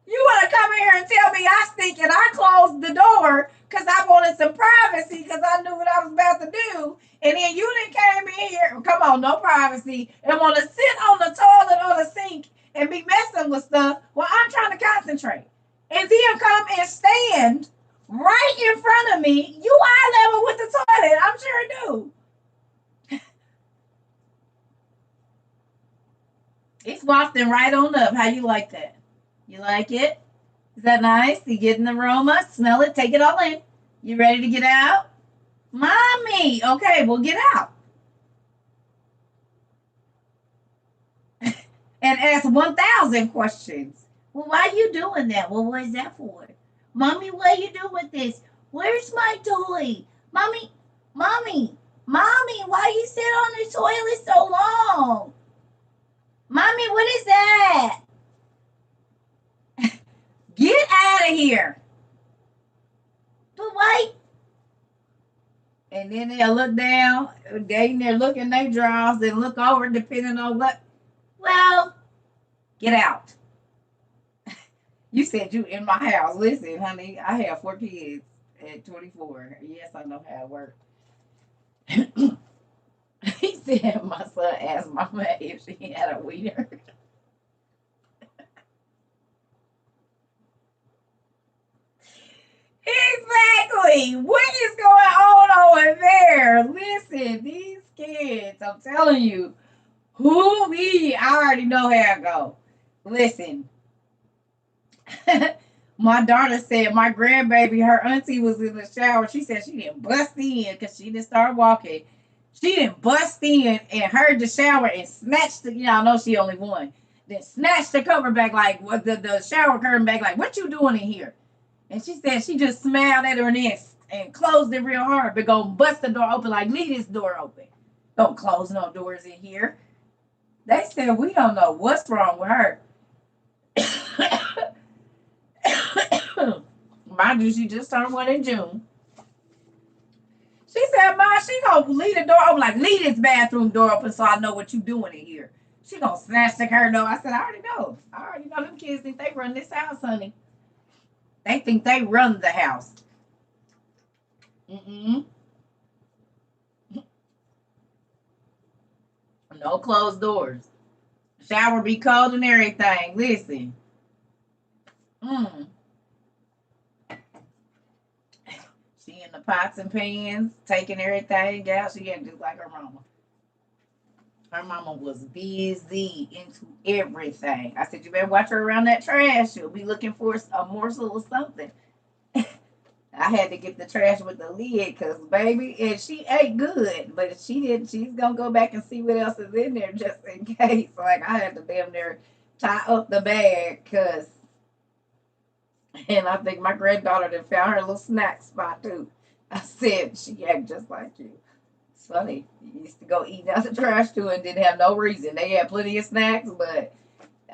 Speaker 1: You want to come in here and tell me I stink and I closed the door because I wanted some privacy because I knew what I was about to do. And then you didn't came in here. Come on, no privacy. And want to sit on the toilet or the sink and be messing with stuff while I'm trying to concentrate. And then come and stand right in front of me. You eye level with the toilet. I'm sure do. It's wafting right on up. How you like that? You like it? Is that nice? You get an aroma, smell it, take it all in. You ready to get out? Mommy! Okay, well, get out. And ask 1,000 questions. Well, why are you doing that? Well, what is that for? Mommy, what you do with this? Where's my toy? Mommy, mommy, mommy, why you sit on the toilet so long? Mommy, what is that? Get out of here. But why? And then they'll look down. They in there looking their drawers and look over depending on what. Well, get out. You said you in my house. Listen, honey, I have 4 kids at 24. Yes, I know how it works. He said my son asked mama if she had a wiener. Exactly. What is going on over there? Listen, these kids, I'm telling you, I already know how it go. Listen, My daughter said my grandbaby, her auntie was in the shower. She said she didn't bust in because she didn't start walking. She didn't bust in and heard the shower and snatched the, I know she only one. Then snatched the cover back like what the shower curtain back like, what you doing in here? And she said she just smiled at her and closed it real hard, but go bust the door open like leave this door open. Don't close no doors in here. They said we don't know what's wrong with her. Mind you, she just turned 1 in June. She said, Ma, she gonna leave the door open, like, leave this bathroom door open so I know what you doing in here. She gonna snatch the curtain door. I said, I already know. Them kids think they run this house, honey. They think they run the house. Mm-mm. No closed doors. Shower be cold and everything. Listen. She in the pots and pans, taking everything out. She had to do like her mama. Her mama was busy into everything. I said, you better watch her around that trash. She'll be looking for a morsel or something. I had to get the trash with the lid because, baby, and she ate good, but she didn't. She's going to go back and see what else is in there just in case. Like, I had to damn near tie up the bag because, and I think my granddaughter done found her little snack spot, too. I said, she act just like you. It's funny. You used to go eating out the trash, too, and didn't have no reason. They had plenty of snacks, but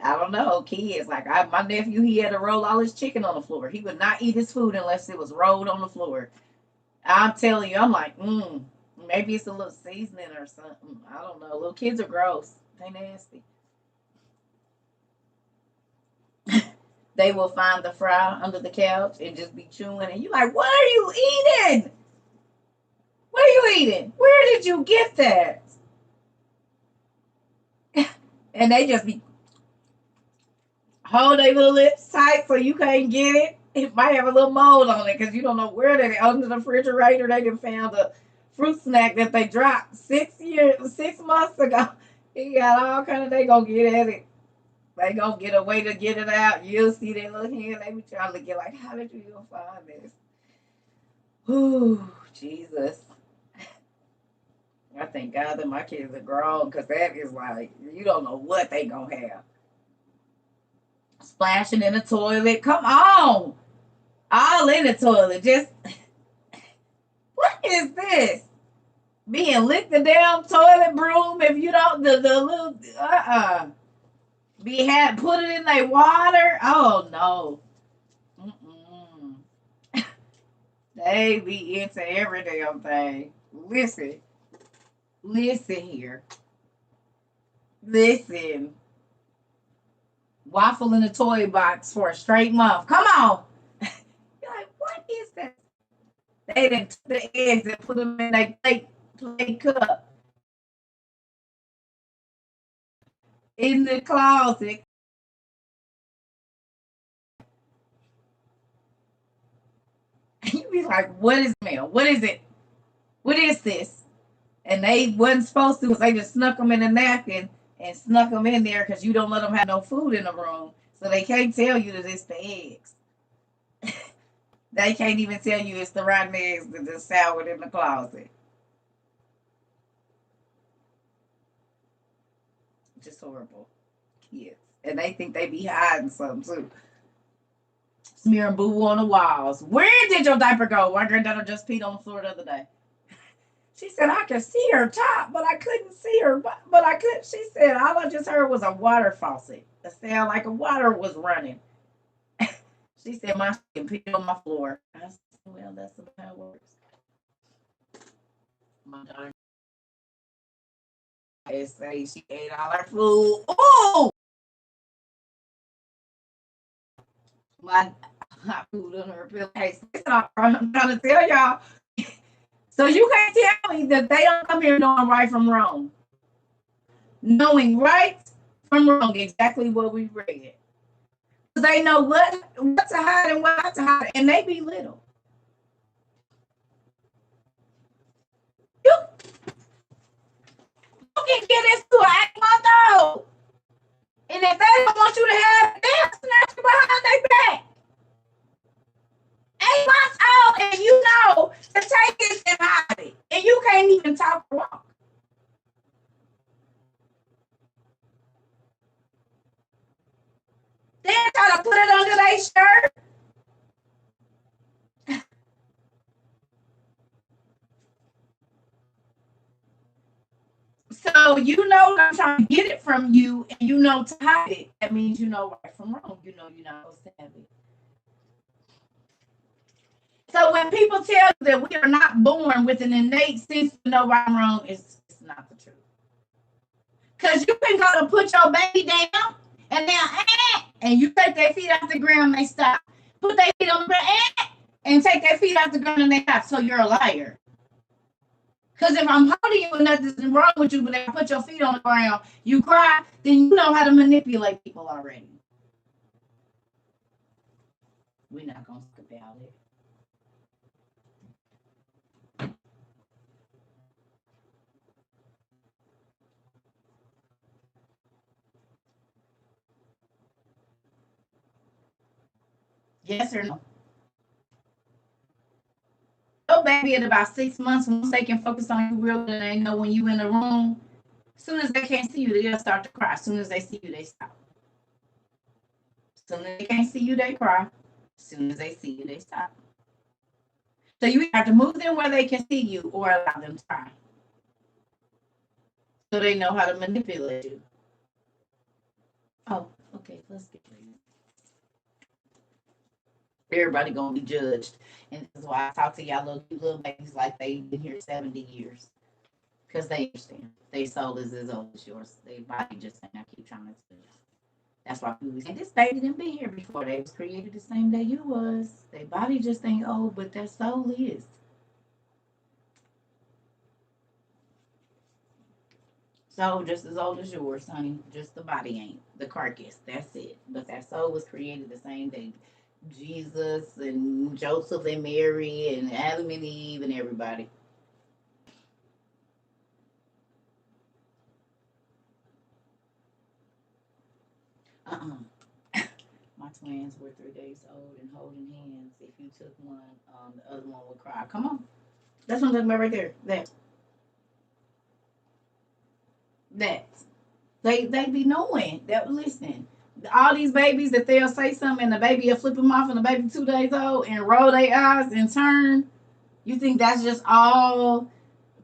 Speaker 1: I don't know, kids. Like my nephew, he had to roll all his chicken on the floor. He would not eat his food unless it was rolled on the floor. I'm telling you, I'm like, maybe it's a little seasoning or something. I don't know. Little kids are gross. They nasty. They will find the fry under the couch and just be chewing. And you like, what are you eating? What are you eating? Where did you get that? And they just be hold their little lips tight so you can't get it. It might have a little mold on it because you don't know where they under the refrigerator. They done found a fruit snack that they dropped 6 months ago. He got all kind of. They gonna get at it. They gonna get a way to get it out. You'll see their little hand. They be trying to get like, how did you even find this? Ooh, Jesus. I thank God that my kids are grown because that is like you don't know what they gonna have. Splashing in the toilet. Come on. All in the toilet. Just what is this? Being licked the damn toilet broom if you don't the little put it in their water. Oh no. Mm-mm. They be into every damn thing. Listen here. Listen. Waffle in the toy box for a straight month. Come on. You're like, what is that? They done took the eggs and put them in a plate cup in the closet. You be like, what is meal? What is it? What is this? And they wasn't supposed to, they just snuck them in a napkin and snuck them in there because you don't let them have no food in the room. So they can't tell you that it's the eggs. They can't even tell you it's the rotten eggs that just soured in the closet. Just horrible. Kids. And they think they be hiding something too. Smearing boo on the walls. Where did your diaper go? My granddaughter just peed on the floor the other day. She said, I could see her top, but I couldn't see her. But I could. She said, all I just heard was a water faucet. It sounded like a water was running. She said, my skin peed on my floor. I said, well, that's how it works. My daughter say she ate all her food. Oh! My hot food on her pillowcase. I'm trying to tell y'all. So you can't tell me that they don't come here knowing right from wrong. Knowing right from wrong, exactly what we read. They know what to hide and what not to hide, and they be little. You can get this to an 8-month old. And if they don't want you to have it, they'll snatch you behind their back. and you know to take it and hide it, and you can't even talk or walk. Then try to put it under their shirt. So you know I'm trying to get it from you, and you know to hide it. That means you know right from wrong. You know you're not supposed to have it. So when people tell you that we are not born with an innate sense to know right and wrong, it's not the truth. Because you can go to put your baby down, and now, and you take their feet off the ground, they stop. Put their feet on the ground, and take their feet off the ground, and they stop. So you're a liar. Because if I'm holding you and nothing's wrong with you, but if I put your feet on the ground, you cry, then you know how to manipulate people already. We're not going to skip about it. Yes or no? Your baby at about 6 months, once they can focus on you real good, and they know when you in the room, as soon as they can't see you, they'll start to cry. As soon as they see you, they stop. As soon as they can't see you, they cry. As soon as they see you, they stop. So you have to move them where they can see you or allow them to cry. So they know how to manipulate you. Oh, okay, let's get ready. Everybody gonna be judged. And this is why I talk to y'all little babies like they've been here 70 years. Because they understand. Their soul is as old as yours. Their body just ain't. I keep trying to tell you. That's why people say this baby didn't be here before. They was created the same day you was. Their body just ain't old, but their soul is. Soul just as old as yours, honey. Just the body ain't. The carcass. That's it. But that soul was created the same day. Jesus and Joseph and Mary and Adam and Eve and everybody. My twins were 3 days old and holding hands. If you took one, the other one would cry. Come on. That's what I'm talking about right there. That. They be knowing that. Listen, all these babies that they'll say something and the baby will flip them off and the baby 2 days old and roll their eyes and turn. You think that's just all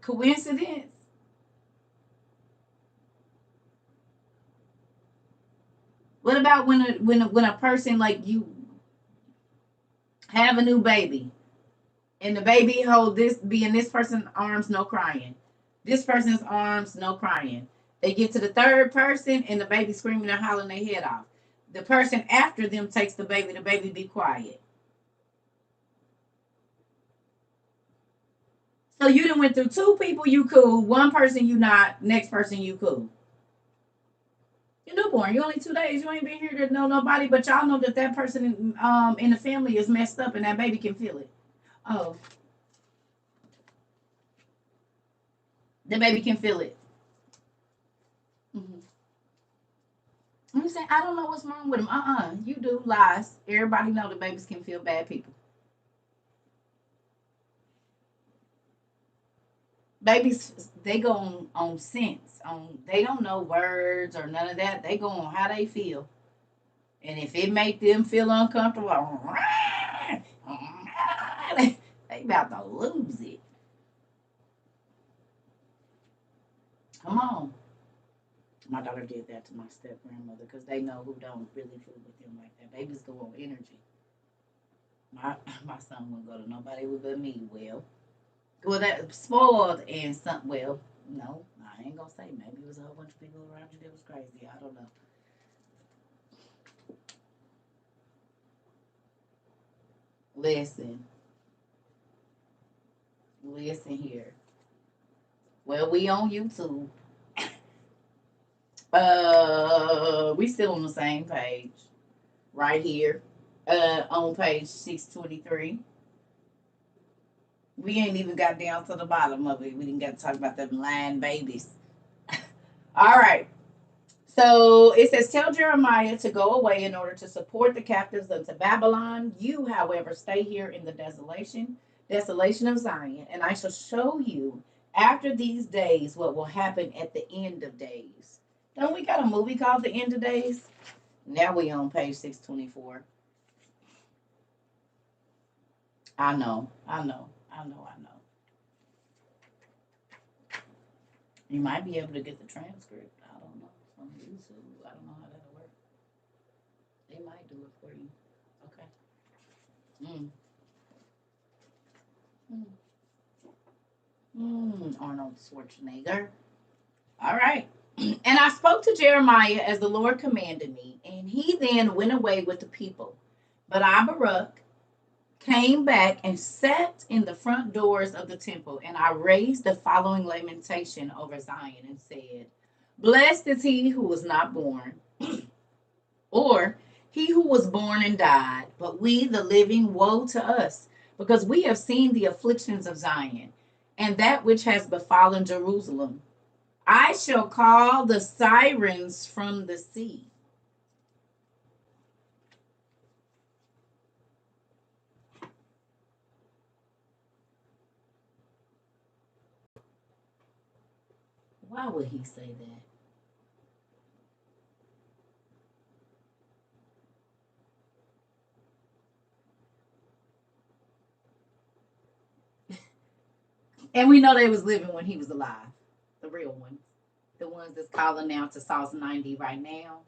Speaker 1: coincidence? What about when a person like you have a new baby and the baby hold this be in this person's arms, no crying. This person's arms, no crying. They get to the third person and the baby screaming and hollering their head off. The person after them takes the baby be quiet. So you done went through two people you cool, one person you not, next person you cool. You're newborn. You only 2 days. You ain't been here to know nobody, but y'all know that that person in the family is messed up, and that baby can feel it. Oh, the baby can feel it. Mm-hmm. I'm saying I don't know what's wrong with him. You do lies. Everybody know the babies can feel bad people. Babies they go on sense. On they don't know words or none of that. They go on how they feel. And if it make them feel uncomfortable, they about to lose it. Come on. My daughter did that to my step grandmother because they know who don't really fool with them like that. Babies go on energy. My my son wouldn't go to nobody but me. Well, that spoiled and some. Well, no, I ain't gonna say. Maybe it was a whole bunch of people around you that was crazy. I don't know. Listen, listen here. Well, we on YouTube. We still on the same page right here. On page 623. We ain't even got down to the bottom of it. We didn't get to talk about them lying babies. All right. So it says, tell Jeremiah to go away in order to support the captives unto Babylon. You, however, stay here in the desolation of Zion, and I shall show you after these days what will happen at the end of days. Don't we got a movie called The End of Days? Now we on page 624. I know. You might be able to get the transcript. I don't know. From YouTube. I don't know how that'll work. They might do it for you. Okay. Arnold Schwarzenegger. All right. And I spoke to Jeremiah as the Lord commanded me, and he then went away with the people. But I, Baruch, came back and sat in the front doors of the temple, and I raised the following lamentation over Zion and said, blessed is he who was not born, or he who was born and died, but we, the living, woe to us, because we have seen the afflictions of Zion, and that which has befallen Jerusalem. I shall call the sirens from the sea. Why would he say that? And we know they was living when he was alive, the real ones, the ones that's calling out to Sauce 90 right now.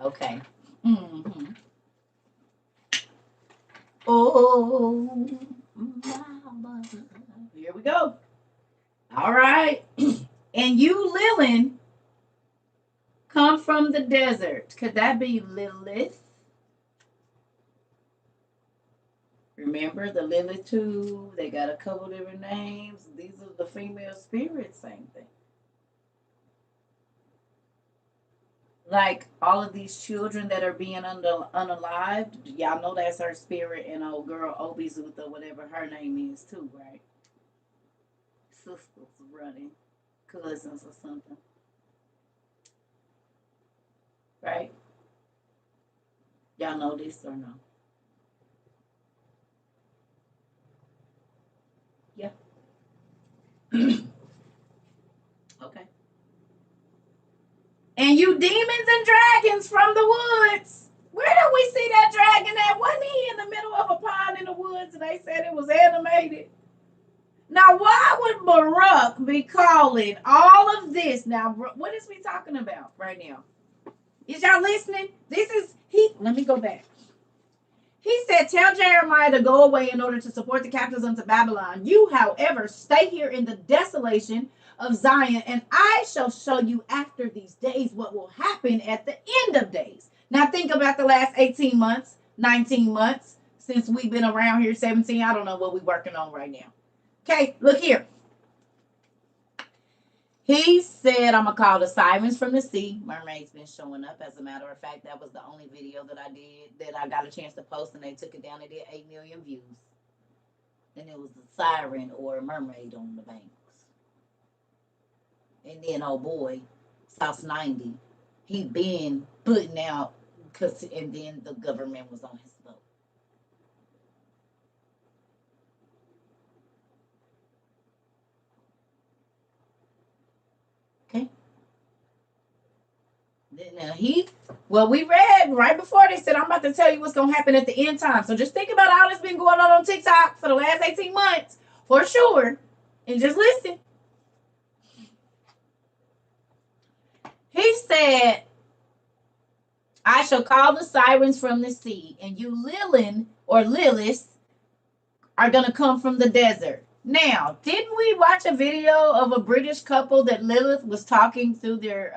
Speaker 1: Okay. Mm-hmm. Oh, here we go. All right. And you, Lilin, come from the desert. Could that be Lilith? Remember the Lilith too? They got a couple different names. These are the female spirits, same thing. Like all of these children that are being unalived, y'all know that's her spirit and old girl Obizuth or whatever her name is too, right? Sisters running, cousins or something, right? Y'all know this or no? Yeah. Okay. And you demons and dragons from the woods. Where did we see that dragon at? Wasn't he in the middle of a pond in the woods and they said it was animated? Now, why would Baruch be calling all of this? Now, what is we talking about right now? Is y'all listening? This is, let me go back. He said, tell Jeremiah to go away in order to support the captives unto Babylon. You, however, stay here in the desolation of Zion, and I shall show you after these days what will happen at the end of days. Now, think about the last 18 months, 19 months since we've been around here, 17. I don't know what we're working on right now. Okay, look here. He said, I'm going to call the sirens from the sea. Mermaids been showing up. As a matter of fact, that was the only video that I did that I got a chance to post, and they took it down. They did 8 million views. And it was a siren or a mermaid on the banks. And then, oh boy, South 90, he been putting out, and then the government was on his boat. Okay. Now we read right before they said, I'm about to tell you what's going to happen at the end time. So just think about all that's been going on TikTok for the last 18 months, for sure. And just listen. He said, I shall call the sirens from the sea, and you Lilin or Lilith are going to come from the desert. Now, didn't we watch a video of a British couple that Lilith was talking through their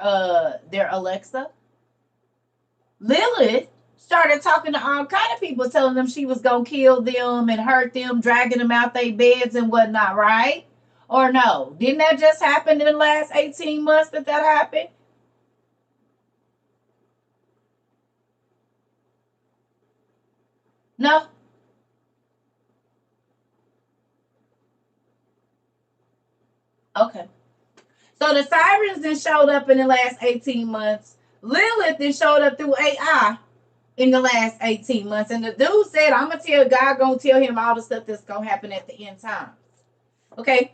Speaker 1: Alexa? Lilith started talking to all kind of people, telling them she was going to kill them and hurt them, dragging them out their beds and whatnot, right? Or no? Didn't that just happen in the last 18 months that happened? No? Okay. So the sirens then showed up in the last 18 months. Lilith then showed up through AI in the last 18 months. And the dude said, I'm gonna tell God gonna tell him all the stuff that's gonna happen at the end time. Okay.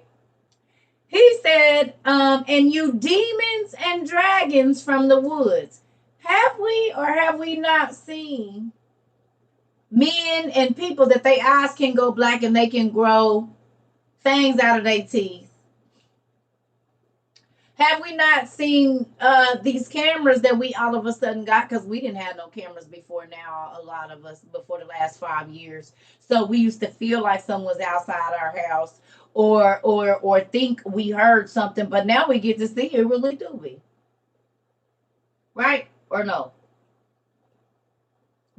Speaker 1: He said, and you demons and dragons from the woods. Have we or have we not seen men and people that their eyes can go black and they can grow fangs out of their teeth? Have we not seen these cameras that we all of a sudden got, because we didn't have no cameras before now, a lot of us, before the last 5 years. So we used to feel like someone was outside our house, or think we heard something, but now we get to see it. Really, do we? Right? Or no?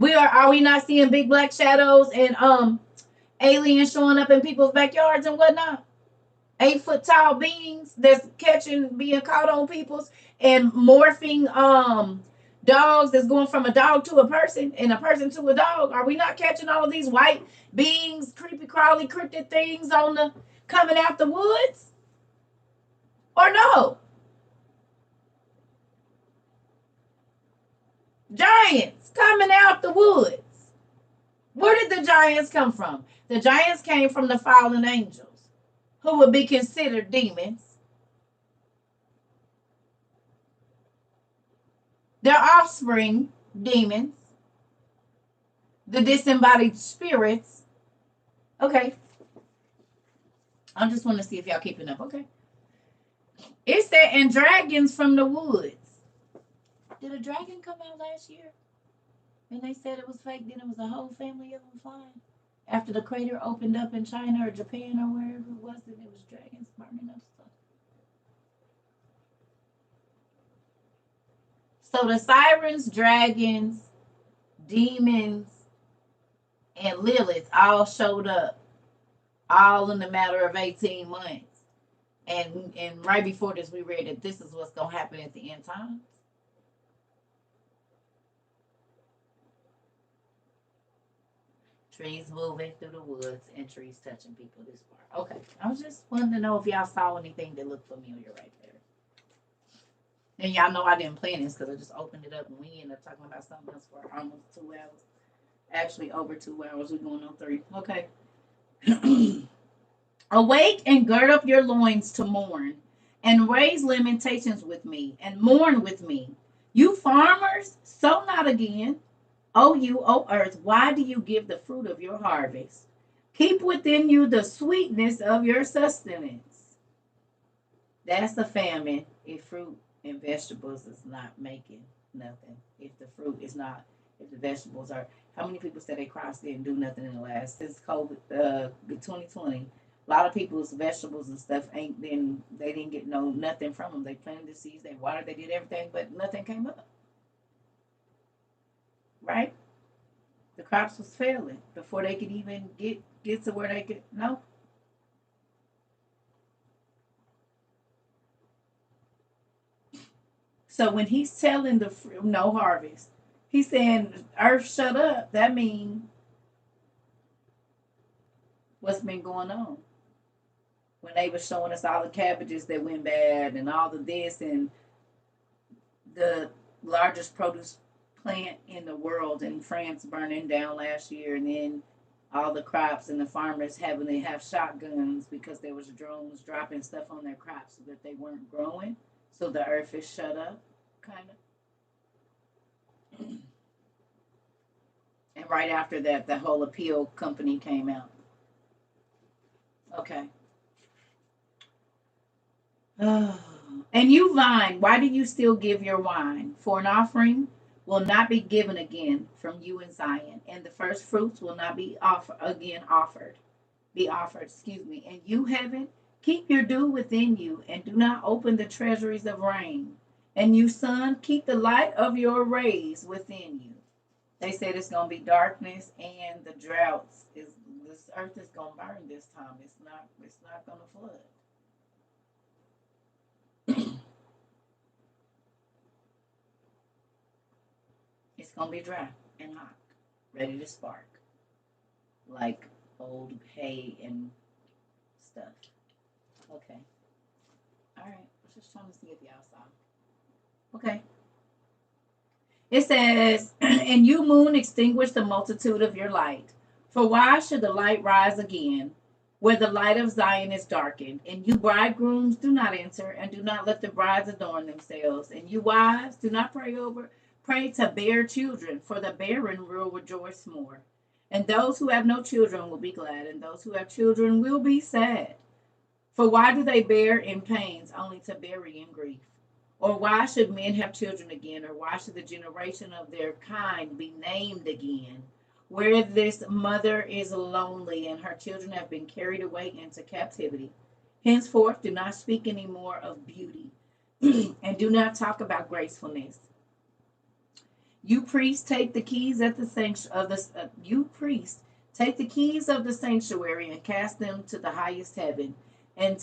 Speaker 1: Are we not seeing big black shadows and aliens showing up in people's backyards and whatnot? 8 foot tall beings that's being caught on people's, and morphing dogs that's going from a dog to a person and a person to a dog. Are we not catching all of these white beings, creepy crawly cryptid things on the coming out the woods? Or no? Giants coming out the woods. Where did the giants come from? The giants came from the fallen angels, who would be considered demons. Their offspring, demons. The disembodied spirits. Okay. I just want to see if y'all keeping up. Okay. It said, and dragons from the woods. Did a dragon come out last year? And they said it was fake. Then it was a whole family of them flying. After the crater opened up in China or Japan or wherever it was, and it was dragons burning up stuff. So the sirens, dragons, demons, and Lilith all showed up, all in a matter of 18 months. And right before this, we read that this is what's going to happen at the end times. Trees moving through the woods and trees touching people this far. Okay. I was just wanting to know if y'all saw anything that looked familiar right there. And y'all know I didn't plan this because I just opened it up and we ended up talking about something else for almost 2 hours. Actually, over 2 hours. We're going on 3. Okay. Awake and gird up your loins to mourn, and raise lamentations with me, and mourn with me. You farmers, sow not again. O you, O earth, why do you give the fruit of your harvest? Keep within you the sweetness of your sustenance. That's a famine if fruit and vegetables is not making nothing. If the fruit is not, if the vegetables are, how many people said they crops didn't do nothing in the last, since COVID, 2020? A lot of people's vegetables and stuff they didn't get nothing from them. They planted the seeds, they watered, they did everything, but nothing came up. Right? The crops was failing before they could even get to where they could. No. So when he's telling the no harvest, he's saying earth shut up. That means what's been going on. When they were showing us all the cabbages that went bad and all the this, and the largest produce plant in the world in France burning down last year, and then all the crops and the farmers having to have shotguns because there was drones dropping stuff on their crops so that they weren't growing. So the earth is shut up, kind of. And right after that, the whole appeal company came out. Okay. And you vine, why do you still give your wine? For an offering will not be given again from you in Zion, and the first fruits will not be offered. Excuse me. And you, heaven, keep your dew within you, and do not open the treasuries of rain. And you, sun, keep the light of your rays within you. They said it's gonna be darkness and the droughts. This earth is gonna burn this time. It's not gonna flood. It's gonna be dry and hot, ready to spark, like old hay and stuff. Okay. All right. I was just trying to see if y'all saw. Okay. It says, and you, moon, extinguish the multitude of your light. For why should the light rise again, where the light of Zion is darkened? And you, bridegrooms, do not enter, and do not let the brides adorn themselves. And you, wives, do not pray to bear children, for the barren will rejoice more. And those who have no children will be glad, and those who have children will be sad. For why do they bear in pains only to bury in grief? Or why should men have children again? Or why should the generation of their kind be named again? Where this mother is lonely and her children have been carried away into captivity. Henceforth, do not speak any more of beauty, and do not talk about gracefulness. You priests take the keys at the take the keys of the sanctuary and cast them to the highest heaven, and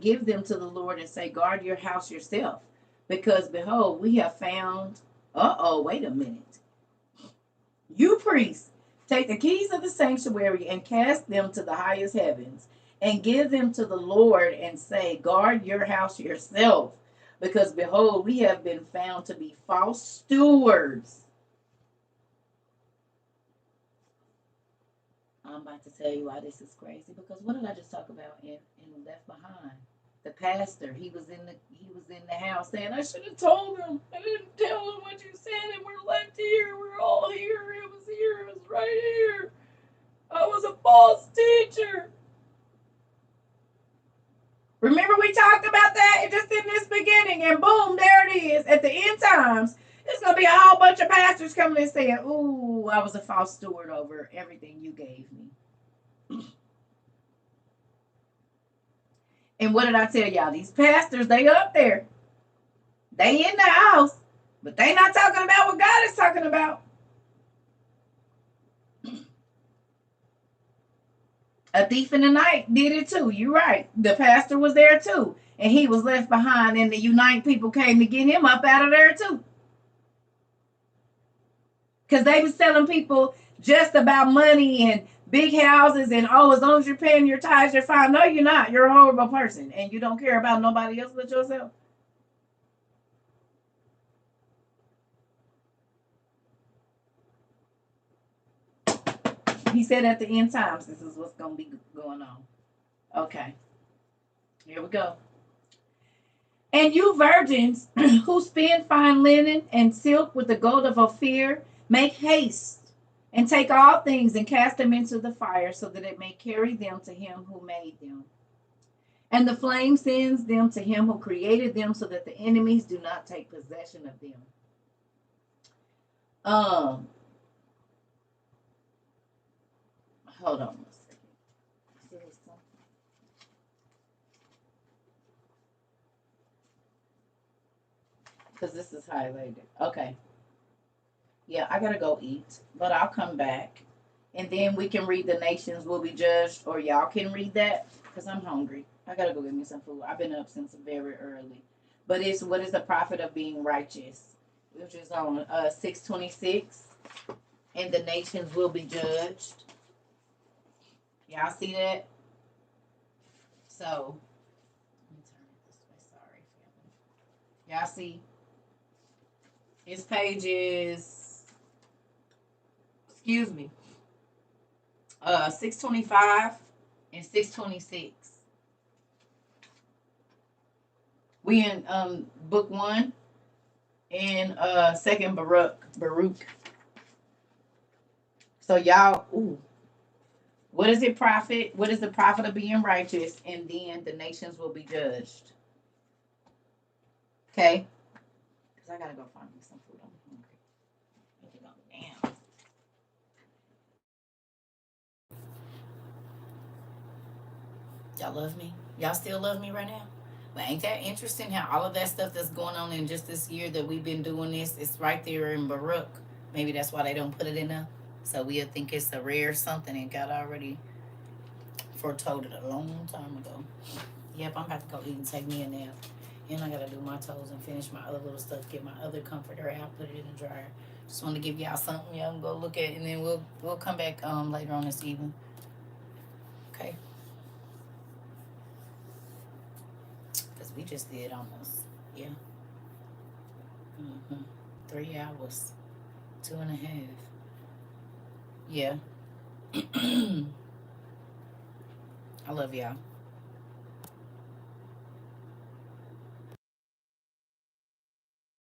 Speaker 1: give them to the Lord and say, guard your house yourself, because behold, we have found. Wait a minute. You priests take the keys of the sanctuary and cast them to the highest heavens, and give them to the Lord and say, guard your house yourself, because behold, we have been found to be false stewards. I'm about to tell you why this is crazy, because what did I just talk about in Left Behind? The pastor, he was in the house saying, I should have told him. I didn't tell him what you said, and we're left here. We're all here. It was here. It was right here. I was a false teacher. Remember we talked about that just in this beginning, and boom, there it is. At the end times, it's going to be a whole bunch of pastors coming and saying, ooh, I was a false steward over everything you gave me. And what did I tell y'all? These pastors, they up there. They in the house, but they not talking about what God is talking about. A thief in the night did it too. You're right. The pastor was there too. And he was left behind, and the Unite people came to get him up out of there too. Because they was telling people just about money and big houses and, oh, as long as you're paying your tithes, you're fine. No, you're not. You're a horrible person, and you don't care about nobody else but yourself. He said at the end times, this is what's going to be going on. Okay, here we go. And you virgins who spin fine linen and silk with the gold of Ophir, make haste and take all things and cast them into the fire, so that it may carry them to him who made them. And the flame sends them to him who created them, so that the enemies do not take possession of them. Hold on a second. Because this is highlighted. Okay. Yeah, I gotta go eat, but I'll come back, and then we can read the nations will be judged, or y'all can read that, because I'm hungry. I gotta go get me some food. I've been up since very early. But it's what is the profit of being righteous, which is on 626, and the nations will be judged. Y'all see that? So let me turn it this way. Sorry, family. Y'all see? It's pages, excuse me, 625 and 626. We in book 1 and second Baruch. So y'all, what does it profit? What is the profit of being righteous? And then the nations will be judged. Okay? Because I gotta go find me some food. I'm hungry. Damn. Y'all love me? Y'all still love me right now? But ain't that interesting how all of that stuff that's going on in just this year that we've been doing this, it's right there in Baruch. Maybe that's why they don't put it in there. So we'll think it's a rare something, and God already foretold it a long time ago. Yep, I'm about to go eat and take me a nap. And I gotta do my toes and finish my other little stuff, get my other comforter out, put it in the dryer. Just want to give y'all something y'all can go look at, and then we'll come back later on this evening. Okay. Because we just did almost, 3 hours. Two and a half. Yeah. I love y'all.